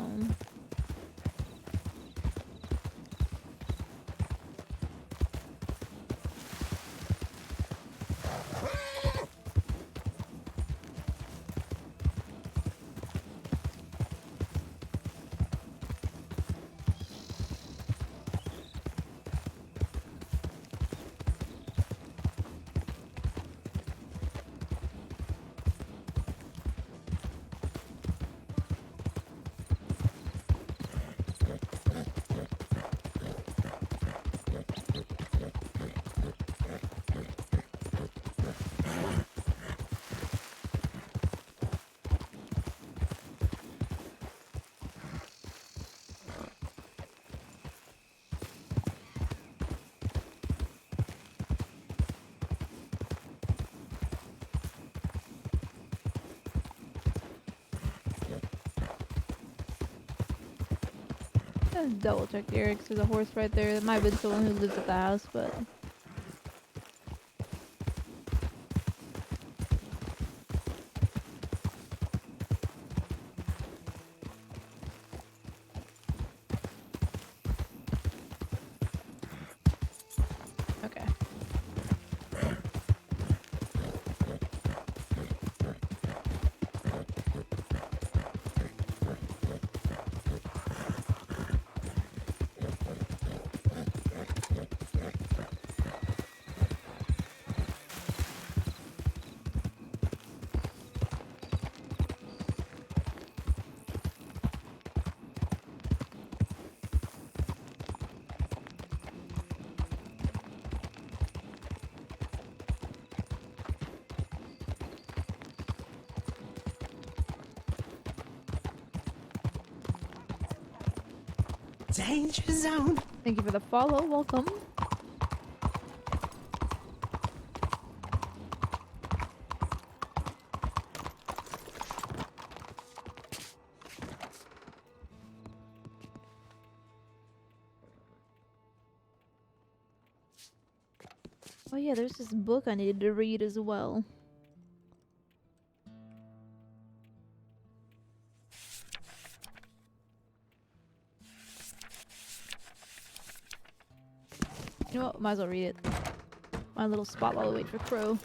let's double check here because there's a horse right there. That might have been someone who lives at the house, but Danger zone. Thank you for the follow. Welcome. Oh yeah, there's this book I needed to read as well. You know what? Might as well read it. My little spot while we wait for Crow.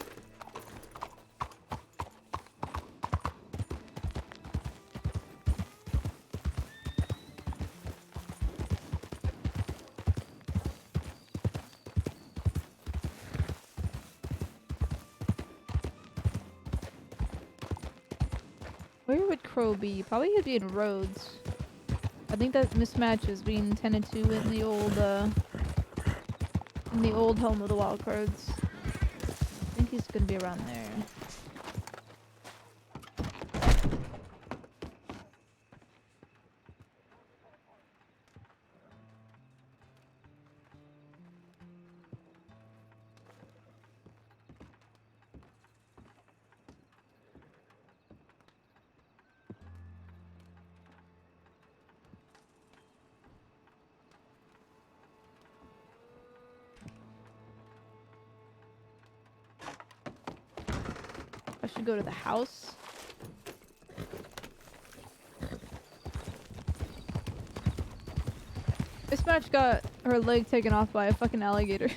Where would Crow be? Probably he'd be in Rhodes. I think that mismatch is being tended to in the old home of the wild cards. I think he's gonna be around there. I should go to the house. This match got her leg taken off by a fucking alligator.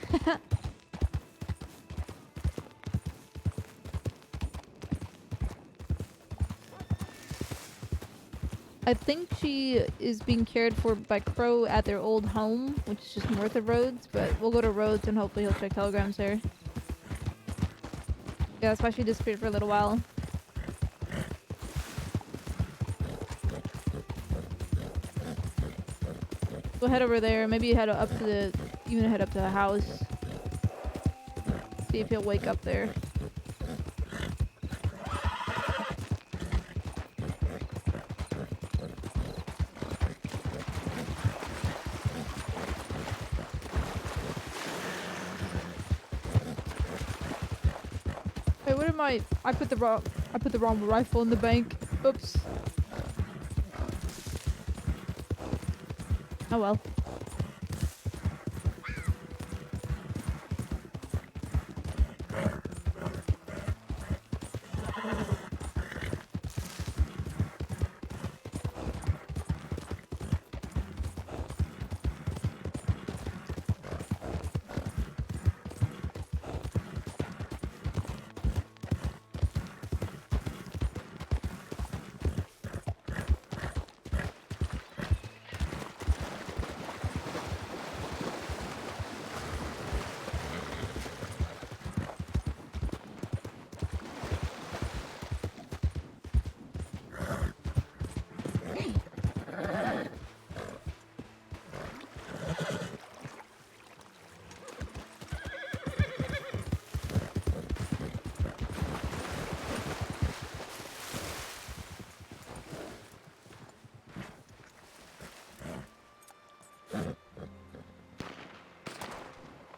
I think she is being cared for by Crow at their old home, which is just north of Rhodes, but we'll go to Rhodes and hopefully he'll check telegrams there. Yeah, that's why she disappeared for a little while. We'll head over there. Maybe head up to the, even head up to the house. See if he'll wake up there. Wait, what am I put the wrong rifle in the bank. Oops. Oh well.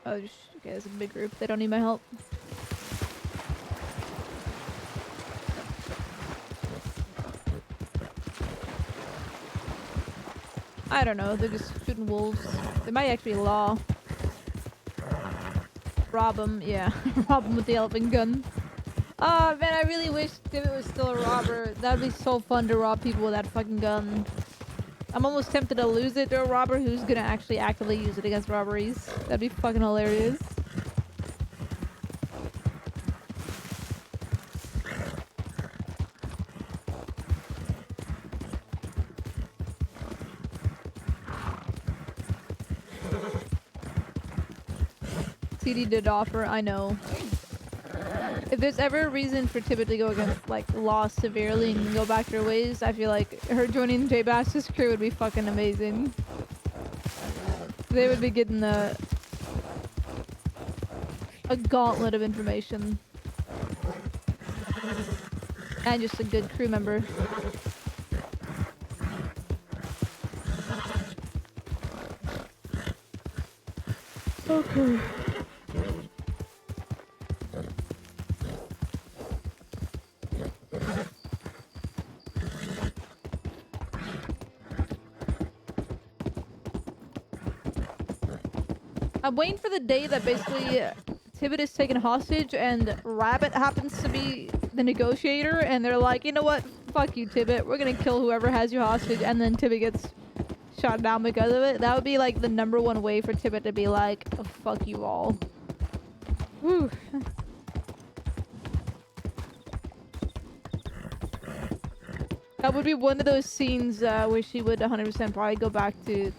Oh, okay, it's a big group. They don't need my help. I don't know. They're just shooting wolves. They might actually law. Rob them, yeah. Rob them with the elephant gun. Oh man, I really wish Tibbit was still a robber. That'd be so fun to rob people with that fucking gun. I'm almost tempted to lose it to a robber who's gonna actually actively use it against robberies. That'd be fucking hilarious. CD did offer, I know. If there's ever a reason for Tibbit to go against like law severely and go back to her ways, I feel like her joining J Bass's crew would be fucking amazing. They would be getting a gauntlet of information. And just a good crew member. Okay. I'm waiting for the day that basically Tibbit is taken hostage and Rabbit happens to be the negotiator, and they're like, you know what? Fuck you, Tibbit. We're gonna kill whoever has you hostage, and then Tibbit gets shot down because of it. That would be like the #1 way for Tibbit to be like, oh, fuck you all. Whew. That would be one of those scenes where she would 100% probably go back to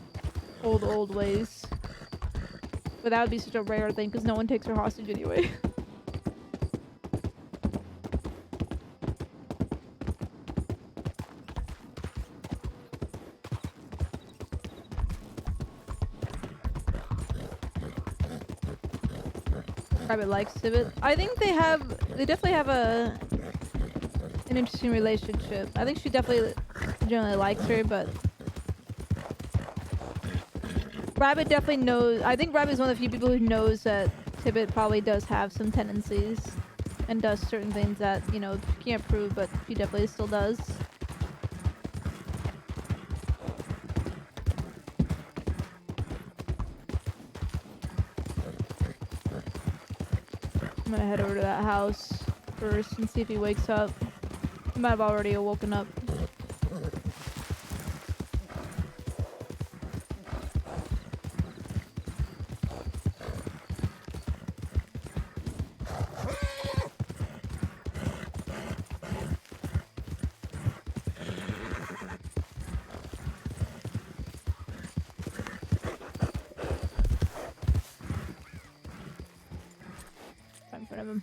old ways. But that would be such a rare thing because no one takes her hostage anyway. Rabbit likes Tibbit. I think they definitely have an interesting relationship. I think she definitely generally likes her, but Rabbit definitely knows. I think Rabbit is one of the few people who knows that Tibbit probably does have some tendencies and does certain things that, you know, she can't prove, but she definitely still does. I'm gonna head over to that house first and see if he wakes up. He might have already woken up. Right in front of him.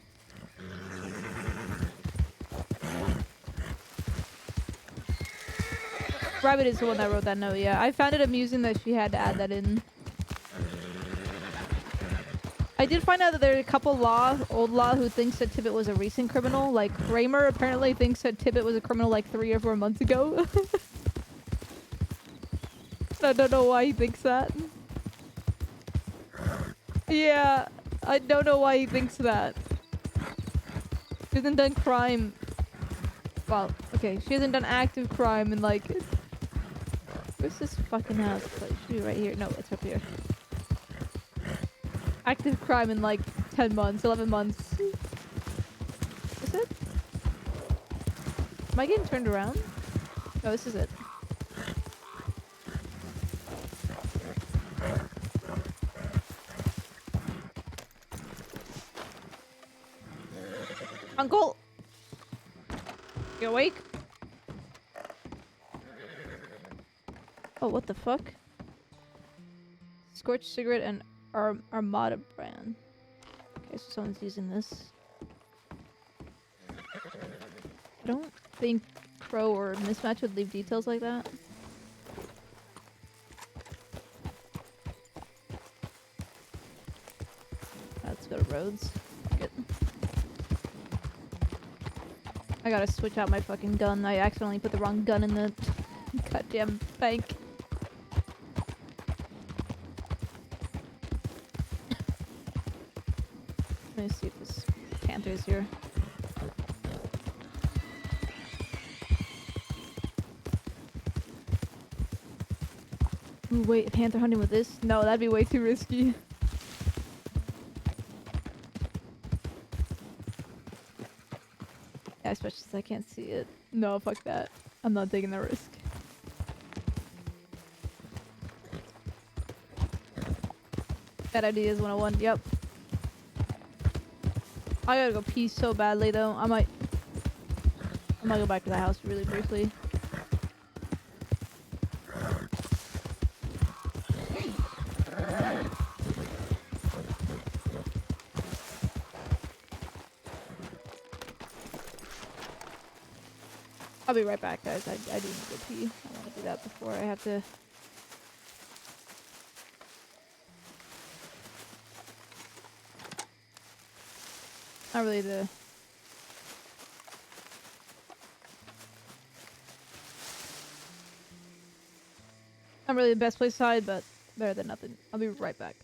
Rabbit is the one that wrote that note, yeah. I found it amusing that she had to add that in. I did find out that there are a couple old law who thinks that Tibbit was a recent criminal. Like, Raymer apparently thinks that Tibbit was a criminal like 3 or 4 months ago. I don't know why he thinks that. Yeah, I don't know why he thinks that. She hasn't done crime. Well, okay, she hasn't done active crime in like... Where's this fucking house? It should be right here. No, it's up here. Active crime in like 10 months, 11 months. Is it? Am I getting turned around? No, this is it. Uncle! You awake? Oh, what the fuck? Scorched cigarette and Armada brand. Okay, so someone's using this. I don't think Crow or Mismatch would leave details like that. Let's go to Rhodes. Fuck it. I gotta switch out my fucking gun. I accidentally put the wrong gun in the goddamn bank. Let me see if this Panther's here. Ooh, wait, Panther hunting with this? No, that'd be way too risky. Yeah, especially since I can't see it. No, fuck that. I'm not taking the risk. Bad ideas 101, yep. I gotta go pee so badly though. I might go back to the house really briefly. I'll be right back, guys. I do need to go pee. I want to do that before I have to... Not really the... Not really the best place to hide, but better than nothing. I'll be right back.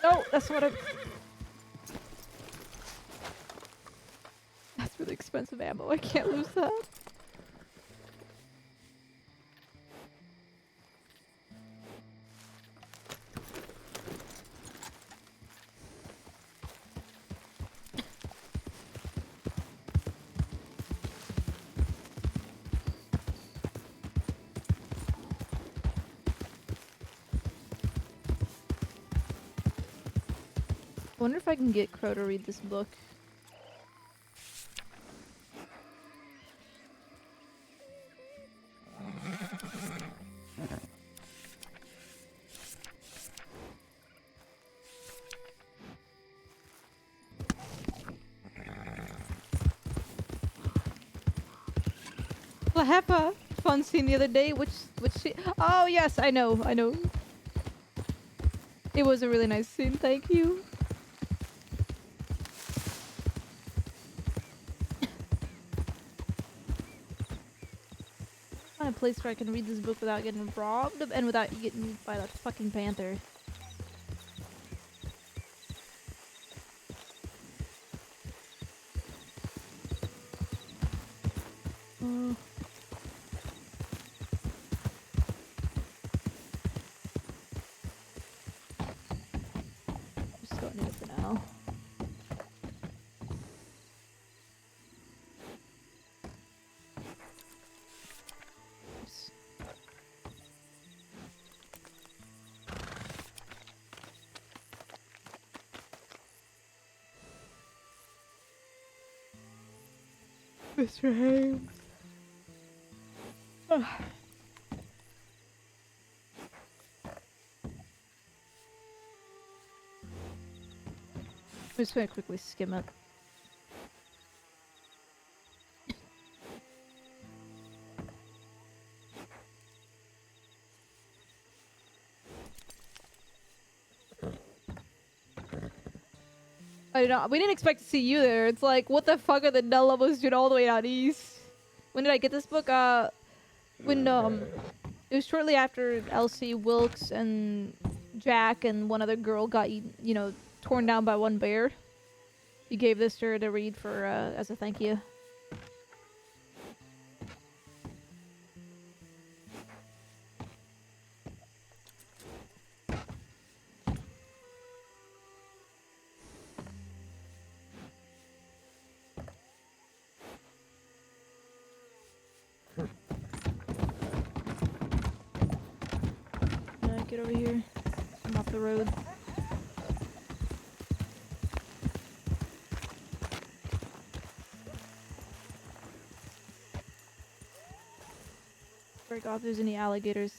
No, that's what I'm... That's really expensive ammo. I can't lose that. I wonder if I can get Crow to read this book. I have a fun scene the other day. Which scene? Oh yes, I know. It was a really nice scene. Thank you. Find a place where I can read this book without getting robbed and without getting eaten by that fucking panther. Just don't need it for now. Mr. Hayes. I'm just gonna quickly skim it. I don't know. We didn't expect to see you there. It's like, what the fuck are the Null Levels doing all the way out east? When did I get this book? When it was shortly after Elsie, Wilkes, and Jack and one other girl got eaten, you know, torn down by one bear. You gave this to her to read for as a thank you. Get over here. I'm off the road. Sorry God, if there's any alligators.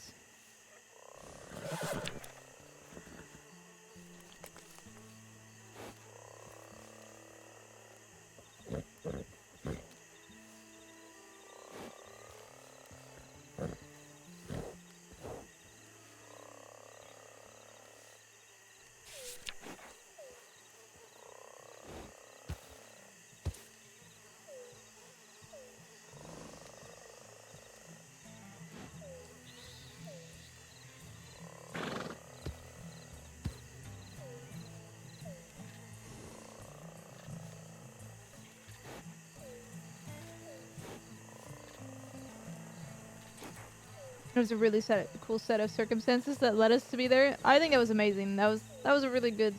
It was a really cool set of circumstances that led us to be there. I think it was amazing. That was a really good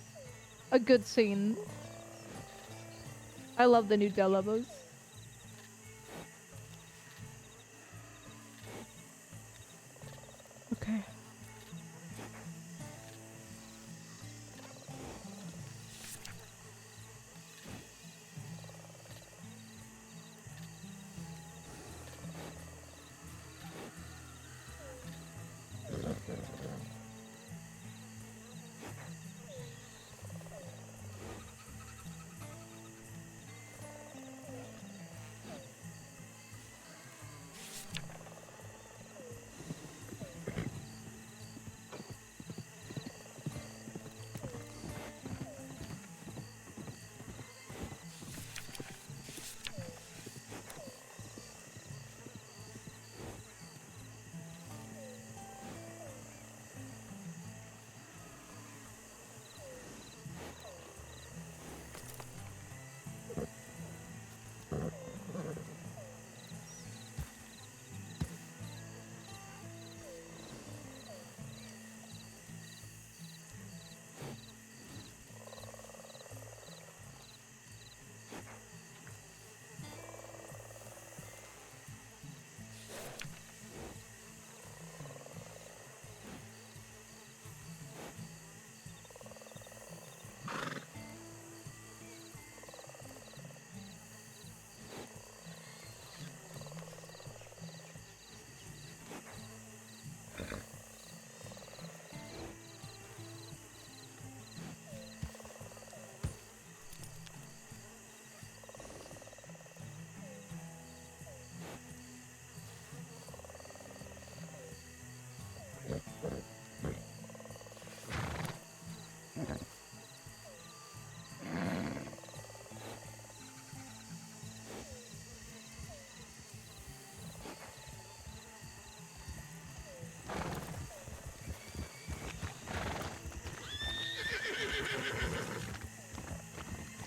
scene. I love the new Delobos. Okay.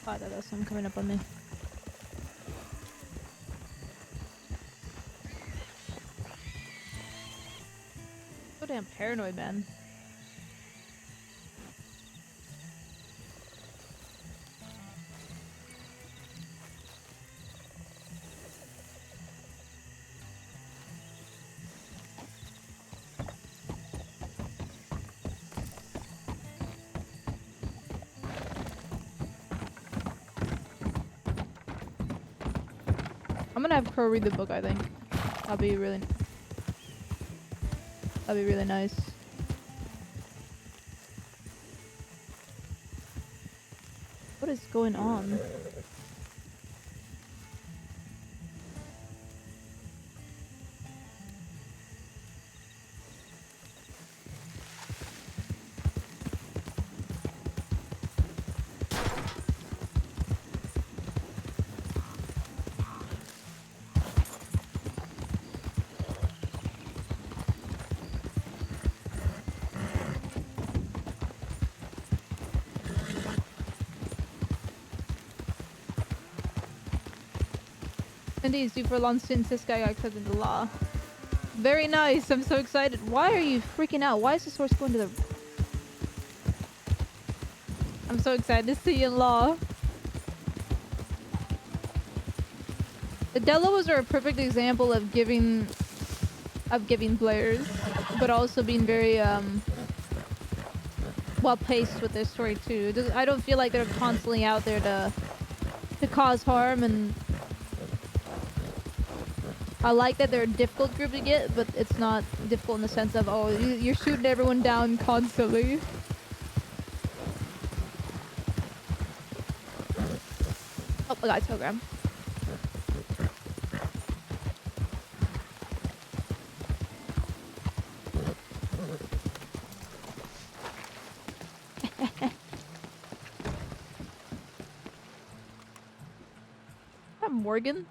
Oh, there's some coming up on me. So damn paranoid, man. I'm gonna have Crow read the book, I think. That'd be really nice. What is going on? Indeed, super long since this guy got cousin to law. Very nice. I'm so excited. Why are you freaking out? Why is this horse going to the... I'm so excited to see you in law. The Delos are a perfect example of giving players, but also being very well paced with their story too. I don't feel like they're constantly out there to cause harm, and I like that they're a difficult group to get, but it's not difficult in the sense of, oh, you're shooting everyone down constantly. Oh, I got a telegram. Hi, Morgan.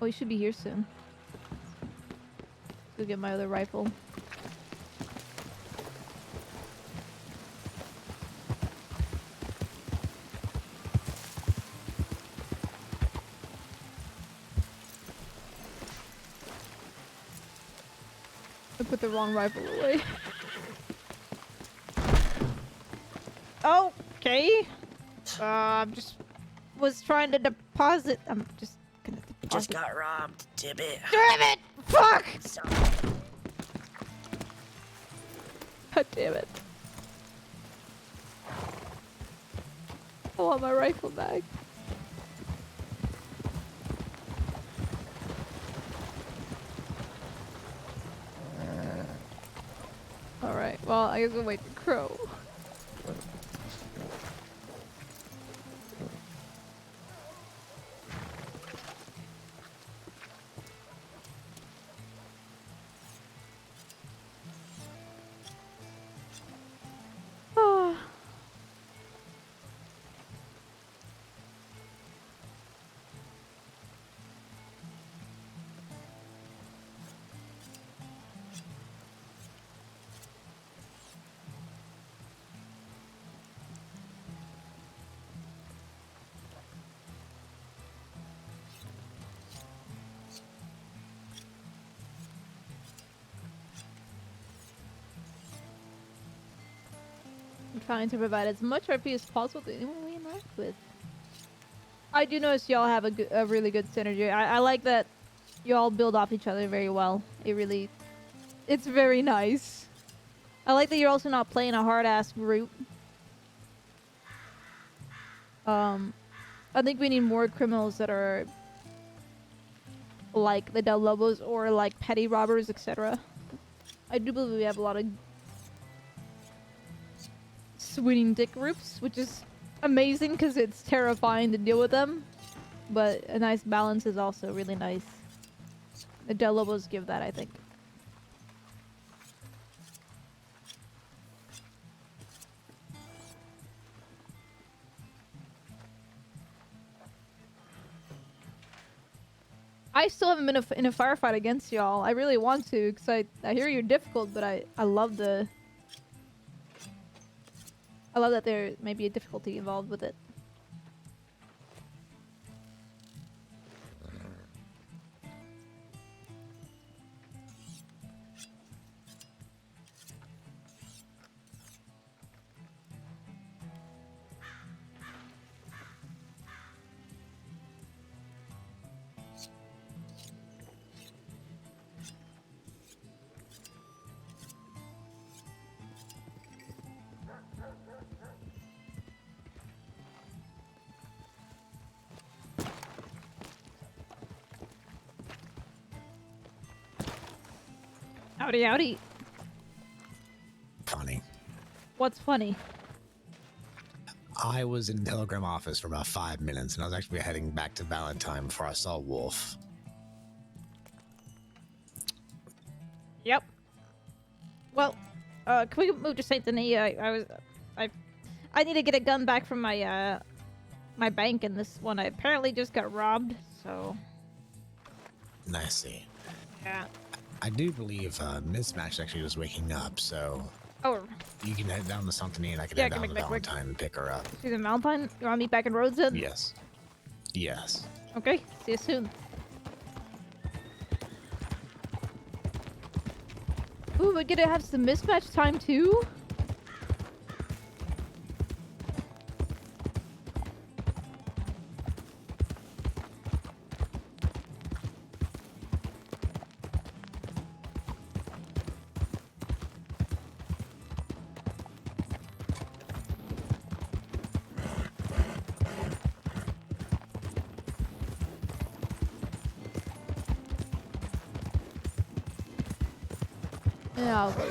Oh, he should be here soon. Go get my other rifle. I put the wrong rifle away. Okay. I'm just was trying to deposit. I'm just gonna deposit. You just got robbed, Tibbit. Damn it! Fuck! Sorry. God damn it. I want my rifle back. Alright, well, I guess we'll wait for Crow. I'm trying to provide as much RP as possible to anyone we interact with. I do notice y'all have a really good synergy. I like that y'all build off each other very well. It's very nice. I like that you're also not playing a hard-ass group. I think we need more criminals that are like the Del Lobos or like petty robbers, etc. I do believe we have a lot of swinging dick groups, which is amazing because it's terrifying to deal with them. But a nice balance is also really nice. The Del Lobos give that, I think. I still haven't been in a firefight against y'all. I really want to, because I hear you're difficult, but I love the... I love that there may be a difficulty involved with it. Howdy, howdy. Funny. What's funny? I was in the telegram office for about 5 minutes, and I was actually heading back to Valentine before I saw Wolf. Yep. Well, can we move to Saint Denis? I need to get a gun back from my my bank, and this one I apparently just got robbed. So. I see. Yeah. I do believe Mismatch actually was waking up, so Oh. you can head down to Saint Denis, and I can Yeah, head can down we to make quick? Valentine and pick her up. See the Valentine? You want to meet back in Rhodes then? Yes. Yes. Okay. See you soon. Ooh, we get to have some mismatch time too. Yeah, I'll go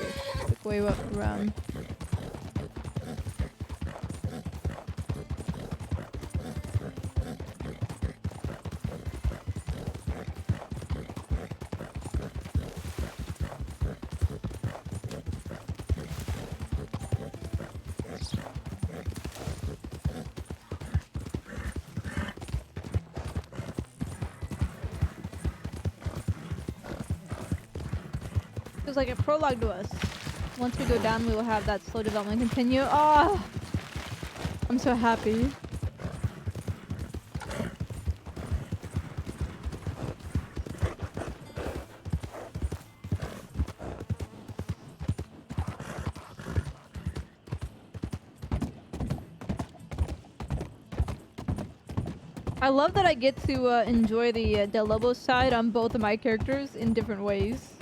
quick way up around. Feels like a prologue to us. Once we go down, we will have that slow development continue. Oh, I'm so happy. I love that I get to enjoy the Del Lobo side on both of my characters in different ways.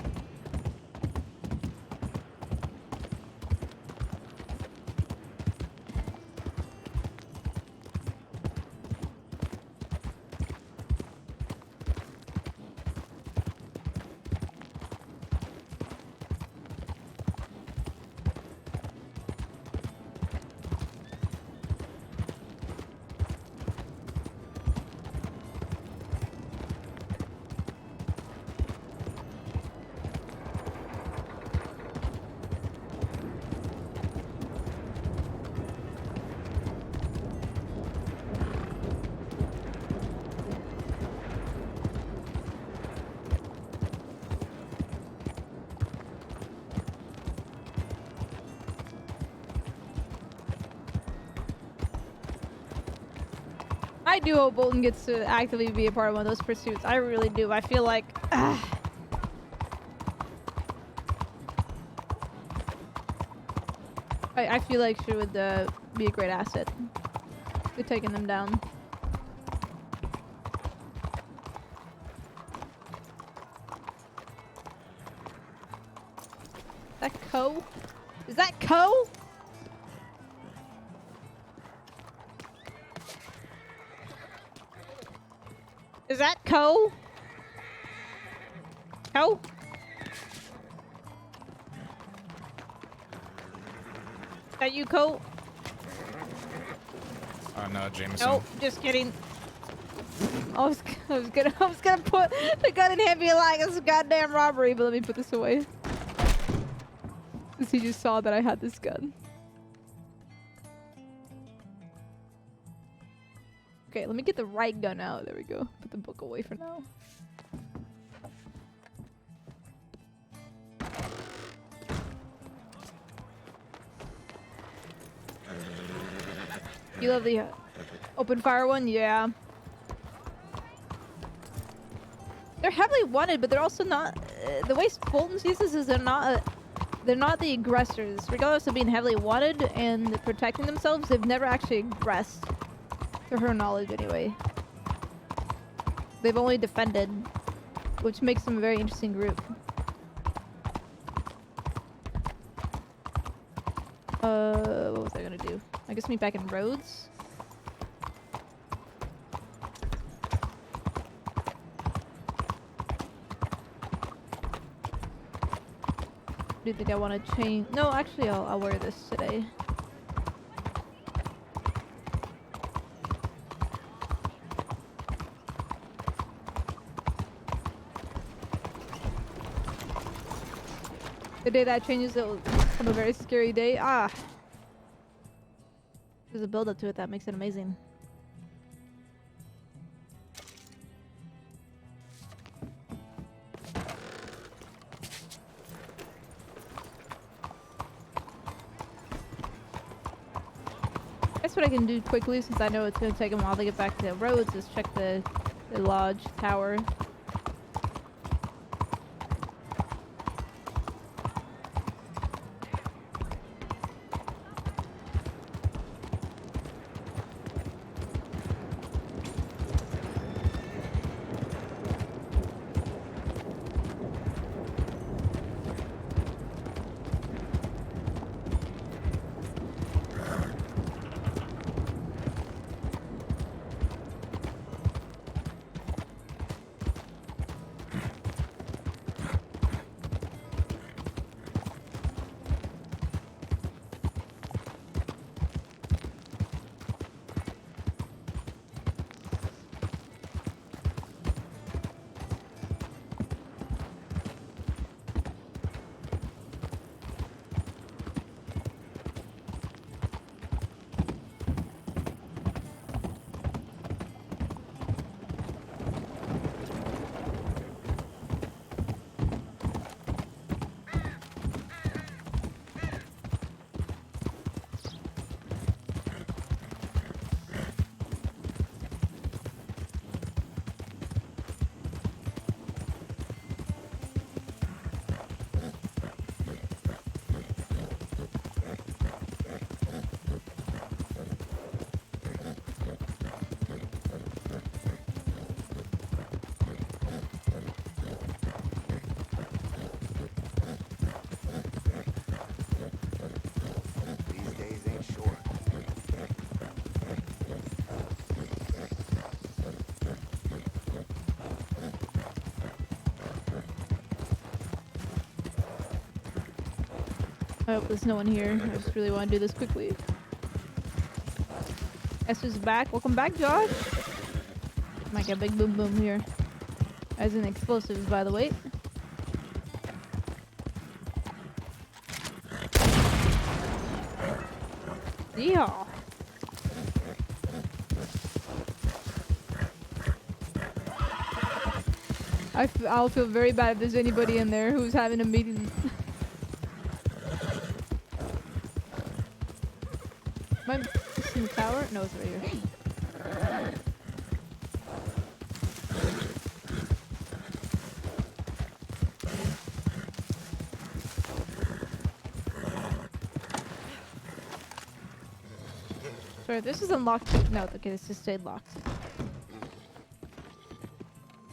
I do hope Bolton gets to actively be a part of one of those pursuits. I really do. I feel like... I feel like she would be a great asset to taking them down. Is that Co? Is that Co? Is that Co? Co? Is that you, Co? No, Jameson. Oh, just kidding. I was gonna put the gun in hand, be like, it's a goddamn robbery, but let me put this away. Because he just saw that I had this gun. Okay, let me get the right gun out. There we go. Put the book away for now. You love the open fire one? Yeah. They're heavily wanted, but they're also not... the way Fulton sees this is they're not the aggressors. Regardless of being heavily wanted and protecting themselves, they've never actually aggressed. To her knowledge, anyway. They've only defended, which makes them a very interesting group. What was I gonna do? I guess meet back in Rhodes? Do you think I want to change? No, actually, I'll wear this today. The day that changes, it will become a very scary day. Ah! There's a build up to it that makes it amazing. Guess what I can do quickly, since I know it's going to take a while to get back to Rhodes, is check the lodge tower. I hope there's no one here. I just really want to do this quickly. Esther's back. Welcome back, Josh. Might get a big boom boom here. As in explosives, by the way. Yeehaw. I'll feel very bad if there's anybody in there who's having a meeting. Am I in the tower? No, it's right here. Sorry, this is unlocked. No, okay, this just stayed locked.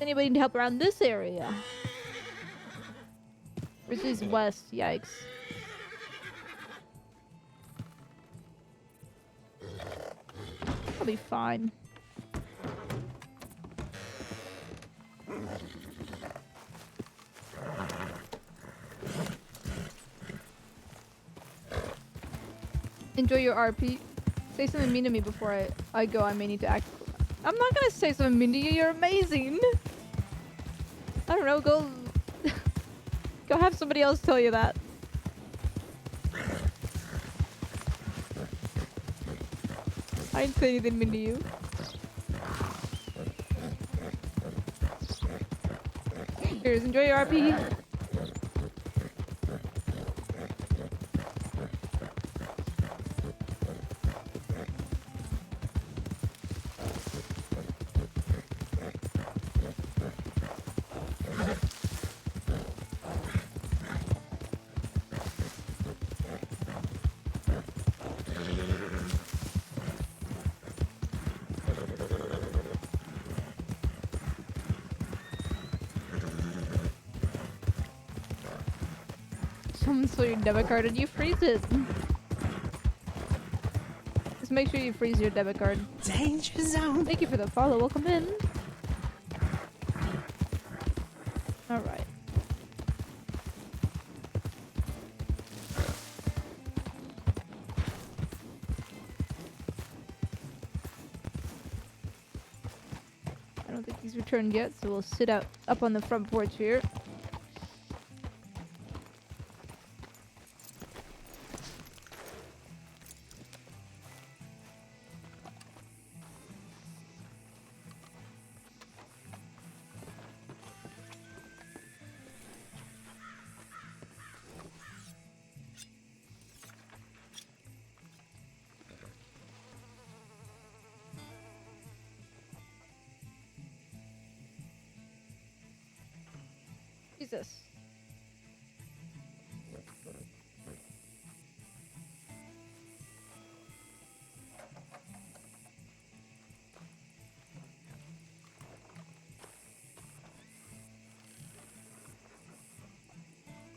Anybody need help around this area? Ridley's west. Yikes. I'll be fine. Enjoy your RP. Say something mean to me before I go. I may need to act. I'm not gonna say something mean to you. You're amazing. I don't know. Go have somebody else tell you that. I didn't say anything mean to you. Cheers, enjoy your RP. Someone stole your debit card and you freeze it. Just make sure you freeze your debit card. Danger zone. Thank you for the follow. Welcome in. Alright. I don't think he's returned yet, so we'll sit out up on the front porch here. Jesus.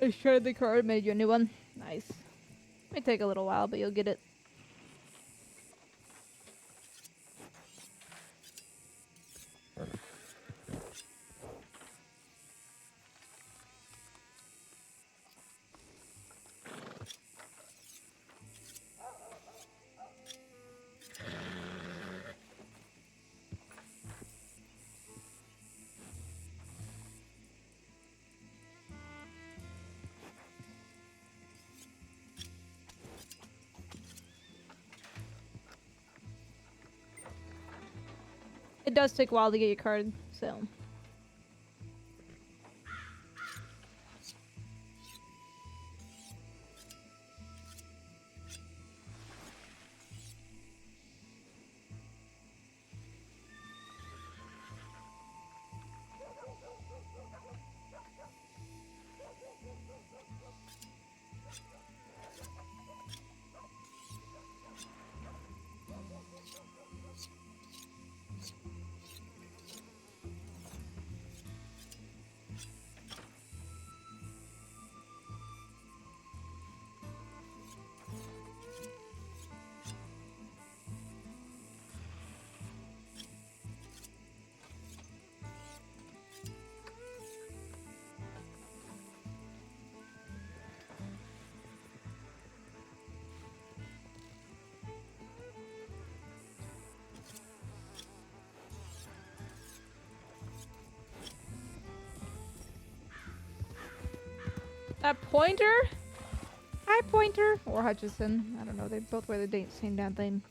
I shared the card, made you a new one. Nice. May take a little while, but you'll get it. It does take a while to get your card, so. That Pointer? Hi, Pointer. Or Hutchison. I don't know. They both wear the same damn thing.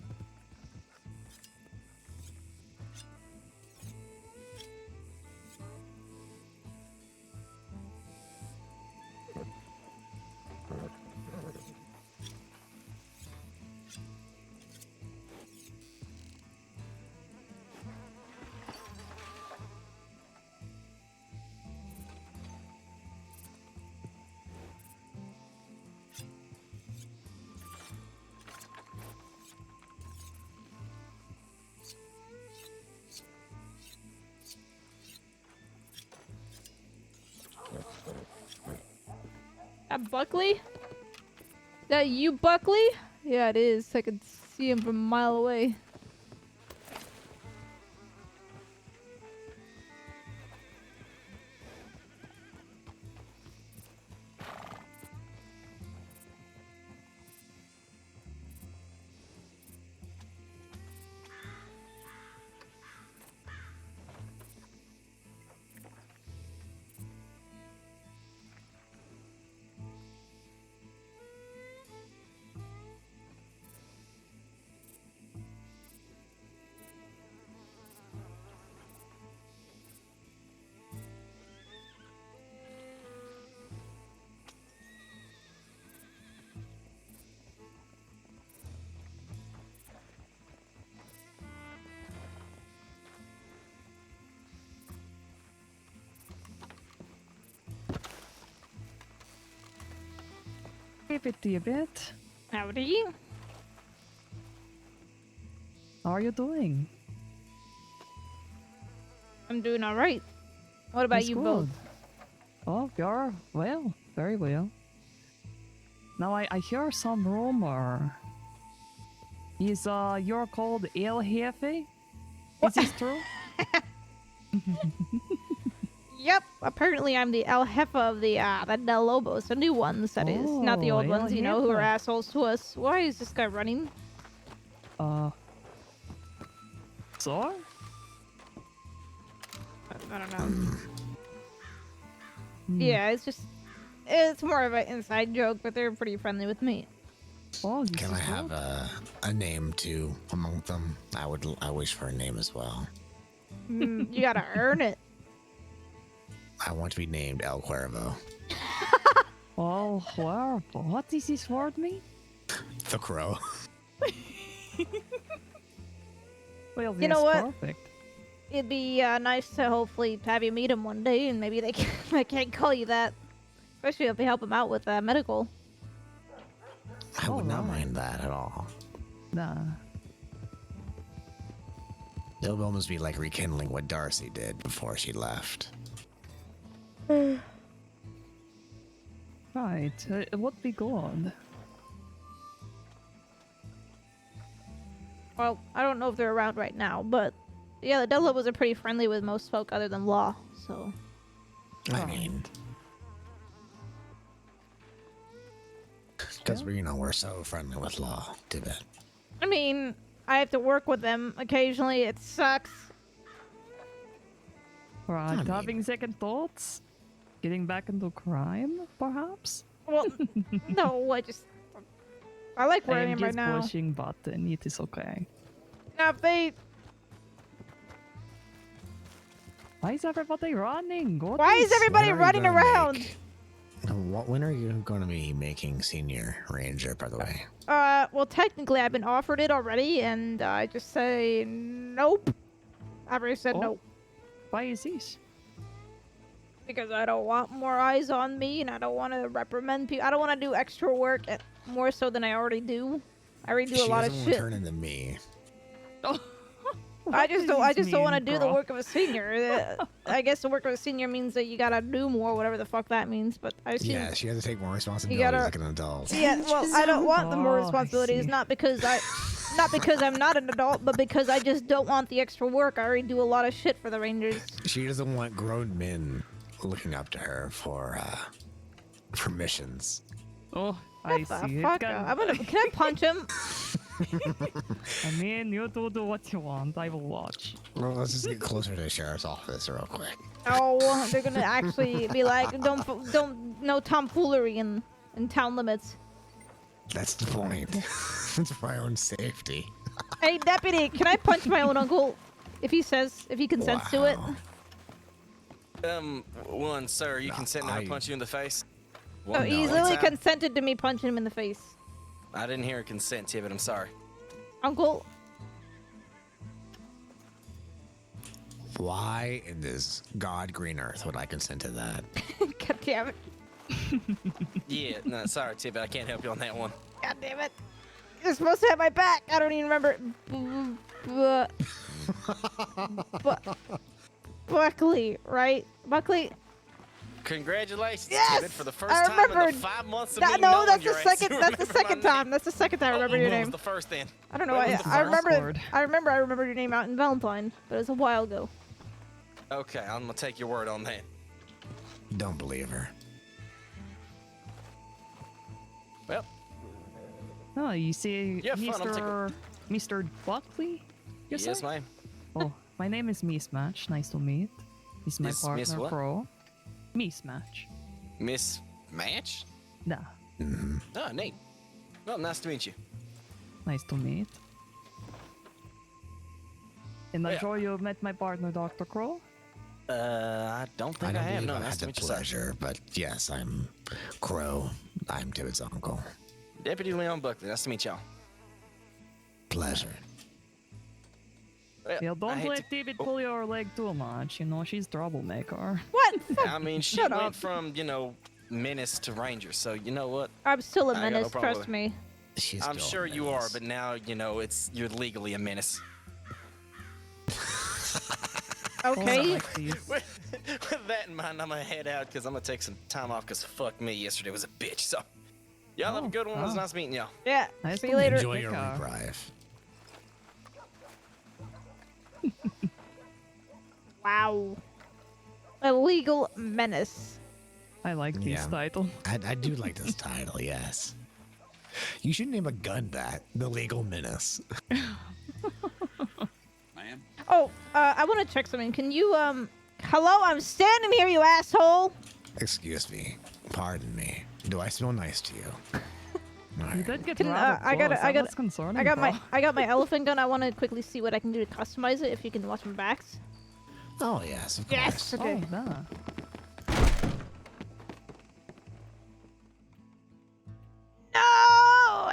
That Buckley? That you, Buckley? Yeah, it is. I could see him from a mile away. Tibbit. Howdy. How are you doing? I'm doing all right. What about That's you good. both? Oh, you're well, very well. Now I hear some rumor. Is you're called El Jefe? Is this true? Yep. Apparently, I'm the El Jefe of the Del Lobos, the new ones. That is, not the old Oh, ones. El You know, who are Jefe. assholes to us. Why is this guy running? So? I don't know. Yeah, it's more of an inside joke, but they're pretty friendly with me. Oh, Can I have a name too among them? I wish for a name as well. You gotta earn it. I want to be named El Cuervo. Oh, Cuervo. What does this word mean? The Crow. Well, You know that's what? perfect. It'd be nice to hopefully have you meet him one day, and maybe they can't call you that. Especially if they help him out with medical. I would not mind that at all. Nah. It would almost be like rekindling what Darcy did before she left. Right, it would be good. Well, I don't know if they're around right now, but yeah, the Del Lobos are pretty friendly with most folk other than Law, so. I mean, because we're so friendly with Law, Tibbit. I mean, I have to work with them occasionally. It sucks. Right, having second thoughts? Getting back into crime, perhaps? Well, no, I like where I am right just now. pushing button, it is okay. Now, if they... Why is everybody running? Why is everybody running around? When are you going to be making Senior Ranger, by the way? Well, technically, I've been offered it already, and I just say nope. I've already said nope. Why is this? Because I don't want more eyes on me, and I don't want to reprimand people. I don't want to do extra work more so than I already do. I already do a lot of She shit. doesn't turn into me. I just don't want to do the work of a senior. I guess the work of a senior means that you gotta do more, whatever the fuck that means. But I assume Yeah, she has to take more responsibilities like an adult. Yeah, well, I don't want the more responsibilities, not because I'm not an adult, but because I just don't want the extra work. I already do a lot of shit for the Rangers. She doesn't want grown men looking up to her for missions. Oh, I What see. the fuck? Can I punch him? I mean, you do what you want. I will watch. Well, let's just get closer to the sheriff's office real quick. Oh, they're gonna actually be like, don't no tomfoolery in town limits. That's the point. It's for my own safety. Hey, deputy, can I punch my own uncle if he consents to it? One, sir, you consent to punch you in the face? So he's literally consented to me punching him in the face. I didn't hear a consent, Tibbit. I'm sorry. Uncle. Why in this god green earth would I consent to that? God damn it. Yeah, no, sorry, Tibbit. I can't help you on that one. God damn it. You're supposed to have my back. I don't even remember. Buckley, right? Buckley. Congratulations, Yes! Tibbit, for the first I time in remembered. the 5 months of No, me knowing that's your the ass, second. you That's the remember my second name. time. That's the second time I remember your What name. was the first then? I don't know. What was the first? I remember your name out in Valentine, but it was a while ago. Okay, I'm gonna take your word on that. Don't believe her. Well. Oh, you see, Yeah, fun, Mr. Buckley? You Yes, say? ma'am. Oh, my name is Mismatch. Nice to meet. He's my Miss partner, what? Crow. Mismatch. Miss Match? Nah. Oh, neat. Well, nice to meet you. Nice to meet. And I'm Yeah. sure you've met my partner, Dr. Crow? I don't think I, don't have. believe No, I nice had to the meet you, sir. pleasure, but yes, I'm Crow. I'm Tibbit's uncle. Deputy Leon Buckley. Nice to meet y'all. Pleasure. Yeah, I don't hate let Tibbit pull your leg too much. You know, she's troublemaker. What? I mean, she Shut went up. from, menace to Rangers. So you know what? I'm still a I got no menace, problem trust with- me. I'm sure you are, but now you're legally a menace. Okay. With that in mind, I'm gonna head out because I'm gonna take some time off because fuck me, yesterday was a bitch. So, y'all have a good one. It was nice meeting y'all. Yeah. Nice See you later. Enjoy your reprieve. Wow. Illegal menace. I like this Yeah. title. I do like this title, yes. You should name a gun that. The Legal Menace. Ma'am? Oh, I want to check something. Can you, hello? I'm standing here, you asshole! Excuse me. Pardon me. Do I smell nice to you? You did get Can, rather I got, close. I got, That's concerning, I got bro. I got my elephant gun. I want to quickly see what I can do to customize it. If you can watch my backs. Oh, yes, of Yes. course. Okay. Oh, nah. No!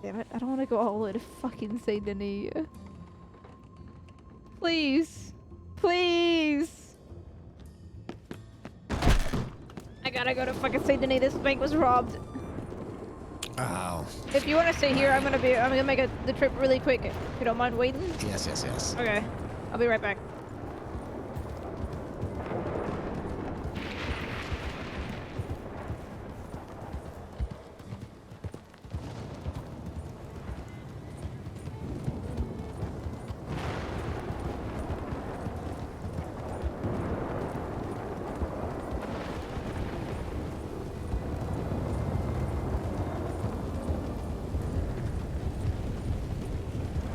Damn it! I don't want to go all the way to fucking Saint Denis. Please, please. I gotta go to fucking Saint Denis. This bank was robbed. Oh. If you want to stay here, I'm gonna make the trip really quick. If you don't mind waiting. Yes, yes, yes. Okay, I'll be right back.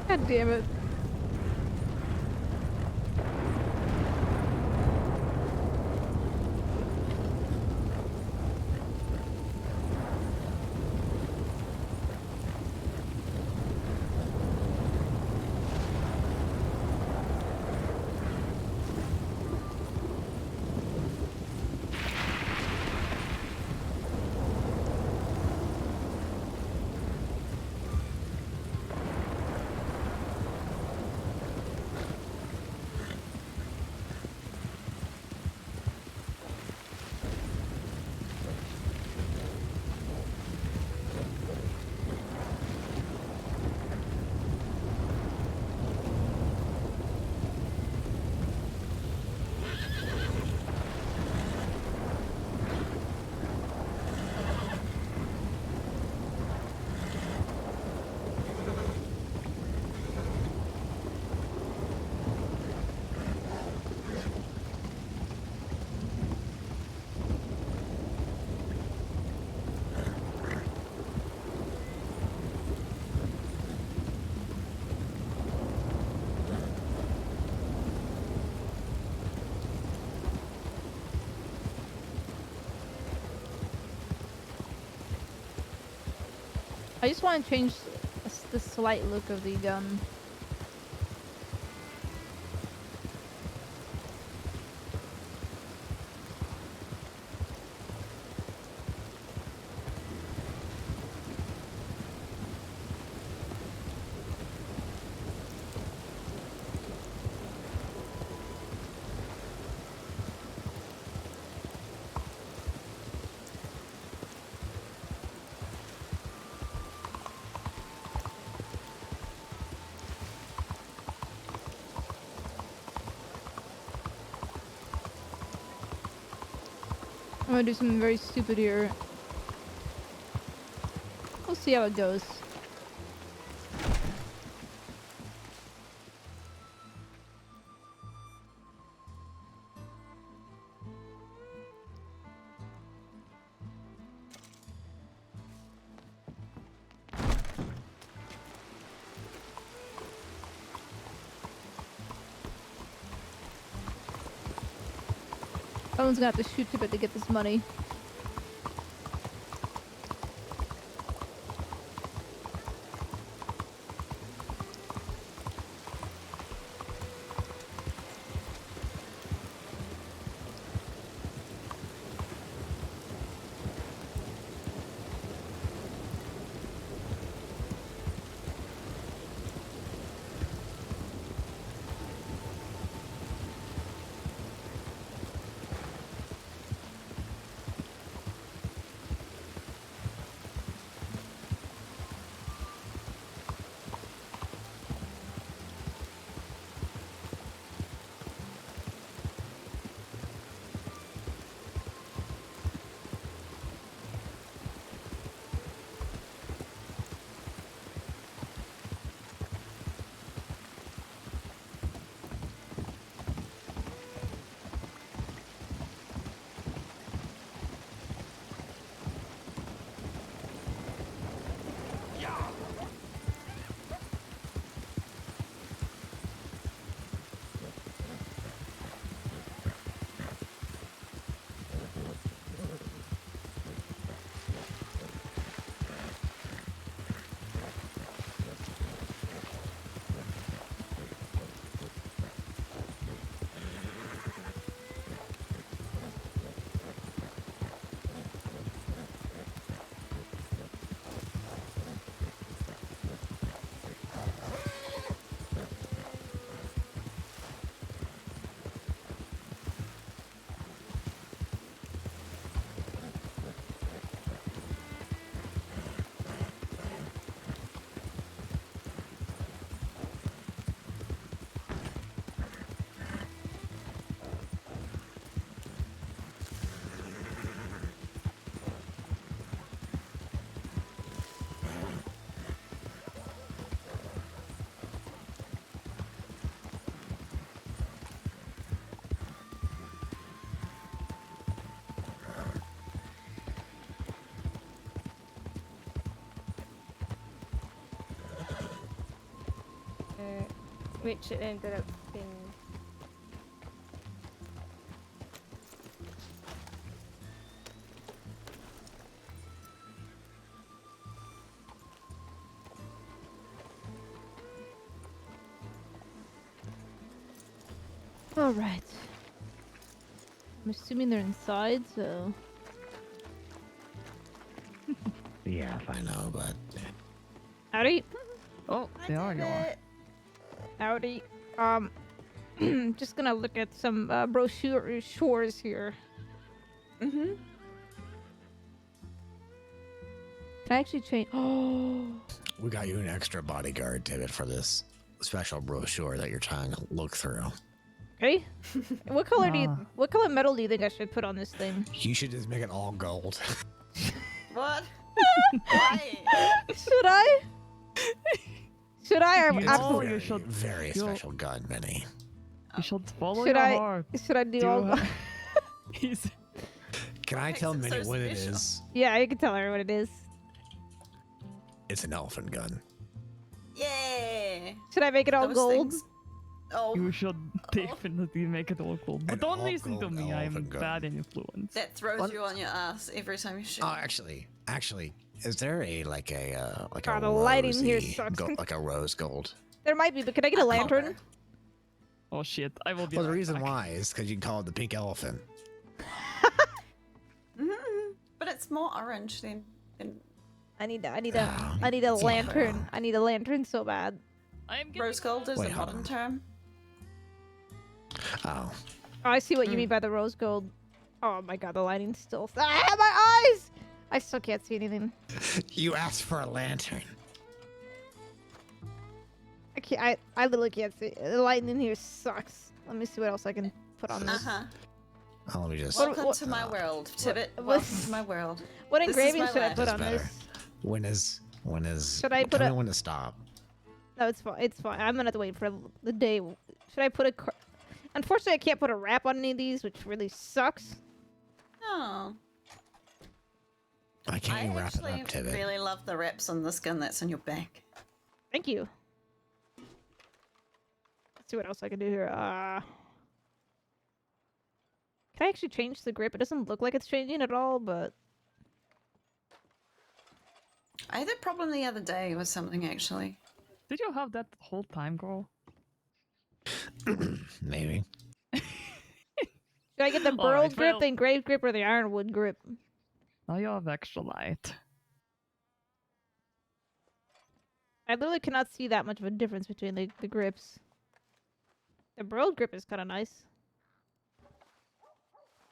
God damn it. I just want to change the slight look of the gun. I'm gonna do something very stupid here. We'll see how it goes. Someone's gonna have to shoot Tibbit to get this money. which it ended up being. All right. I'm assuming they're inside, so. Yeah, I know, but Howdy. Oh, they are yours. Howdy. Just gonna look at some brochures here. Mm-hmm. Can I actually change? Oh. we got you an extra bodyguard, Tibbit, for this special brochure that you're trying to look through. Okay. What color what color metal do you think I should put on this thing? You should just make it all gold. What? Should I? Should I? Or absolutely. You should. Very special gun, Minnie. You should follow Should your I? heart. Should I do all? Can I tell Minnie what it is? Yeah, you can tell her what it is. It's an elephant gun. Yeah. Should I make it all Those gold? things- Oh. You should definitely make it all gold. But don't listen to me, I'm bad influence. That throws you on your ass every time you shoot. Oh, actually, is there a like a the lighting here rosy sucks. like a rose gold? There might be, but can I get a lantern? Oh shit, I will be Well, the right reason back. why is because you can call it the pink elephant. But it's more orange than. I need a lantern. I need a lantern so bad. Rose gold is Wait, a hold modern on. term. Oh. Oh, I see what you mean by the rose gold. Oh my god, the lighting's still. Ah, my eyes! I still can't see anything. You asked for a lantern. I can't. I literally can't see. The lighting in here sucks. Let me see what else I can put on this. Oh, let me just. Welcome to my world, Tibbit. Welcome to my world. What This is engraving my should I life. put That's on better. this? When is? Should I put tell me a- when to stop? No, it's fine. It's fine. I'm gonna have to wait for the day. Should I put a? Unfortunately, I can't put a wrap on any of these, which really sucks. Oh. I can't even wrap it actually up, Tibbit. really love the wraps on this gun that's on your back. Thank you. Let's see what else I can do here. Can I actually change the grip? It doesn't look like it's changing at all, but I had that problem the other day with something actually. Did you have that the whole time, girl? Maybe. should I get the Alright, burled grip, well- the engraved grip, or the ironwood grip? Now you have extra light. I literally cannot see that much of a difference between the grips. The burled grip is kind of nice.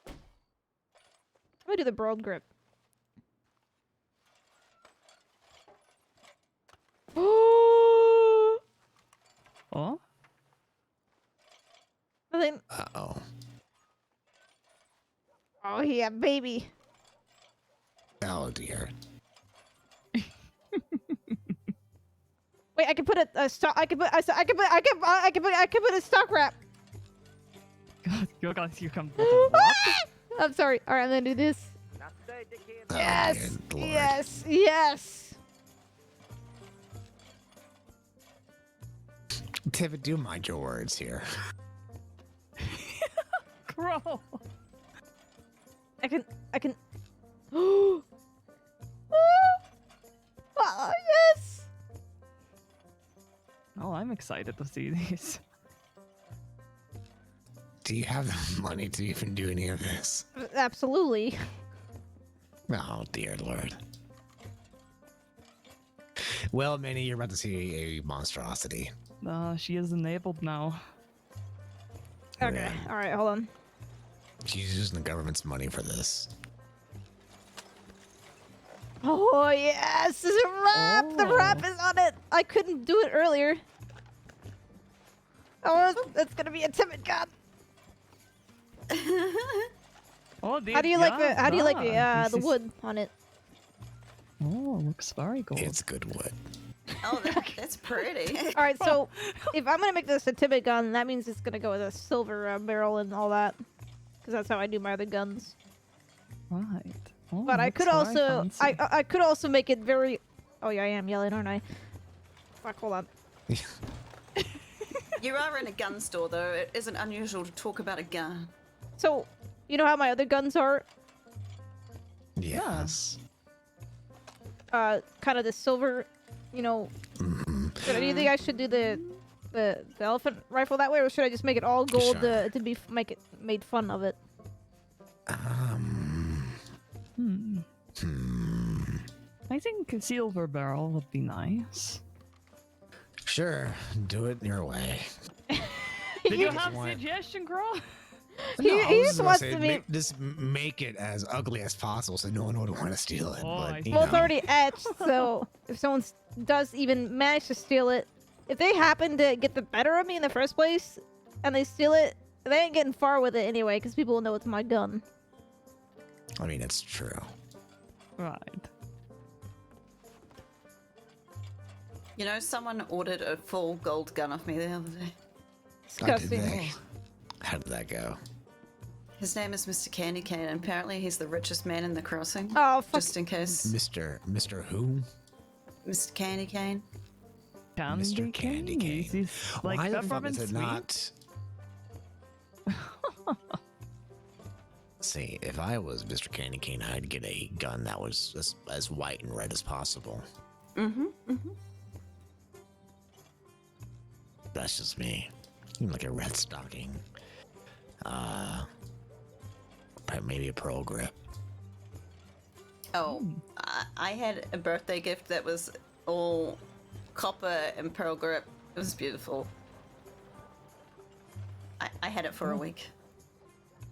I'm gonna do the burled grip. Oh? Nothing. Uh-oh. Oh yeah, baby. Oh dear. Wait, I can put a stock. I can put a stock wrap. God, you guys, you can. I'm sorry. All right, I'm gonna do this. Yes, dear Lord. yes, yes. Tibbit, do mind your words here. Bro. I can. Oh, yes. Oh, I'm excited to see these. Do you have the money to even do any of this? Absolutely. Oh dear Lord. Well, Minnie, you're about to see a monstrosity. She is enabled now. Okay. Yeah. All right. Hold on. She's using the government's money for this. Oh yes, there's a wrap. The wrap is on it. I couldn't do it earlier. Oh, that's gonna be a timid gun. Oh, How do you like the? How do you like the wood on it? Oh, looks very good. It's good wood. Oh, that's pretty. All right, so if I'm gonna make this a Tibbit gun, that means it's gonna go with a silver barrel and all that, because that's how I do my other guns. Right. Oh, But I looks could very also, fancy. I could also make it very. Oh yeah, I am yelling, aren't I? Fuck, hold on. You are in a gun store, though. It isn't unusual to talk about a gun. So, you know how my other guns are? Yes. Kind of the silver, you know. Do you think I should do the elephant rifle that way, or should I just make it all gold Sure. to be make it made fun of it? I think a silver barrel would be nice. Sure, do it your way. Did you You- have suggestion, girl? He I was just gonna wants say, to be. just make it as ugly as possible so no one would want to steal it. But, you Well, it's know. already etched, so if someone does even manage to steal it, if they happen to get the better of me in the first place, and they steal it, they ain't getting far with it anyway, because people will know it's my gun. I mean, it's true. Right. You know, someone ordered a full gold gun off me the other day. How did How did that go? His name is Mr. Candy Cane, and apparently he's the richest man in the crossing. Oh, fuck. Just in case. Mr. Who? Mr. Candy Cane. Mr. Candy Cane. Is this like Why the fuck peppermint is it sweet? not? See, if I was Mr. Candy Cane, I'd get a gun that was as white and red as possible. That's just me. Even like a red stocking. Maybe a pearl grip. Oh, I had a birthday gift that was all copper and pearl grip. It was beautiful. I had it for a week.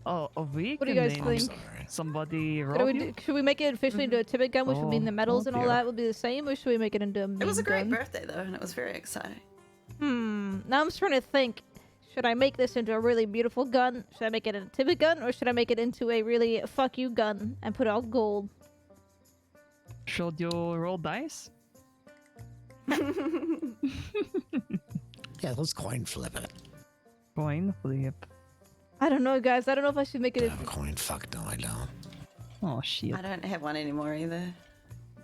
Oh, a week? What do you and guys then think? Somebody Should robbed we, you? should we make it officially into a Tibbit gun, which would mean the medals and all dear. that would be the same, or should we make it into a It was a main great gun? birthday though, and it was very exciting. Now I'm trying to think. Should I make this into a really beautiful gun? Should I make it into a Tibbit gun, or should I make it into a really fuck you gun and put it all gold? Should you roll dice? Yeah, let's coin flip it. Coin flip. I don't know, guys. I don't know if I should make it. Coin fuck, no, I don't. Oh, shit. I don't have one anymore either.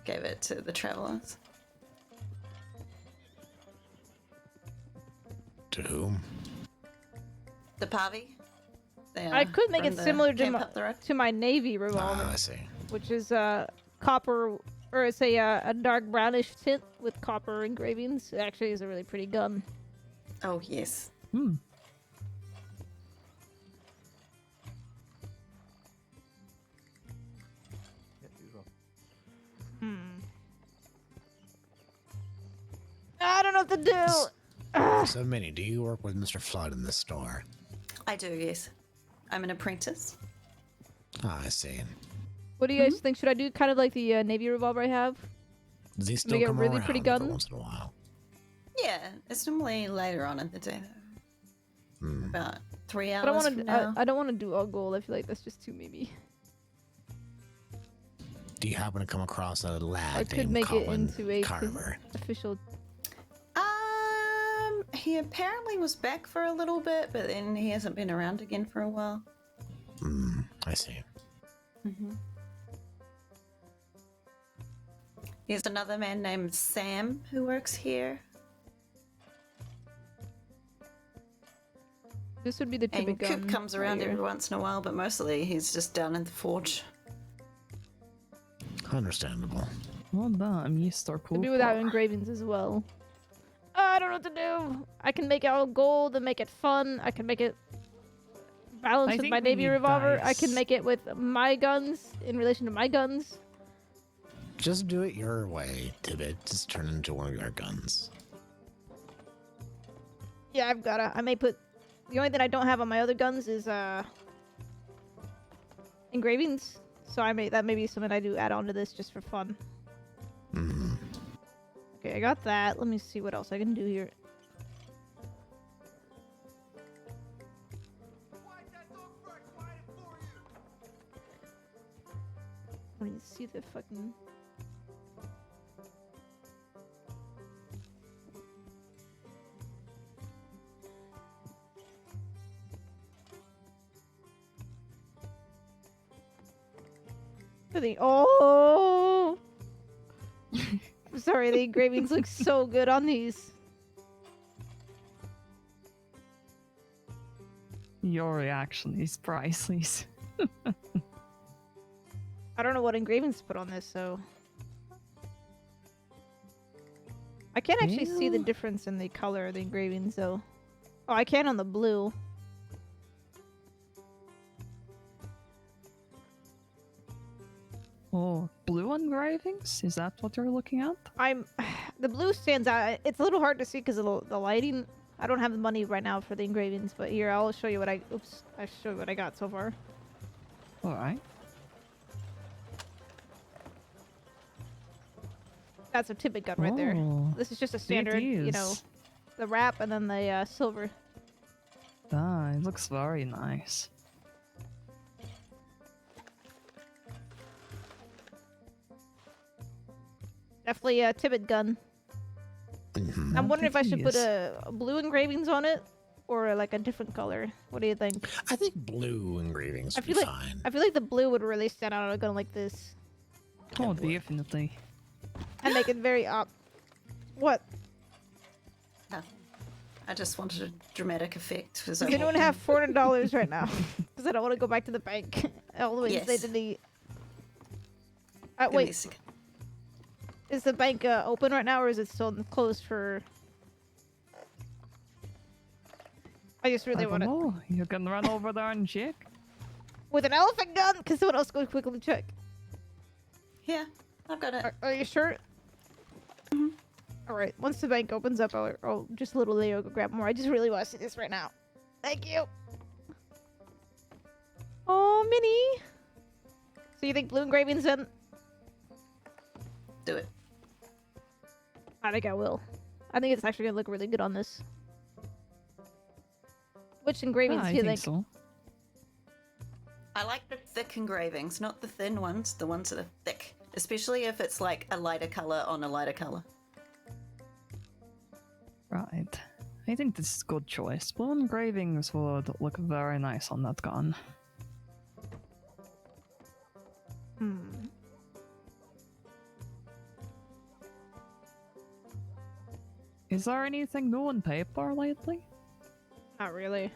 Gave it to the travelers. To whom? The Pavi. I could make it similar to my navy revolver, I see. which is copper, or it's a dark brownish tint with copper engravings. It actually is a really pretty gun. Oh yes. I don't know what to do. So, Minnie, do you work with Mr. Flood in this store? I do, yes. I'm an apprentice. Ah, I see. What do you guys think? Should I do kind of like the navy revolver I have? Does he still Make it a come really around pretty every gun? once in a while? Yeah, it's normally later on in the day though. About 3 I don't hours want from to. now. I don't want to do all gold. I feel like that's just too maybe. Do you happen to come across a lad I could named make it Colin into a Carver? official. He apparently was back for a little bit, but then he hasn't been around again for a while. I see. There's another man named Sam who works here. This would be the And Tibbit gun. Coop comes around every once in a while, but mostly he's just down in the forge. Understandable. Well done, Mr. Could be Cooper. without engravings as well. I don't know what to do. I can make it all gold and make it fun. I can make it balanced I with think my we navy need revolver. I dice. can make it with my guns in relation to my guns. Just do it your way, Tibbit. Just turn it into one of your guns. Yeah, I've got to. I may put. The only thing I don't have on my other guns is engravings. So that may be something I do add on to this just for fun. Okay, I got that. Let me see what else I can do here. Let me see the fucking. Oh! I'm sorry, the engravings look so good on these. Your reaction is priceless. I don't know what engravings to put on this, so I can't actually see the difference in the color of the engravings, though. Oh, I can on the blue. Oh, blue engravings? Is that what you're looking at? The blue stands out. It's a little hard to see because of the lighting. I don't have the money right now for the engravings, but here, I'll show you what I show you what I got so far. Alright. That's a Tibbit gun right there. Oh, This is just a standard, you know, is. the wrap and then the silver. Ah, it looks very nice. Definitely a Tibbit gun. I'm wondering if I should put a blue engravings on it or like a different color. What do you think? I think blue engravings would be fine. I feel like the blue would really stand out on a gun like this. Oh, definitely. And make it very up. What? Oh, I just wanted a dramatic effect. Does anyone have $400 right now? Because I don't want to go back to the bank all the way Yes. to the. Give me a Wait. second. Is the bank open right now, or is it still closed for? I just really want to. Oh, you can run over there and check. With an elephant gun? Can someone else go quickly check? Yeah, I've got it. Are you sure? All right. Once the bank opens up, I'll just a little later go grab more. I just really want to see this right now. Thank you. Oh, Minnie. So you think blue engravings then? Do it. I think I will. I think it's actually gonna look really good on this. Which engravings do you think? So. I like the thick engravings, not the thin ones, the ones that are thick. Especially if it's like a lighter color on a lighter color. Right. I think this is a good choice. Blue engravings would look very nice on that gun. Is there anything new in paper lately? Not really.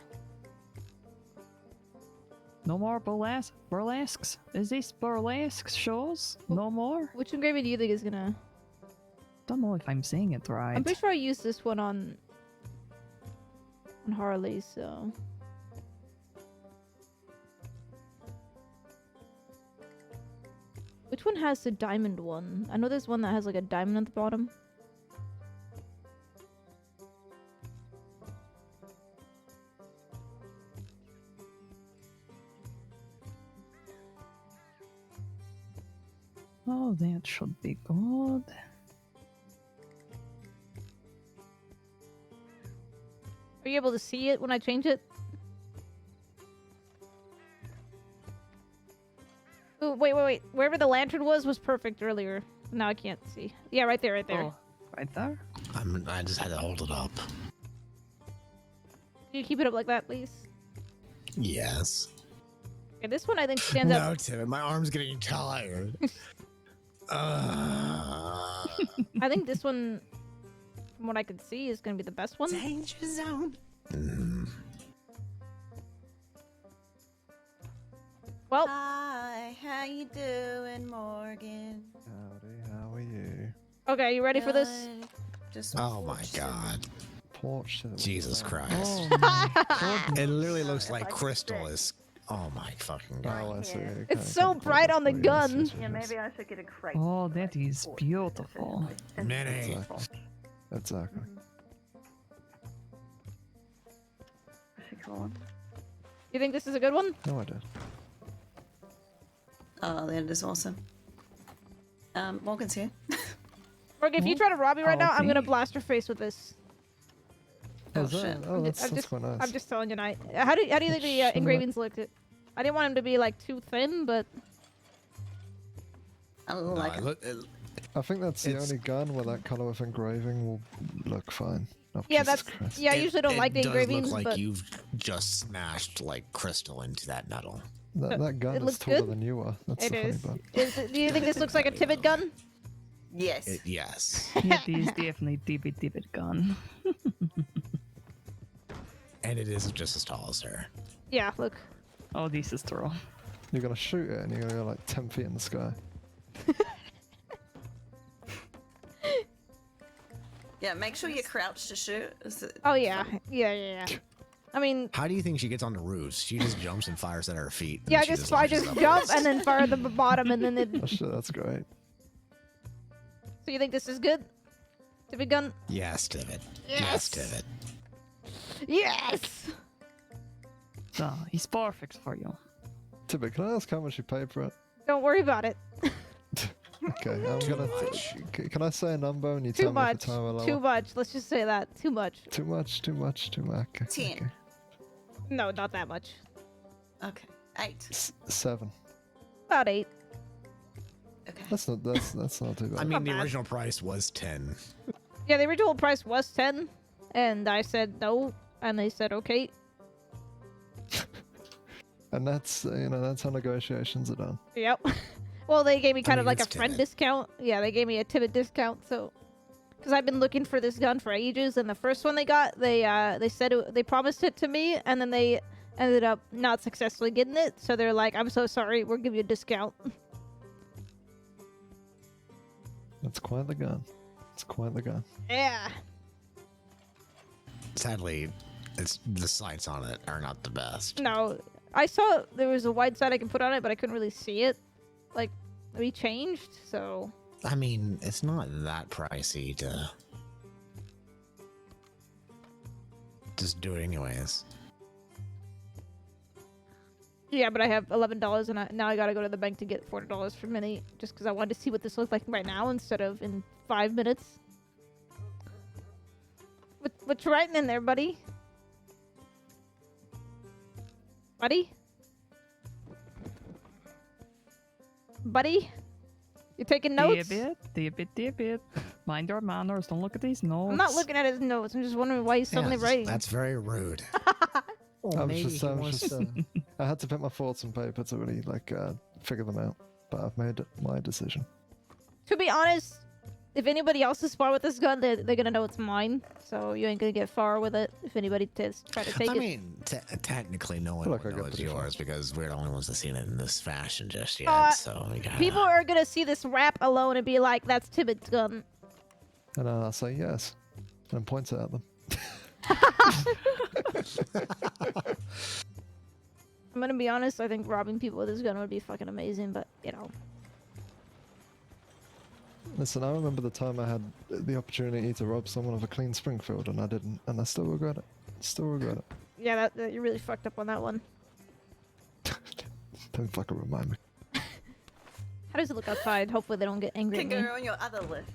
No more burlesques? Is this burlesque shows? No more? Which engraving do you think is gonna? Don't know if I'm saying it right. I'm pretty sure I used this one on Harley, so. Which one has the diamond one? I know there's one that has like a diamond at the bottom. Oh, that should be good. Are you able to see it when I change it? Ooh, wait. Wherever the lantern was perfect earlier. Now I can't see. Yeah, right there. Oh, right there? I just had to hold it up. Can you keep it up like that, please? Yes. Okay, this one I think stands No, out. Tim, my arm's getting tired. I think this one, from what I can see, is going to be the best one. Danger zone. Well. Hi, how you doing, Morgan? Howdy, how are you? Okay, you ready for this? Just Oh my god. Porch to the Jesus Christ. Oh, it literally looks like crystal is. Oh my fucking god. Oh, I see. It's so bright on the gun. Yeah, maybe I should get a crate. Oh, that is beautiful. Minnie. Exactly. You think this is a good one? No, I don't. Oh, that is awesome. Morgan's here. Morgan, if you try to rob me right now, I'm going to blast your face with this. Oh, that's quite nice. I'm just telling you, Knight. How do you think the engravings looked? I didn't want them to be like too thin, but I like I think that's the only gun where that color of engraving will look fine. Oh, yeah, Jesus that's Christ. yeah. I usually don't like the engravings, Look like but you've just smashed like crystal into that metal. That gun it is looks taller good. than you are. That's It the is. funny part. Do you think this looks like a Tibbit gun? Yes. Yes. It is definitely Tibbit gun. And it is just as tall as her. Yeah, look. Oh, this is true. You're gonna shoot it and you're gonna go like 10 feet in the sky. Yeah, make sure you crouch to shoot. Is it Oh yeah, yeah. I mean, How do you think she gets on the roofs? She just jumps and fires at her feet. and yeah, then she I launches just upwards. jump and then fire the bottom and then it. Oh shit, that's great. So you think this is good? Tibbit gun? Yes, Tibbit. Yes. Tibbit. Yes. So, he's perfect for you. Tibbit, can I ask how much you paid for it? Don't worry about it. Okay, I'm gonna. Can I say a number and you Too tell me if much. it's higher or lower? Too much. Let's just say that. Too much. Too much. Okay, 10. okay. No, not that much. Okay. 8. 7. About 8. Okay. That's not too bad. I mean, Not the bad. original price was 10. Yeah, the original price was 10, and I said no, and they said okay. And that's that's how negotiations are done. Yep. Well, they gave me kind of mean, like a it's friend Tibbit. discount. Yeah, they gave me a Tibbit discount, so because I've been looking for this gun for ages, and the first one they got, they said they promised it to me, and then they ended up not successfully getting it. So they're like, "I'm so sorry, we'll give you a discount." That's quite the gun. It's quite the gun. Yeah. Sadly, the sights on it are not the best. No, I saw there was a wide sight I can put on it, but I couldn't really see it. Like, we changed, so. I mean, it's not that pricey to just do it anyways. Yeah, but I have $11, and now I gotta go to the bank to get $40 for Mini, just because I wanted to see what this looks like right now instead of in 5 minutes. What you writing in there, buddy? Buddy? Buddy? You taking notes? Tibbit. Mind your manners. Don't look at these notes. I'm not looking at his notes. I'm just wondering why he's suddenly writing. That's very rude. I had to put my thoughts on paper to really figure them out. But I've made my decision. To be honest, if anybody else is far with this gun, they're gonna know it's mine. So you ain't gonna get far with it if anybody try to take it. I mean, technically, no one feel like would I know got it's pretty yours because we're the only ones that seen it in this fashion just yet. So we gotta... People are gonna see this wrap alone and be like, "That's Tibbit's gun." And then I'll say yes. And point it at them. I'm gonna be honest. I think robbing people with this gun would be fucking amazing, but you know. Listen, I remember the time I had the opportunity to rob someone of a clean Springfield and I didn't, and I still regret it. Yeah, that you really fucked up on that one. Don't fucking remind me. How does it look outside? Hopefully they don't get angry Can at me. go on your other list.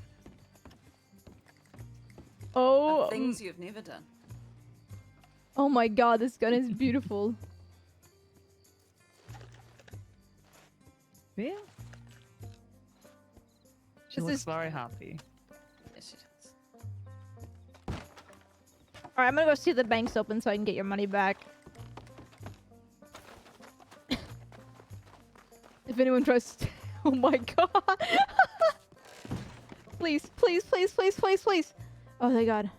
Oh, Of things you've never done. oh my god, this gun is beautiful. Yeah. She This looks is- very happy. Yes, she does. Alright, I'm gonna go see if the bank's open so I can get your money back. If anyone tries to... Oh my god! Please, please, please, please, please, please! Oh my god.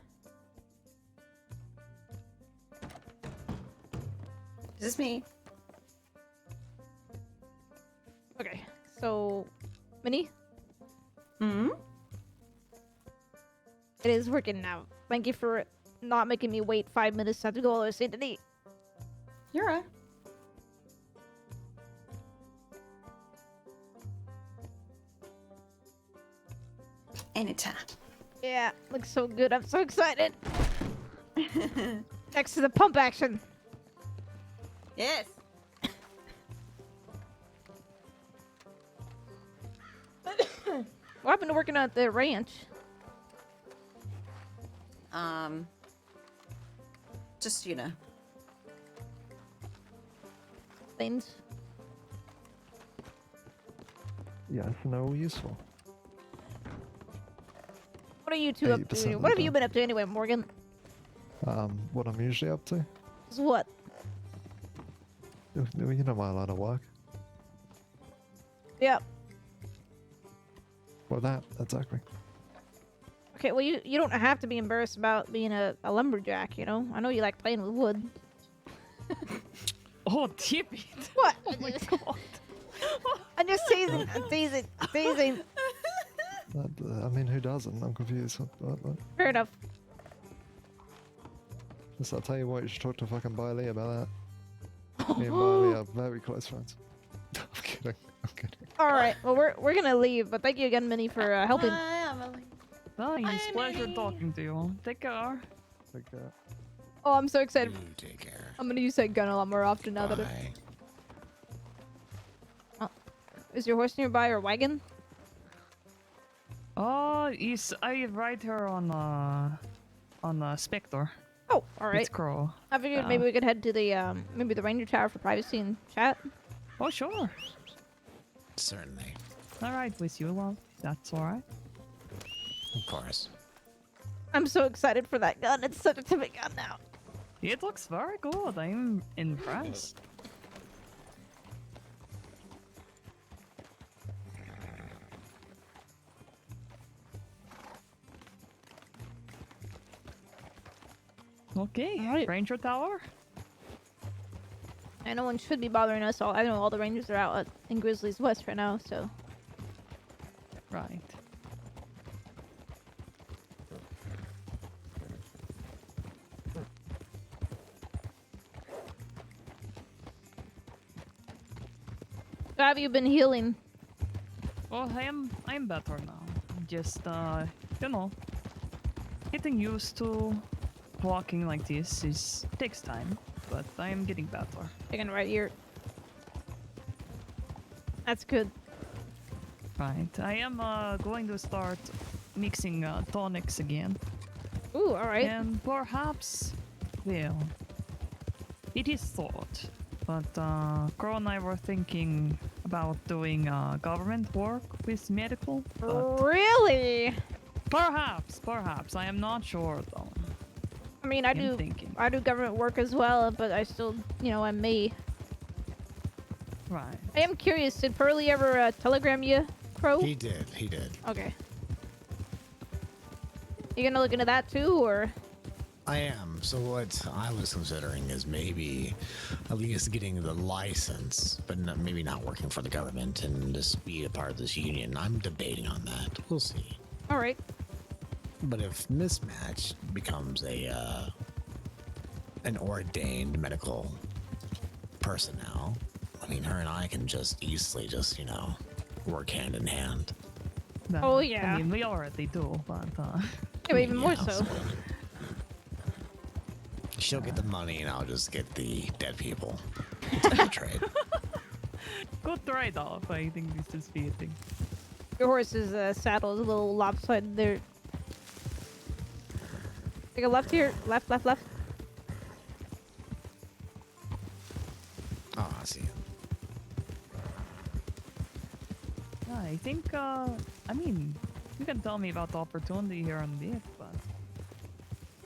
Is this me? Okay, so... Minnie? Hmm? It is working now. Thank you for not making me wait 5 minutes to have to go all the way to St. Denis. You're right. Anytime. Yeah, looks so good. I'm so excited. Next to the pump action. Yes. What happened to working at the ranch? Just, Things. Yes, no useful. What are you two up 80% to? of What have the you been up to anyway, Morgan? What I'm usually up to? Is what? You know my line of work. Yep. Well, that, exactly. Okay, well, you don't have to be embarrassed about being a lumberjack, you know? I know you like playing with wood. Oh, Tibbit. What? Oh my god. I'm just teasing. I'm teasing. I'm teasing. I mean, who doesn't? I'm confused. What? Fair enough. Listen, I'll tell you what, you should talk to fucking Bailey about that. Me and Bailey are very close friends. I'm kidding. I'm kidding. All right. Well, we're gonna leave, but thank you again, Minnie, for helping. Nice. Pleasure talking to you. Take care. Take care. Oh, I'm so excited. You take care. I'm gonna use that gun a lot more often now that it. Oh. Is your horse nearby or wagon? Oh, I ride her on Spectre. Oh, all right. It's Crow. I figured maybe we could head to the maybe the ranger tower for privacy and chat. Oh, sure. Certainly. All right, with you, love. That's all right. Of course. I'm so excited for that gun. It's such a Tibbit gun now. It looks very good. I'm impressed. Okay, right. Ranger Tower. And no one should be bothering us. I know all the rangers are out in Grizzly's West right now, so. Right. How have you been healing? Well, I'm better now. Just you know, getting used to walking like this takes time, but I am getting better. Taking right here. That's good. Right. I am going to start mixing tonics again. Ooh, all right. And perhaps, well, it is thought, but Crow and I were thinking about doing government work with medical. But really? Perhaps. I am not sure though. I mean, I do government work as well, but I still, I'm me. Right. I am curious. Did Pearly ever telegram you, Crow? He did. Okay. You gonna look into that too, or? I am. So what I was considering is maybe at least getting the license, but maybe not working for the government and just be a part of this union. I'm debating on that. We'll see. All right. But if Mismatch becomes an ordained medical personnel, I mean, her and I can just easily work hand in hand. No, oh yeah. I mean, we already do, but yeah, but even more so. She'll get the money, and I'll just get the dead people. It's a good trade. Good trade-off. I think this is fitting. Your horse's saddle is a little lopsided there. Take a left here. Left. Oh, I see. I think, I mean, you can tell me about the opportunity here in a bit, but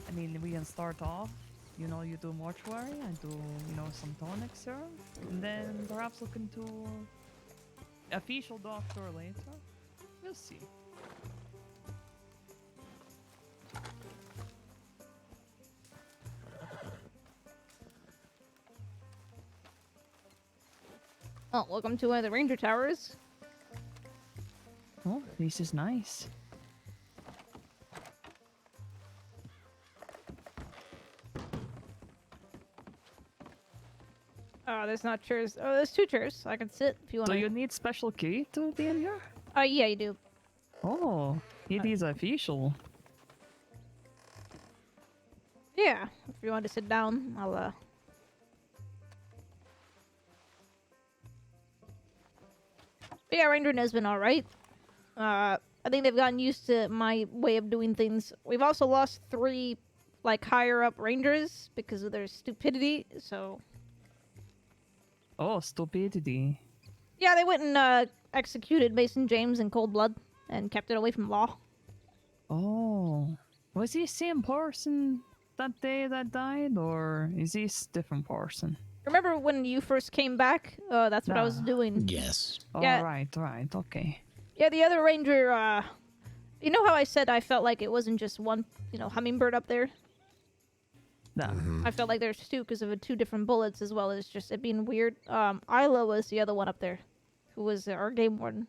I mean, we can start off, you do mortuary, I do, some tonics here, and then perhaps look into official doctor later. We'll see. Oh, welcome to one of the ranger towers. Oh, this is nice. Oh, there's not chairs. Oh, there's 2 chairs. I can sit if you want. Do you need special key to be in here? Yeah, you do. Oh, it is official. Yeah, if you want to sit down, I'll But yeah, Ranger has been alright. I think they've gotten used to my way of doing things. We've also lost 3, higher up Rangers because of their stupidity, so... Oh, stupidity. Yeah, they went and executed Mason James in cold blood and kept it away from law. Oh. Was he the same person that day that died, or is he a different person? Remember when you first came back? That's what I was doing. Yes. Yeah. Oh, right, okay. Yeah, the other ranger, you know how I said I felt like it wasn't just one, hummingbird up there? No. I felt like there's two because of the two different bullets as well as just it being weird. Isla was the other one up there, who was our game warden.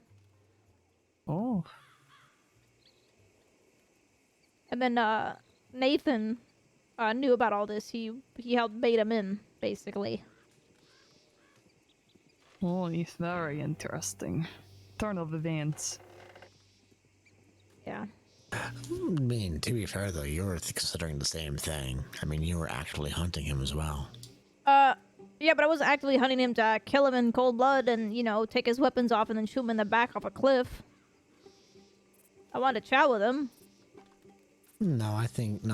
Oh. And then Nathan knew about all this. He helped bait him in, basically. Oh, it's very interesting. Turn of events. Yeah. I mean, to be fair though, you were considering the same thing. I mean, you were actually hunting him as well. Yeah, but I was actively hunting him to kill him in cold blood and, you know, take his weapons off and then shoot him in the back off a cliff. I wanted to chat with him. No,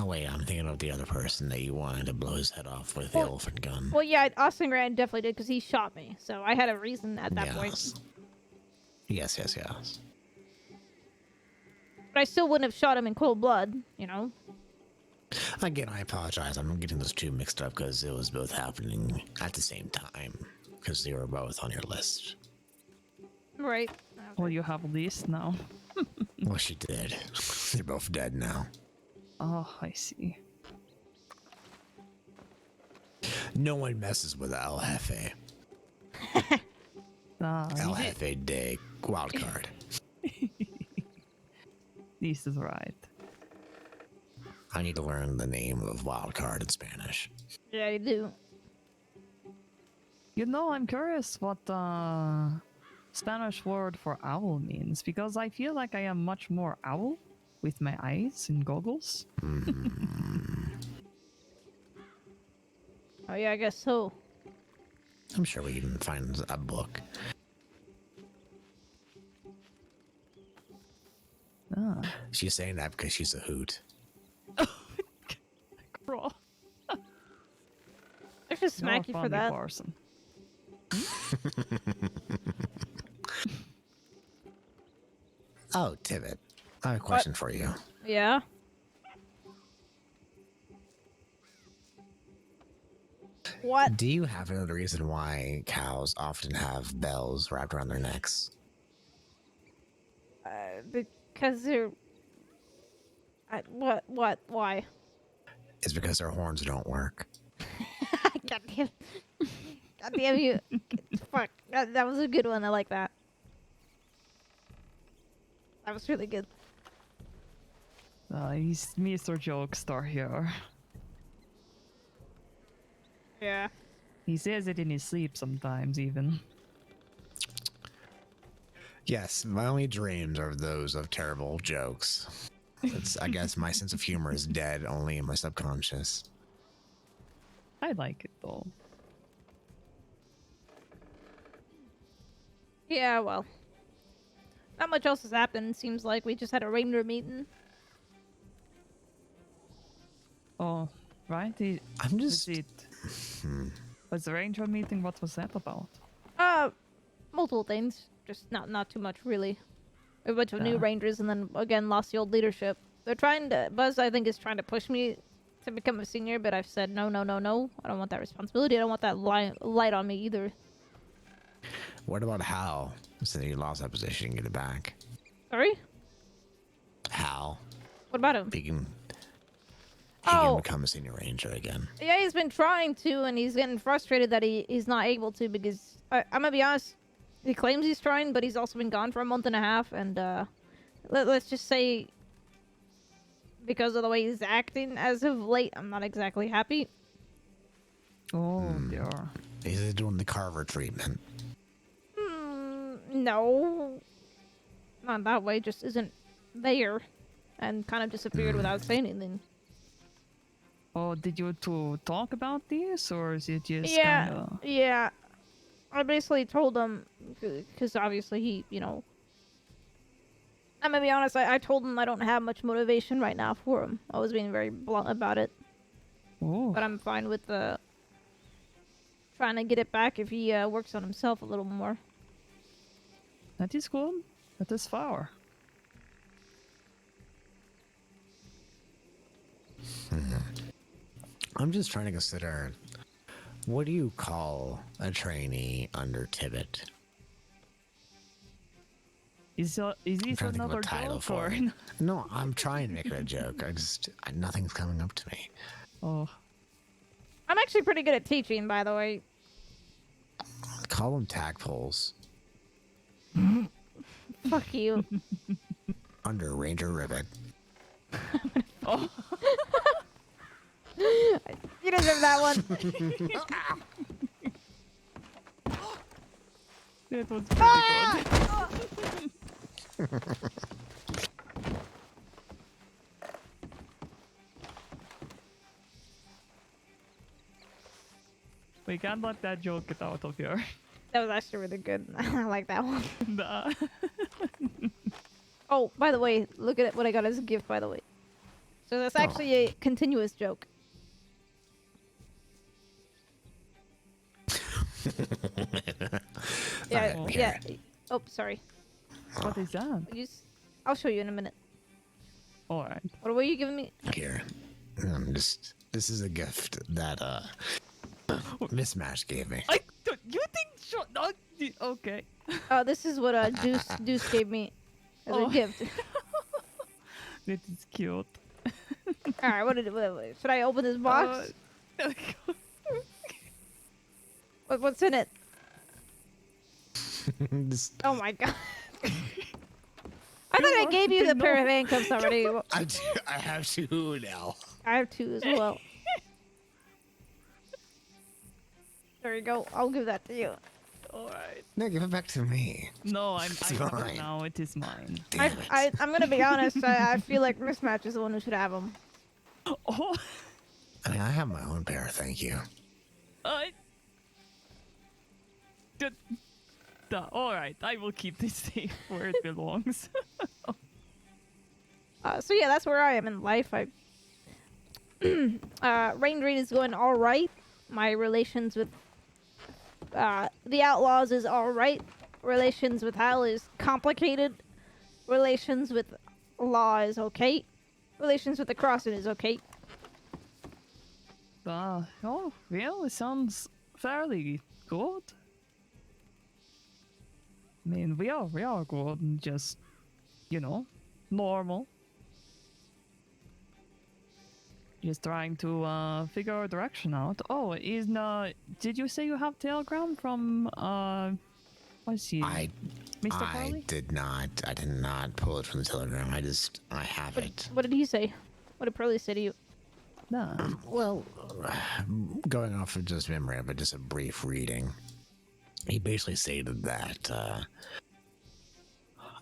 wait, I'm thinking of the other person that you wanted to blow his head off with the elephant gun. Well, yeah, Austin Grant definitely did because he shot me, so I had a reason at that point. Yes. But I still wouldn't have shot him in cold blood, you know? Again, I apologize. I'm getting those two mixed up because it was both happening at the same time because they were both on your list. Right. Well, you have a list now. Well, she did. They're both dead now. Oh, I see. No one messes with El Jefe. El Jefe de Wildcard. This is right. I need to learn the name of Wildcard in Spanish. Yeah, you do. You know, I'm curious what the Spanish word for owl means, because I feel like I am much more owl with my eyes and goggles. Oh, yeah, I guess so. I'm sure we can find a book. Ah. She's saying that because she's a hoot. Bro. I should smack you for that. Person. Oh, Tibbit. I have a question for you. Yeah? What? Do you have another reason why cows often have bells wrapped around their necks? Because they're... Why? It's because their horns don't work. God damn you. Fuck. That was a good one. I like that. That was really good. He's Mr. Jokestar here. Yeah. He says it in his sleep sometimes, even. Yes, my only dreams are those of terrible jokes. I guess my sense of humor is dead only in my subconscious. I like it, though. Yeah, well. Not much else has happened. Seems like we just had a ranger meeting. Oh, right? I'm just... Was the ranger meeting? What was that about? Multiple things. Just not too much, really. A bunch of new rangers, and then, again, lost the old leadership. They're trying to... Buzz, I think, is trying to push me to become a senior, but I've said no. I don't want that responsibility. I don't want that light on me, either. What about Hal? Since you lost that position, get it back. Sorry? Hal. What about him? He can become a senior ranger again. Yeah, he's been trying to, and he's getting frustrated that he's not able to because... I'm gonna be honest, he claims he's trying, but he's also been gone for a month and a half, and let's just say because of the way he's acting as of late, I'm not exactly happy. Oh, dear. Is he doing the Carver treatment? No. Not that way, just isn't there. And kind of disappeared without saying anything. Oh, did you two talk about this, or is it just Yeah. I basically told him, because obviously he, you know... I'm gonna be honest, I told him I don't have much motivation right now for him. I was being very blunt about it. Oh. But I'm fine with trying to get it back if he works on himself a little more. That is good. That is fair. I'm just trying to consider, what do you call a trainee under Tibbit? Is this another joke or? No, I'm trying to make it a joke. Nothing's coming up to me. Oh. I'm actually pretty good at teaching, by the way. Call them tagpoles. Fuck you. Under Ranger Ribbit. Oh. You deserve that one. That was pretty good. We can't let that joke get out of here. That was actually really good. I like that one. Nah. Oh, by the way, look at what I got as a gift, by the way. So that's actually a continuous joke. Yeah, yeah. Oh, sorry. What is that? I'll show you in a minute. Alright. What were you giving me? Here. This is a gift that Mismatch gave me. You think okay. Oh, this is what Deuce gave me as a gift. That is cute. All right, wait, should I open this box? What's in it? Oh my god. I thought I gave you the pair of handcuffs already. I have two now. I have two as well. There you go. I'll give that to you. Alright. No, give it back to me. No, I have mine. it now. It is mine. I'm gonna be honest. I feel like Mismatch is the one who should have them. Oh. I mean, I have my own pair. Thank you. Alright, I will keep this safe where it belongs. So yeah, that's where I am in life. Rain Raid is going all right. My relations with the Outlaws is all right. Relations with Hal is complicated. Relations with Law is okay. Relations with the Crossing is okay. Oh, well, it sounds fairly good. I mean, we are good and just, normal. Just trying to figure our direction out. Oh, did you say you have Telegram from, what's he? Mr. Farley? I did not pull it from the Telegram. I have it. What did he say? What did Pearly say to you? No. Well, going off of just memory of it, just a brief reading. He basically stated that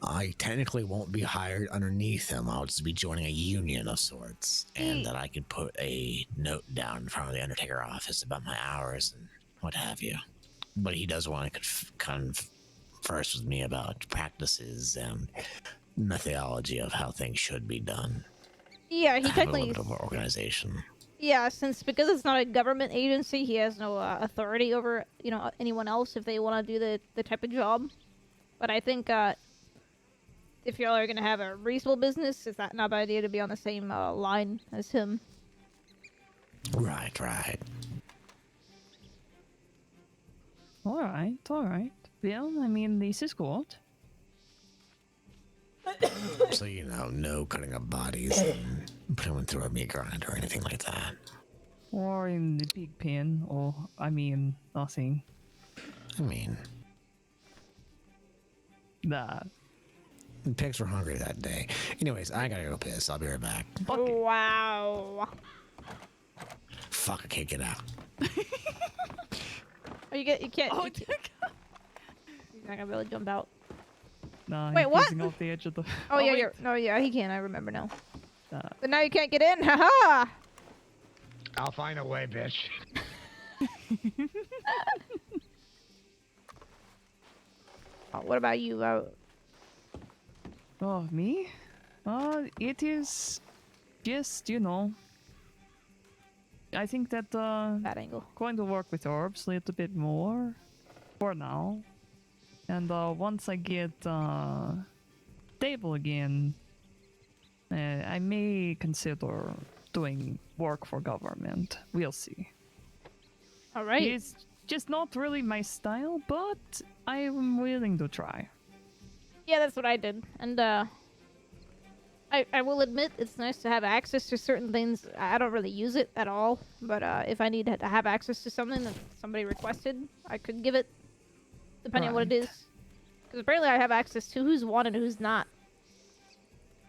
I technically won't be hired underneath him. I'll just be joining a union of sorts, and that I could put a note down in front of the Undertaker office about my hours and what have you. But he does want to converse with me about practices and methodology of how things should be done. Yeah, he have technically. a little bit of organization. Yeah, because it's not a government agency, he has no authority over anyone else if they want to do the type of job. But I think if y'all are gonna have a reasonable business, it's not a bad idea to be on the same line as him. Right. Alright. Well, I mean, this is good. So, no cutting up bodies and putting them through a meat grinder or anything like that. Or in the pig pen, or, nothing. Nah. The pigs were hungry that day. Anyways, I gotta go piss. I'll be right back. Okay. Wow. Fuck, I can't get out. Oh, you can't. Oh, you're not gonna be able to jump out. Nah, wait, what? Off the edge of the... Oh, yeah, yeah, he can. I remember now. But now you can't get in. Haha. I'll find a way, bitch. What about you? Oh, me? It is just, I think that that angle. Going to work with herbs a little bit more for now. And once I get stable again, I may consider doing work for government. We'll see. All right. It's just not really my style, but I'm willing to try. Yeah, that's what I did. And I I will admit it's nice to have access to certain things. I don't really use it at all, but if I need to have access to something that somebody requested, I could give it, depending on what it is. Because apparently I have access to who's wanted and who's not.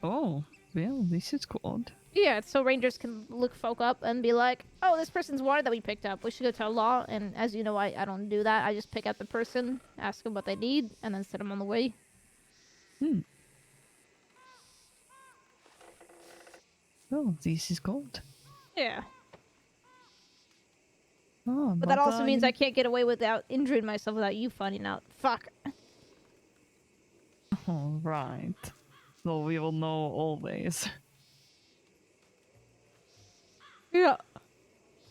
Oh, well, this is good. Yeah, so rangers can look folk up and be like, oh, this person's wanted that we picked up. We should go tell law. And as you know, I don't do that. I just pick up the person, ask them what they need, and then send them on the way. Oh, this is good. Yeah. Oh, But that also means I can't get away without injuring myself without you finding out. Fuck. All right. So we will know always. Yeah.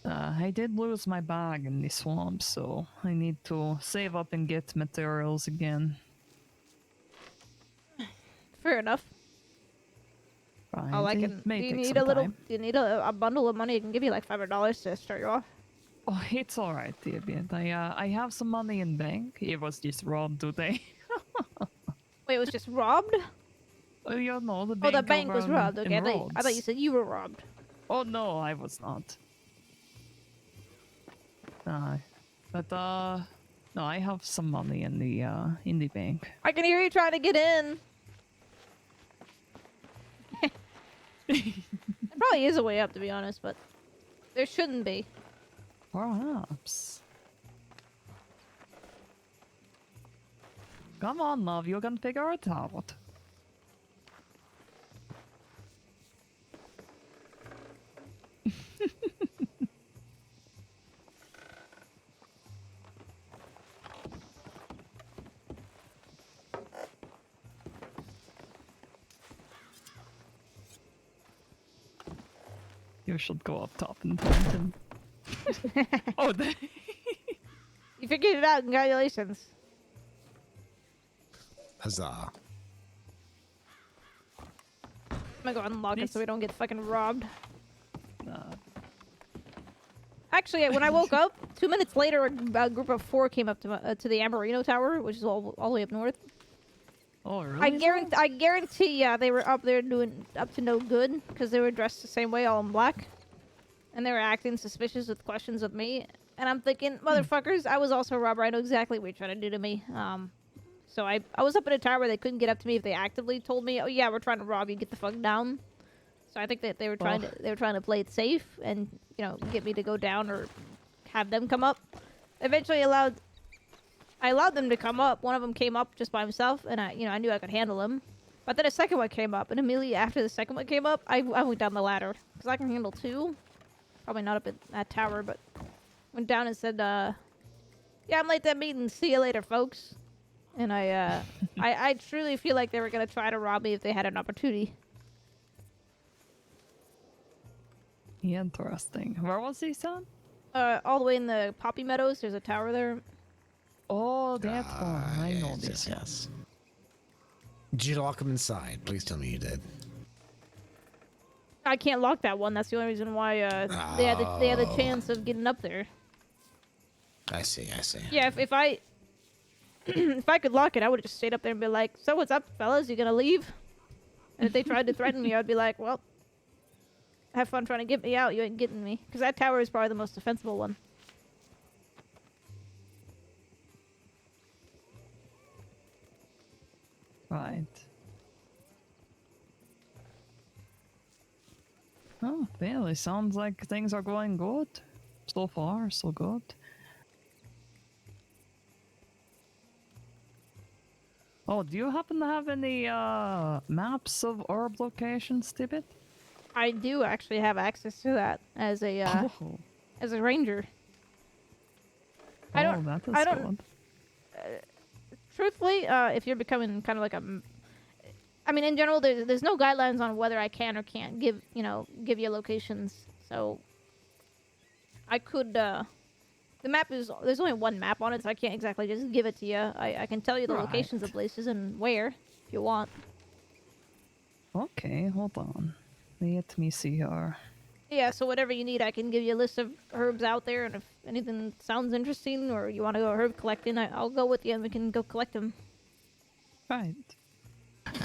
I did lose my bag in the swamp, so I need to save up and get materials again. Fair enough. Right. Oh, I it can. Do may you take need some a little? time. Do you need a bundle of money? I can give you like $500 to start you off. Oh, it's alright, Tibbit. I have some money in bank. It was just robbed today. Wait, it was just robbed? Oh, you know, the Oh, bank the bank was over robbed. in Okay, I thought you Rhodes. said you were robbed. Oh no, I was not. But no, I have some money in the bank. I can hear you trying to get in. There probably is a way up, to be honest, but there shouldn't be. Perhaps. Come on, love, you can figure it out. You should go up top and find him. Oh, You figured it out. Congratulations. Huzzah. I'm gonna go unlock it so we don't get fucking robbed. Actually, when I woke up, 2 minutes later, a group of 4 came up to the Amberino Tower, which is all the way up north. Oh, really? I guarantee, yeah, they were up there doing up to no good because they were dressed the same way, all in black, and they were acting suspicious with questions of me. And I'm thinking, motherfuckers, I was also a robber. I know exactly what you're trying to do to me. So I was up in a tower where they couldn't get up to me if they actively told me, oh yeah, we're trying to rob you, get the fuck down. So I think that they were trying to play it safe and, you know, get me to go down or have them come up. Eventually I allowed them to come up. One of them came up just by himself, and I knew I could handle him. But then a second one came up, and immediately after the second one came up, I went down the ladder because I can handle 2. Probably not up at that tower, but went down and said, "Yeah, I'm late to that meeting. See you later, folks." And I truly feel like they were gonna try to rob me if they had an opportunity. Interesting. Where was he, son? All the way in the poppy meadows. There's a tower there. Oh, that one. I know yes, this. yes. Did you lock him inside? Please tell me you did. I can't lock that one. That's the only reason why they had the chance of getting up there. I see. Yeah, if I if I could lock it, I would have just stayed up there and be like, "So what's up, fellas? You gonna leave?" And if they tried to threaten me, I'd be like, "Well, have fun trying to get me out. You ain't getting me." Because that tower is probably the most defensible one. Right. Oh, well, it sounds like things are going good. So far, so good. Oh, do you happen to have any maps of herb locations, Tibbit? I do actually have access to that as a as a ranger. I don't. Truthfully, if you're becoming kind of like I mean, in general, there's no guidelines on whether I can or can't give you locations. So I could. The map there's only one map on it, so I can't exactly just give it to you. I can tell you the locations of places and where if you want. Okay, hold on. Let me see here. Yeah, so whatever you need, I can give you a list of herbs out there, and if anything sounds interesting or you want to go herb collecting, I'll go with you and we can go collect them. Right.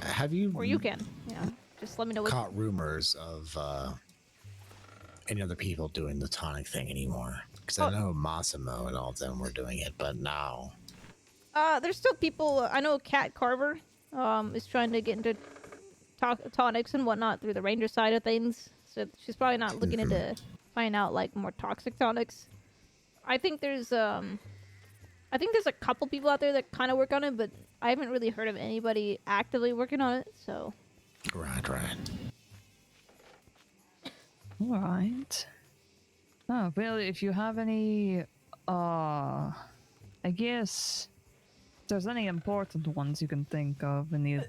Have you? Or you can, yeah. just let me know what. Caught rumors of any other people doing the tonic thing anymore. Because I know Massimo and all of them were doing it, but now. There's still people. I know Cat Carver is trying to get into tonics and whatnot through the ranger side of things. So she's probably not looking into find out like more toxic tonics. I think there's a couple people out there that kind of work on it, but I haven't really heard of anybody actively working on it. So. Right. All right. Oh, well, if you have any, I guess, if there's any important ones you can think of in the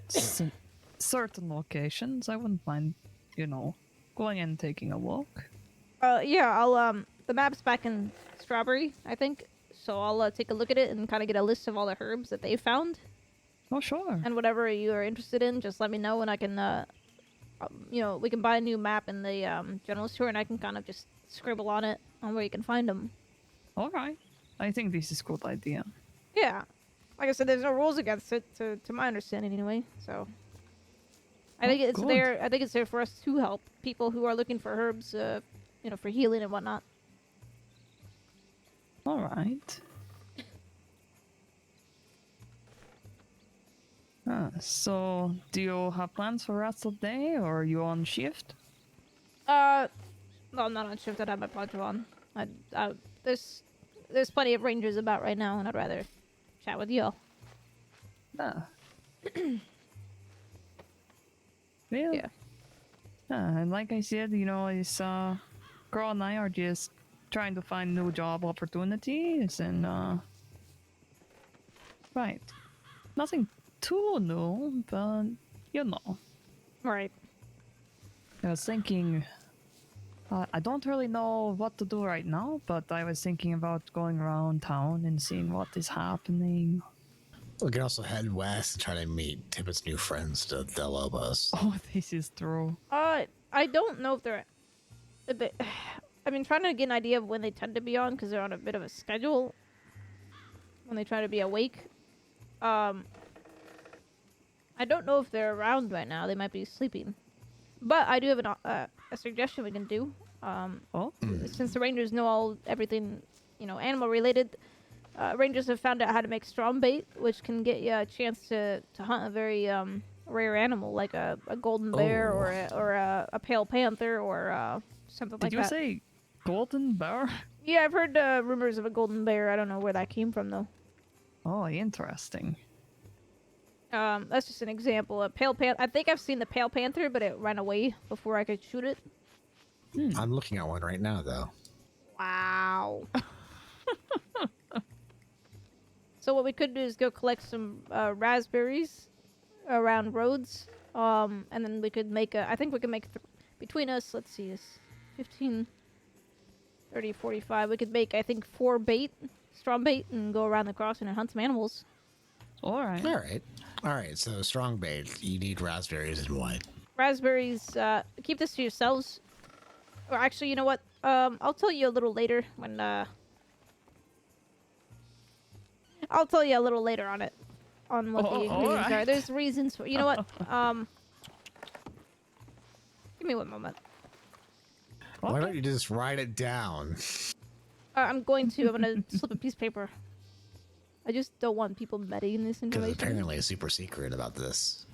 certain locations, I wouldn't mind, going and taking a look. Yeah, I'll, the map's back in Strawberry, I think, so I'll take a look at it and kind of get a list of all the herbs that they found. Oh, sure. And whatever you are interested in, just let me know and I can, we can buy a new map in the general store and I can kind of just scribble on it on where you can find them. All right. I think this is a good idea. Yeah. Like I said, there's no rules against it, to my understanding anyway, so. I think it's there. I think it's there for us to help people who are looking for herbs, for healing and whatnot. All right. So, do you have plans for the rest of the day, or are you on shift? No, I'm not on shift. I have my poncho on. There's plenty of rangers about right now, and I'd rather chat with y'all. Well, yeah. And like I said, this girl and I are just trying to find new job opportunities, and right, nothing too new, but Right. I was thinking, I don't really know what to do right now, but I was thinking about going around town and seeing what is happening. We can also head west and try to meet Tibbit's new friends to Delobos. Oh, this is true. I don't know if they're a bit. I've been trying to get an idea of when they tend to be on because they're on a bit of a schedule. When they try to be awake. I don't know if they're around right now. They might be sleeping. But I do have a suggestion we can do. Since the rangers know everything, animal related, rangers have found out how to make strong bait, which can get you a chance to hunt a very rare animal like a golden bear or a pale panther or something like that. Did you say golden bear? Yeah, I've heard rumors of a golden bear. I don't know where that came from though. Oh, interesting. That's just an example. A pale panther. I think I've seen the pale panther, but it ran away before I could shoot it. I'm looking at one right now, though. Wow. So what we could do is go collect some raspberries around roads, and then we could make I think we can make between us. Let's see, it's 15, 30, 45. We could make I think 4 strong bait, and go around the crossing and hunt some animals. All right. All right. So strong bait. You need raspberries and what? Raspberries. Keep this to yourselves. Or actually, you know what? I'll tell you a little later when. I'll tell you a little later on it, on what the reasons are. There's reasons for. You know what? Give me one moment. Why don't you just write it down? I'm going to slip a piece of paper. I just don't want people betting this information. Because apparently a super secret about this.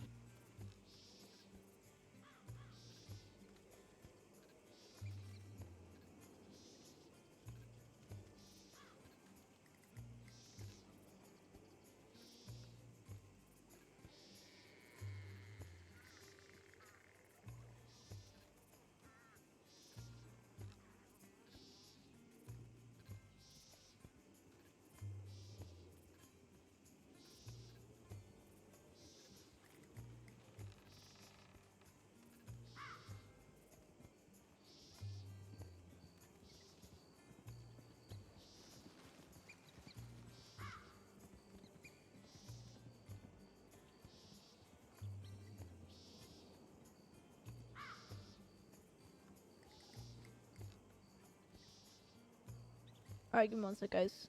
Alright, give me one sec, guys.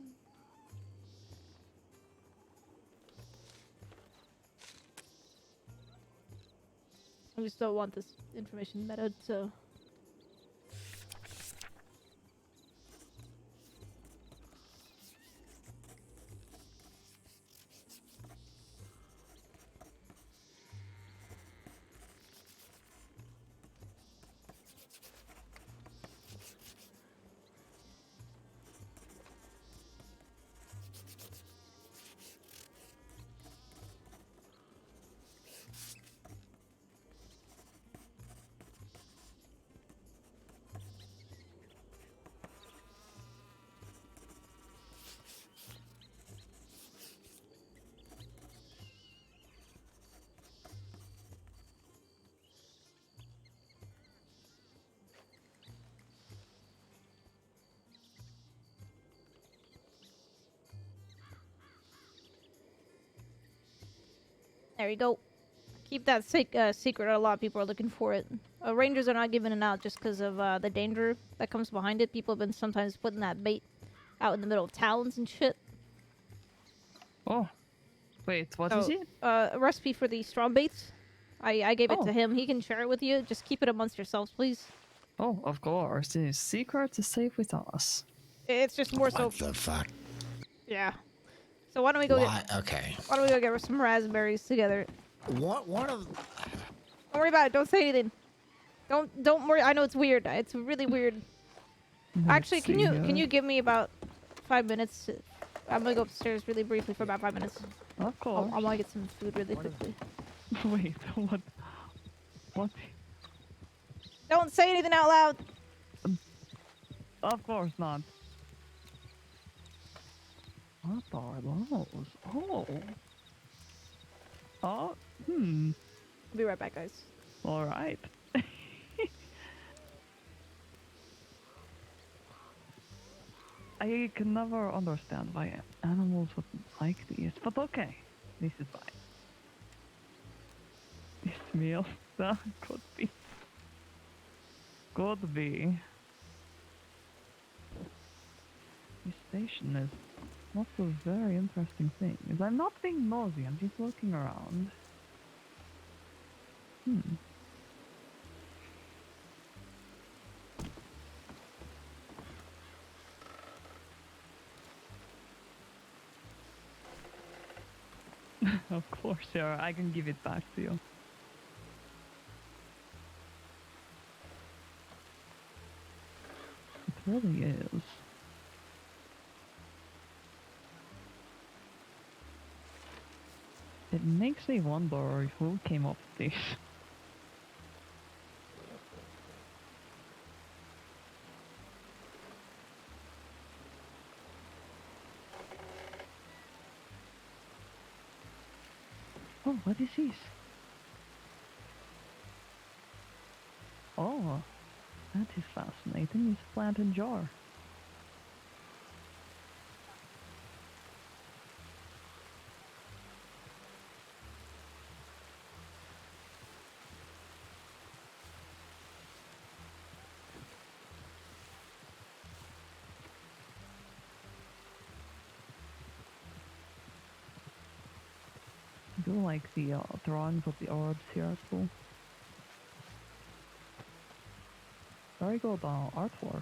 I just don't want this information meta, so... There you go. Keep that secret. A lot of people are looking for it. Rangers are not giving it out just because of the danger that comes behind it. People have been sometimes putting that bait out in the middle of towns and shit. Oh. Wait, what is it? A recipe for the strong baits. I gave it to him. He can share it with you. Just keep it amongst yourselves, please. Oh, of course. The secret is safe with us. It's just more so... What the fuck? Yeah. So why don't we go Okay. Why don't we go get some raspberries together? What of... Don't worry about it. Don't say anything. Don't worry. I know it's weird. It's really weird. Actually, can you give me about 5 minutes? I'm gonna go upstairs really briefly for about 5 minutes. Of course. I want to get some food really quickly. Wait, what? What? Don't say anything out loud. Of course not. What are those? Oh. Oh, I'll be right back, guys. All right. I can never understand why animals would like these, but okay. This is fine. This meal, that could be. Could be. This station is lots of very interesting things. I'm not being nosy, I'm just looking around. Of course, sir. I can give it back to you. It really is. It makes me wonder who came up with this. Oh, what is this? Oh, that is fascinating. It's a plant and jar. I do like the drawings of the orbs here, it's cool. Very good artwork.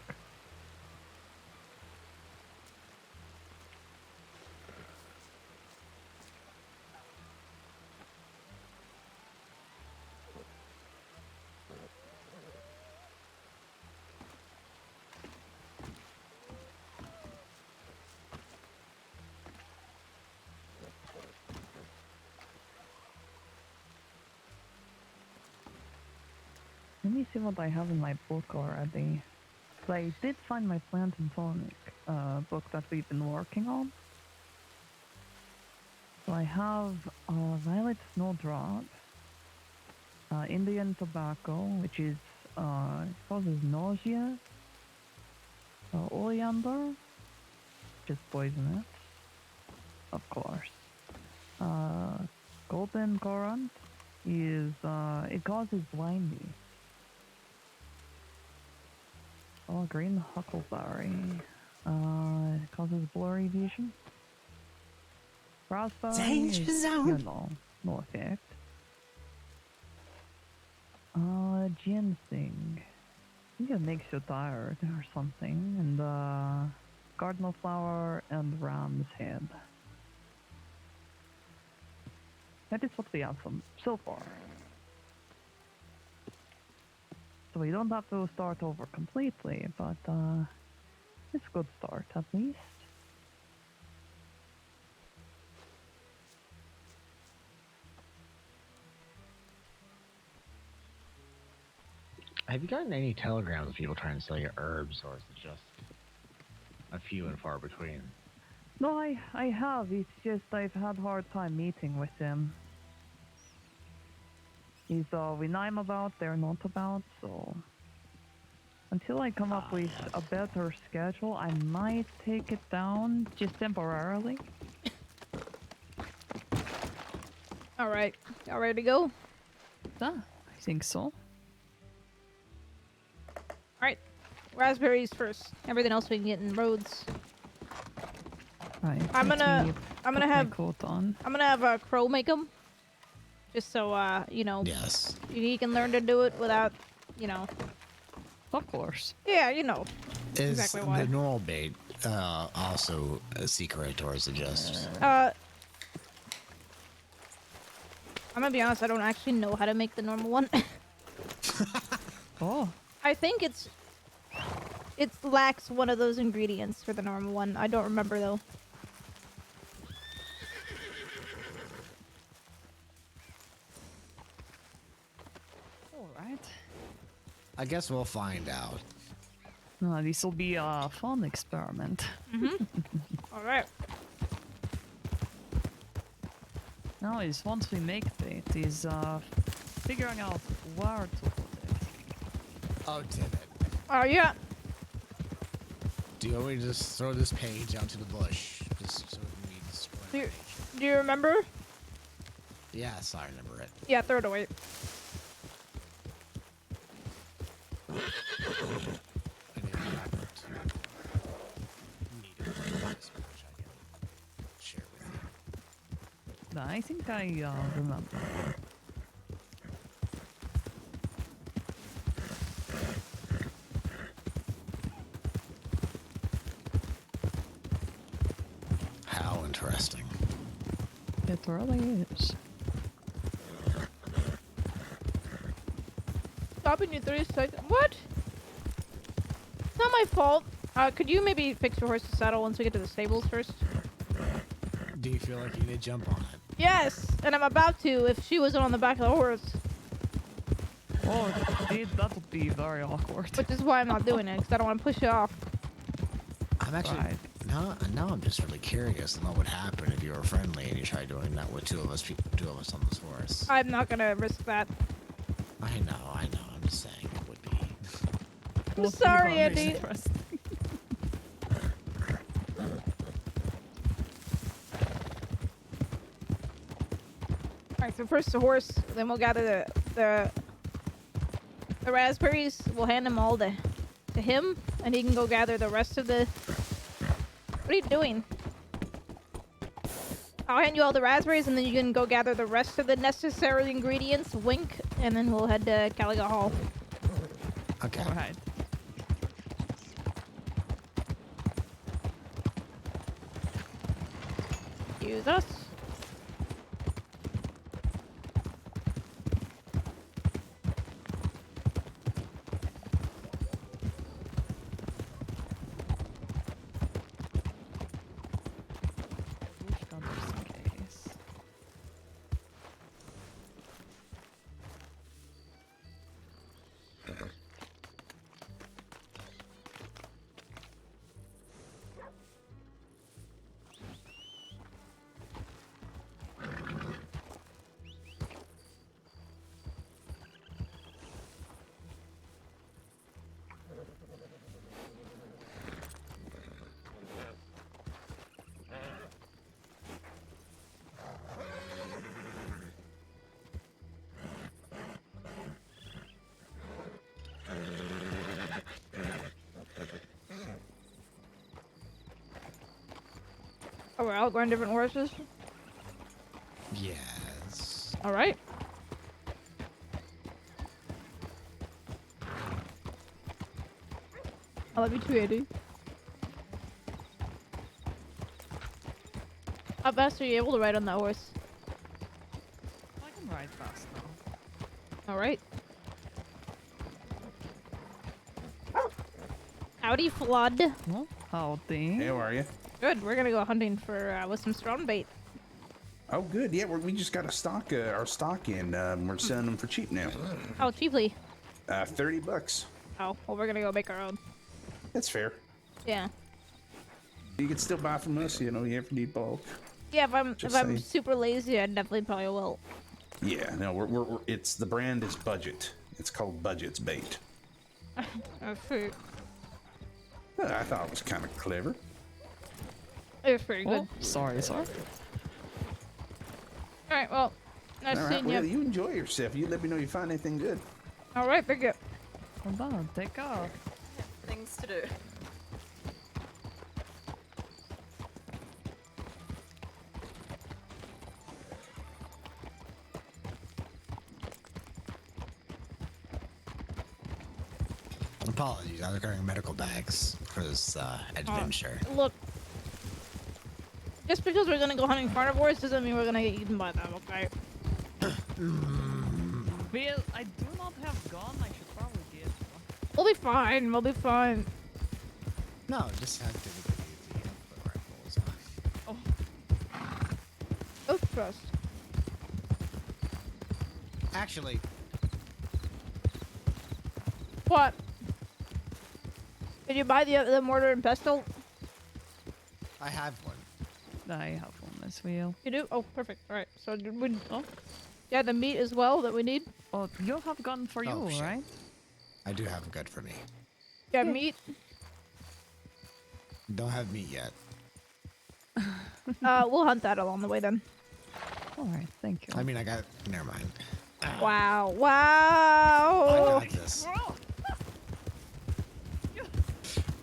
Let me see what I have in my book already. So I did find my plant and tonic book that we've been working on. So I have violet snowdrop, Indian tobacco, which is causes nausea, oleander, which is poisonous, of course. Golden currant is it causes blindness. Oh, green huckleberry. It causes blurry vision. Raspberry Danger is, zone. you know, no effect. Ginseng. I think it makes you tired or something. And cardinal flower and ram's head. That is what we have so far. So we don't have to start over completely, but it's a good start at least. Have you gotten any telegrams of people trying to sell you herbs, or is it just a few and far between? No, I have. It's just I've had a hard time meeting with them. Either we know I'm about, they're not about, so... Until I come up with a better schedule, I might take it down, just temporarily. Alright, y'all ready to go? I think so. Alright, raspberries first. Everything else we can get in roads. Right. I'm gonna have coat on. I'm gonna have Crow make them, just so you know. Yes. He can learn to do it without, you know. Of course. Yeah, you know. Is exactly why. the normal bait also a secret, or is it just? I'm gonna be honest. I don't actually know how to make the normal one. Oh. I think it lacks one of those ingredients for the normal one. I don't remember though. Alright. I guess we'll find out. This will be a fun experiment. Alright. Now is once we make it, is figuring out where to put it. Oh, Tibbit. Oh yeah. Do you want me to just throw this page out to the bush, just so we can destroy? Do you remember? Yes, I remember it. Yeah, throw it away. I think I remember. How interesting. It really is. Stopping you 30 seconds. What? It's not my fault. Could you maybe fix your horse's saddle once we get to the stables first? Do you feel like you need to jump on it? Yes, and I'm about to if she wasn't on the back of the horse. Oh, that would be very awkward. Which is why I'm not doing it, because I don't want to push it off. I'm actually now I'm just really curious to know what happened if you were friendly and you tried doing that with two of us on this horse. I'm not gonna risk that. I know. I'm just saying it would be. I'm sorry, Andy. Alright, so first the horse, then we'll gather the raspberries. We'll hand them all to him, and he can go gather the rest of the... What are you doing? I'll hand you all the raspberries, and then you can go gather the rest of the necessary ingredients. Wink, and then we'll head to Caliga Hall. Okay. Alright. Use us. Oh, we're all going different horses? Yes. Alright. I love you too, Andy. How fast are you able to ride on that horse? I can ride fast now. Alright. Howdy, Flood. Well, howdy. Hey, how are you? Good. We're gonna go hunting for with some strong bait. Oh, good. Yeah, we just got our stock in. We're selling them for cheap now. How cheaply? $30. Oh, well, we're gonna go make our own. That's fair. Yeah. You can still buy from us. You know, you ever need bulk. Yeah, if I'm Just I'm saying. super lazy, I definitely probably will. Yeah, no, we're it's the brand is Budget. It's called Budget's Bait. That's pretty, I thought it was kind of clever. it's pretty good. Oh, sorry. Alright, well, nice All right, seeing well, you. you enjoy yourself. You let me know you find anything good. Alright, pick it. Hold on, take off. Things to do. Apologies, I was carrying medical bags for this adventure. Look, just because we're gonna go hunting carnivores doesn't mean we're gonna get eaten by them, okay? Well, I do not have gun. I should probably get one. We'll be fine. We'll be fine. No, just have to get the rifles on. Oh, trust. Actually, What? Did you buy the mortar and pestle? I have one. I have one as well. You do? Oh, perfect. All right. So did we? Oh, yeah, the meat as well that we need. Oh, you have gun for Oh, you, shit. right? I do have a good for me. Yeah, meat. Don't have meat yet. We'll hunt that along the way then. All right, thank you. I mean, I got. Never mind. Wow! Wow! I got this.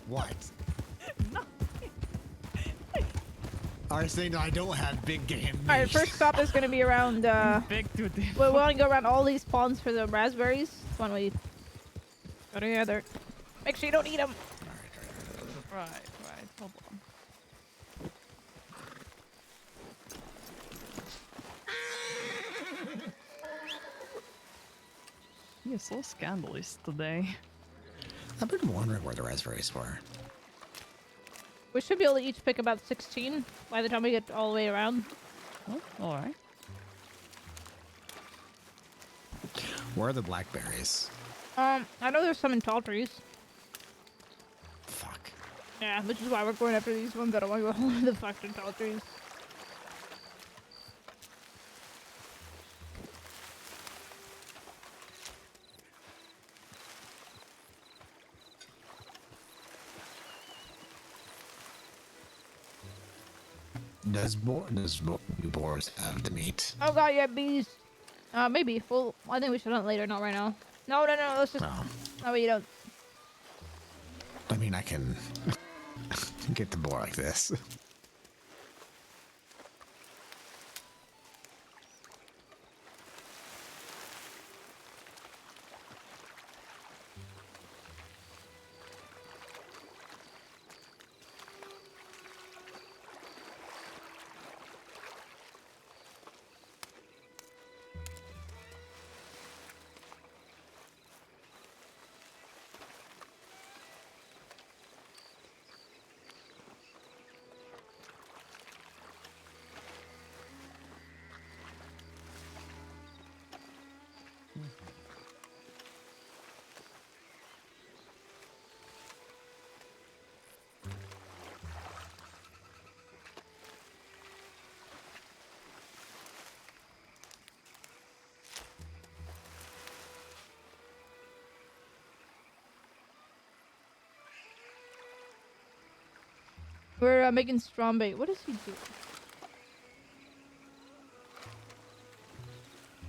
What? I was saying I don't have big game. All right, first stop is gonna be around. Big to we want to go around all these ponds for the raspberries. That's one we go together. Make sure you don't eat them. Right. Hold on. You're so scandalous today. I've been wondering where the raspberries were. We should be able to each pick about 16 by the time we get all the way around. Oh, all right. Where are the blackberries? I know there's some in tall trees. Fuck. Yeah, which is why we're going after these ones. I don't want to go the fucking tall trees. Does boars have the meat? Oh god, yeah, bees. Maybe. Well, I think we should hunt later, not right now. No, let's just... No. No, you don't. I mean, I can get the boar like this. We're making strong bait. What does he do?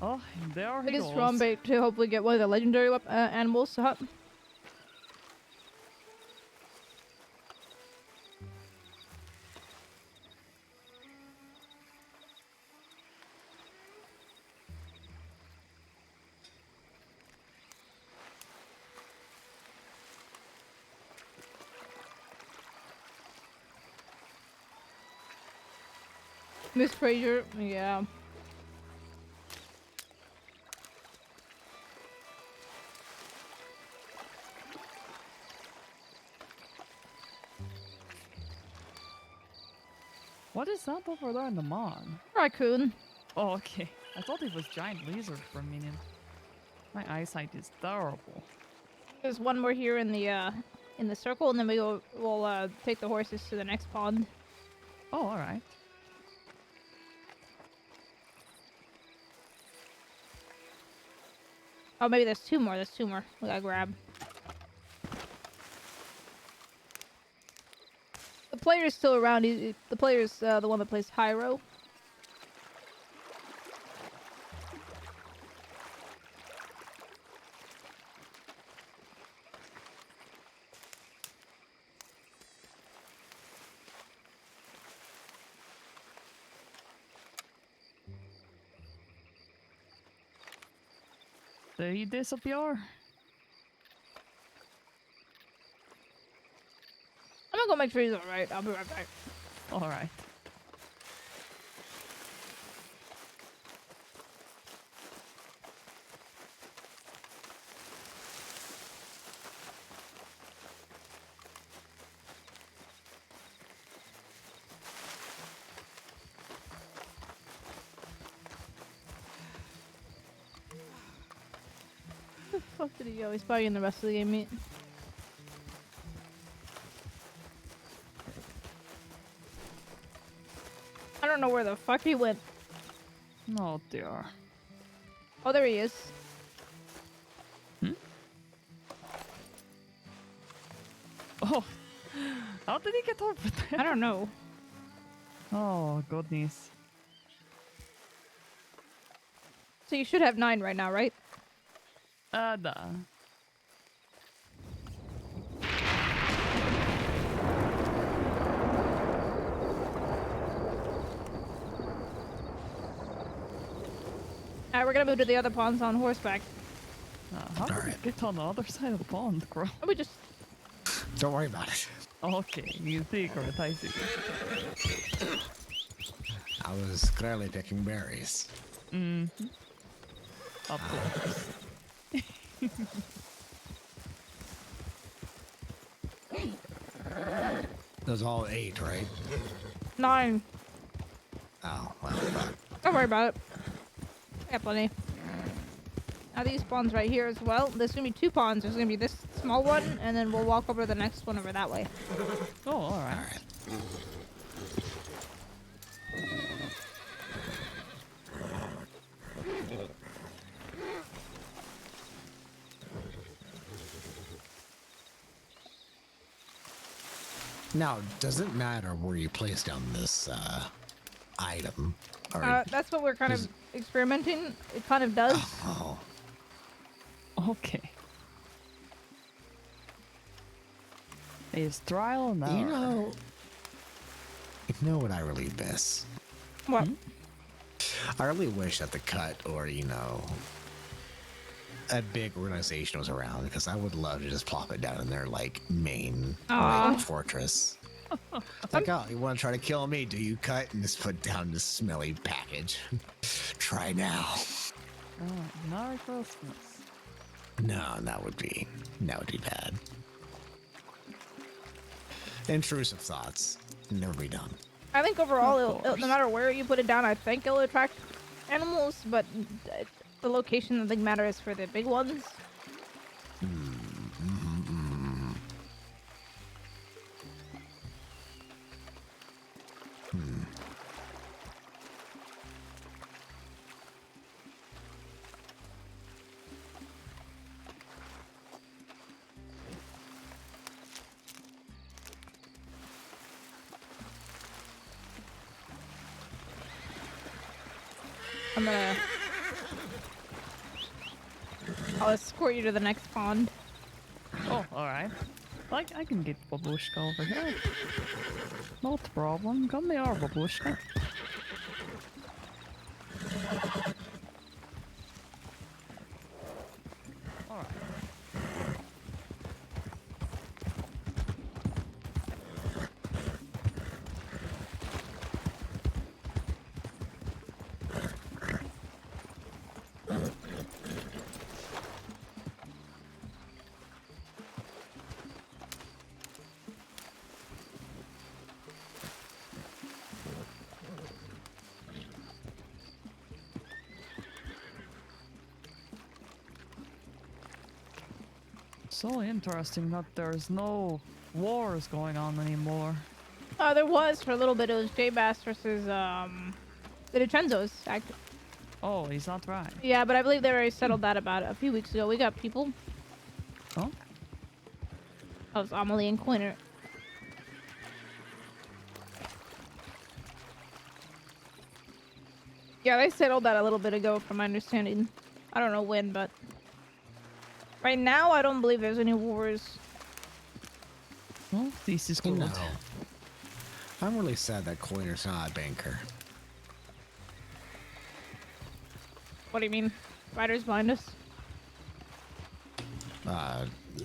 Oh, there he Making goes. strong bait to hopefully get one of the legendary animals to hunt. Miss Fraser, yeah. What is that over there in the mine? Raccoon. Oh, okay. I thought it was giant lizard for a minute. My eyesight is terrible. There's one more here in the circle, and then we'll take the horses to the next pond. Oh, all right. Oh, maybe there's two more. There's two more. We gotta grab. The player's still around. The player's the one that plays Hyro. Did he disappear? I'm gonna go make sure he's alright. I'll be right back. Alright. Where the fuck did he go? He's probably in the rest of the game, mate. I don't know where the fuck he went. Oh dear. Oh, there he is. Oh, how did he get over there? I don't know. Oh, goodness. So you should have 9 right now, right? Da. Alright, we're gonna move to the other ponds on horseback. How did we get on the other side of the pond, bro? We just... Don't worry about it. Okay, you secret, I see. I was clearly picking berries. Mm-hmm. Of course. There's all 8, right? 9. Oh, well, fuck. Don't worry about it. Got plenty. Now these ponds right here as well. There's gonna be 2 ponds. There's gonna be this small one, and then we'll walk over to the next one over that way. Oh, alright. Now, does it matter where you place down this item? Or That's what we're kind of experimenting. It kind of does. Oh. Okay. It's trial and error. You know what I really miss? What? I really wish that the cut or, a big organization was around, because I would love to just plop it down in their, main fortress. Like, oh, you want to try to kill me? Do you cut? And just put down this smelly package. Try now. Oh, Merry Christmas. No, that would be bad. Intrusive thoughts. Never be done. I think overall, no matter where you put it down, I think it'll attract animals, but the location I think matters for the big ones. I'll escort you to the next pond. Oh, alright. I can get Babushka over here. Not a problem. Come here, Babushka. Alright. So interesting that there's no wars going on anymore. There was for a little bit. It was J-Bass versus the DiCenzos. Oh, is that right? Yeah, but I believe they already settled that about a few weeks ago. We got people. Oh? That was Amelie and Coiner. Yeah, they settled that a little bit ago, from my understanding. I don't know when, but right now I don't believe there's any wars. Well, this is good. No. I'm really sad that Coiner's not a banker. What do you mean? Riders blind us?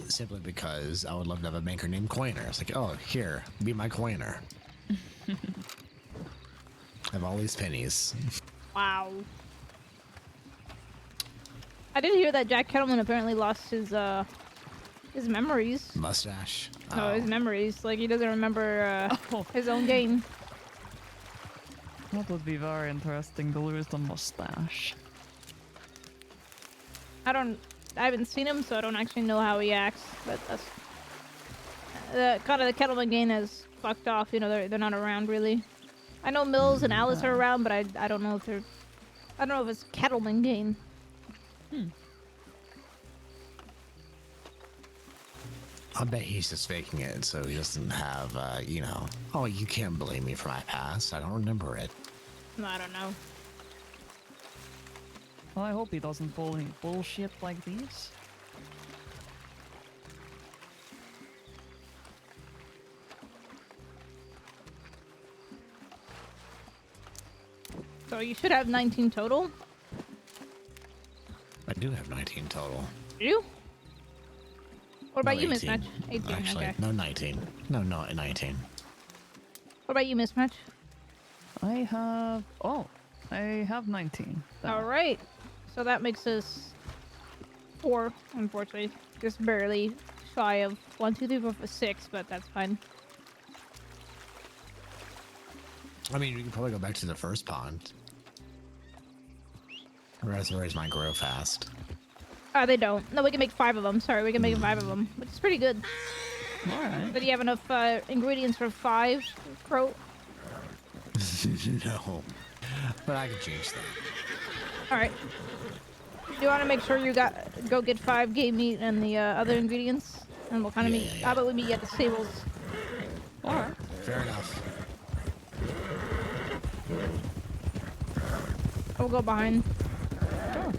Simply because I would love to have a banker named Coiner. It's like, oh, here, be my Coiner. I have all these pennies. Wow. I did hear that Jack Kettleman apparently lost his memories. Mustache. No, his memories. Like, he doesn't remember his own game. That would be very interesting to lose the mustache. I haven't seen him, so I don't actually know how he acts. But that's kind of the Kettleman gang has fucked off. You know, they're not around really. I know Mills and Alice are around, but I don't know if they're. I don't know if it's Kettleman gang. I bet he's just faking it, so he doesn't have, you know. Oh, you can't blame me for my past. I don't remember it. I don't know. Well, I hope he doesn't pull any bullshit like these. So you should have 19 total. I do have 19 total. Do you? What about No, you, 18. Mismatch? 18. Actually, Okay. no 19. No, 19. What about you, Mismatch? I have 19. All right. So that makes us 4, unfortunately. Just barely shy of 1, 2, 3, 4, 5, 6, but that's fine. I mean, we can probably go back to the first pond. Reservoirs might grow fast. They don't. No, we can make 5 of them. Sorry, we can make 5 of them, which is pretty good. All right. But do you have enough ingredients for 5, Crow? No. But I can change that. All right. You want to make sure you go get 5 game meat and the other ingredients, and we'll kind of meet. How about we meet at the stables? All right. Fair enough. We'll go behind. Sure.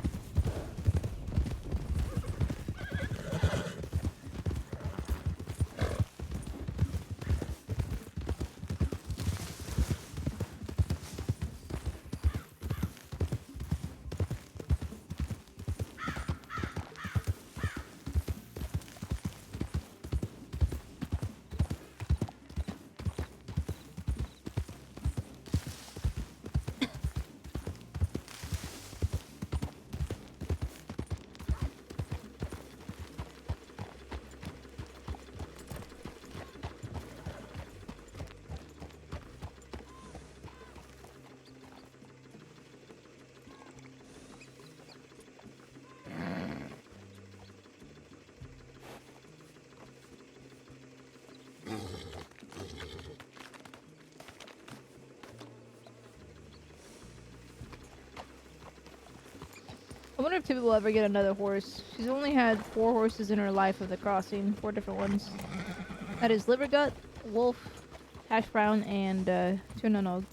I wonder if Tibbit will ever get another horse. She's only had 4 horses in her life of the crossing, 4 different ones. That is Livergut, Wolf, Hash Brown, and Tuna Nog.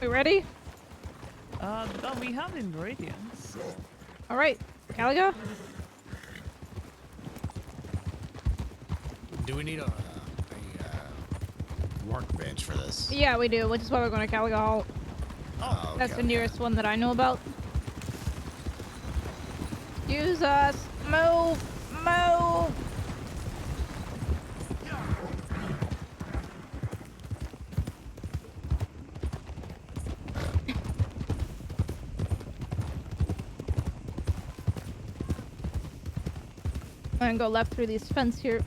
We ready? No, we have ingredients. All right, Caligo. Do we need a workbench for this? Yeah, we do, which is why we're going to Caligo Hall. Oh, That's the nearest one that I know about. Use us. Move. Move. I'm gonna go left through these fence here.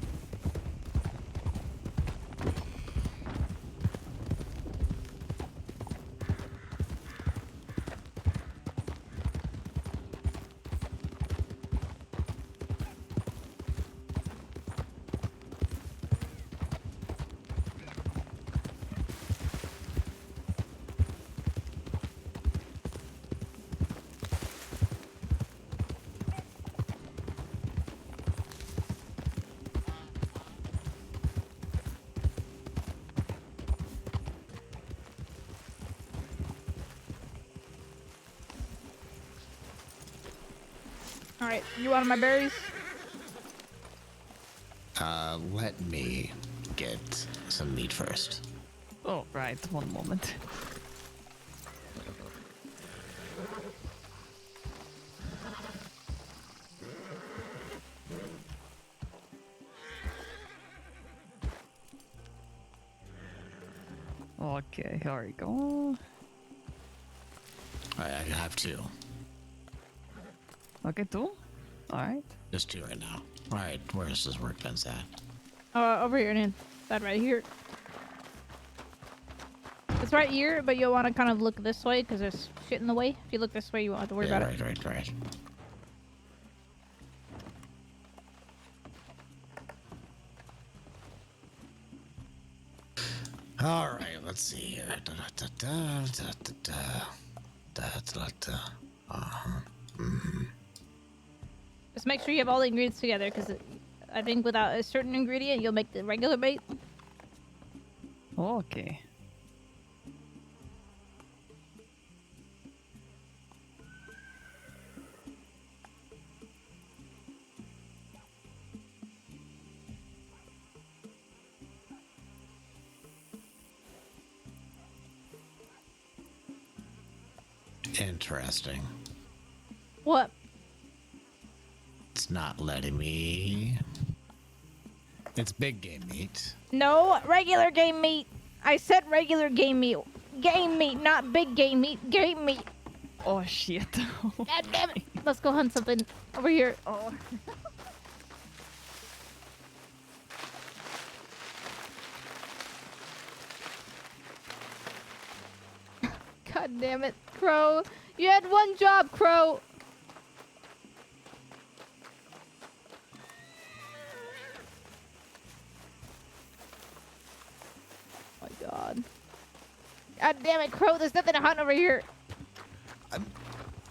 Alright, you want my berries? Let me get some meat first. Oh, right. One moment. Okay, here we go. I have two. Okay, two? Alright. Just two right now. Alright, where's this workbench at? Over here, man. That right here. It's right here, but you'll want to kind of look this way because there's shit in the way. If you look this way, you won't have to worry about it. Right. All right, let's see here. Just make sure you have all the ingredients together because I think without a certain ingredient, you'll make the regular bait. Okay. Interesting. What? It's not letting me. It's big game meat. No, regular game meat. I said regular game meat. Game meat, not big game meat. Game meat. Oh shit. God damn it. Let's go hunt something over here. Oh. God damn it, Crow. You had one job, Crow. Oh my god. God damn it, Crow. There's nothing to hunt over here.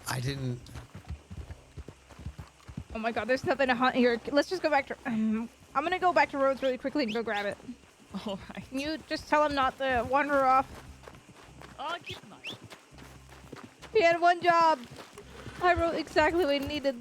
I didn't. Oh my god, there's nothing to hunt here. Let's just go back to... I'm gonna go back to Rhodes really quickly and go grab it. Alright. Can you just tell him not to wander off? Oh, keep an eye. He had one job. I wrote exactly what he needed.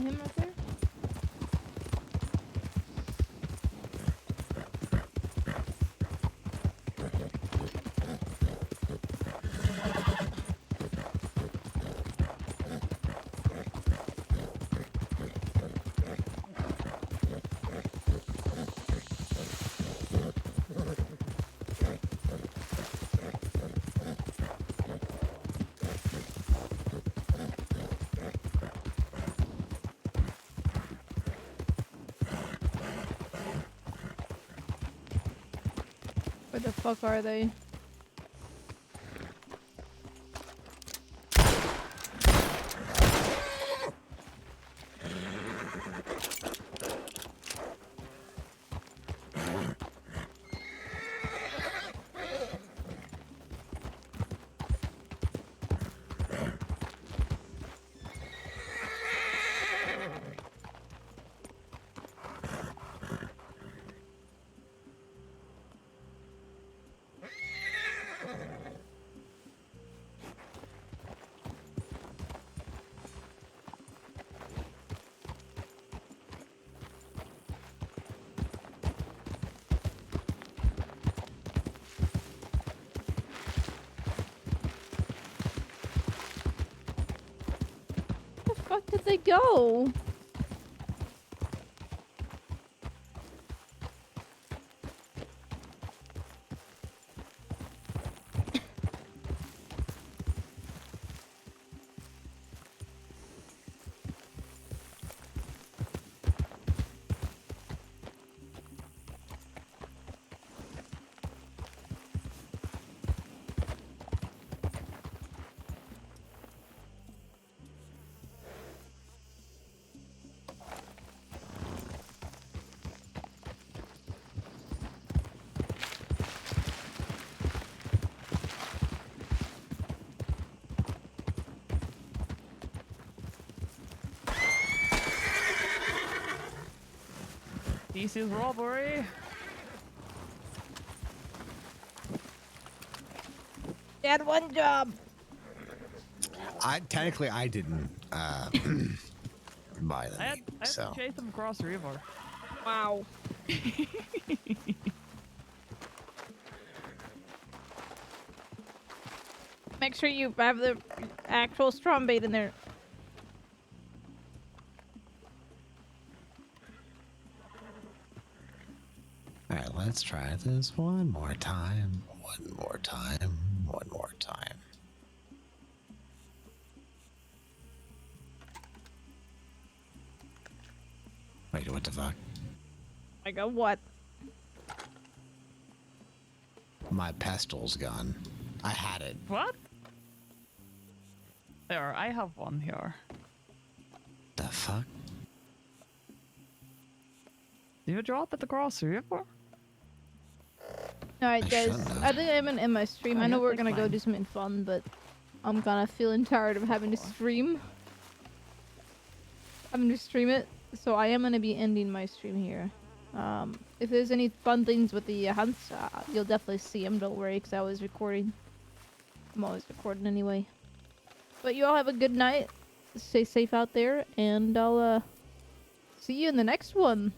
that him right there? Where the fuck are they? Where the fuck did they go? This is robbery. They had one job. Technically I didn't buy them. I had to chase them across the river. Wow. Make sure you have the actual strong bait in there. Alright, let's try this one more time. One more time. One more time. Wait, what the fuck? I go, what? My pestil's gone. I had it. What? There, I have one here. The fuck? Did you drop it across the river? Alright guys, I think I'm gonna end my stream. I know we're gonna go do something fun, but I'm kinda feeling tired of having to stream. Having to stream it, so I am gonna be ending my stream here. If there's any fun things with the hunts, you'll definitely see them, don't worry, because I was recording. I'm always recording anyway. But you all have a good night, stay safe out there, and I'll see you in the next one.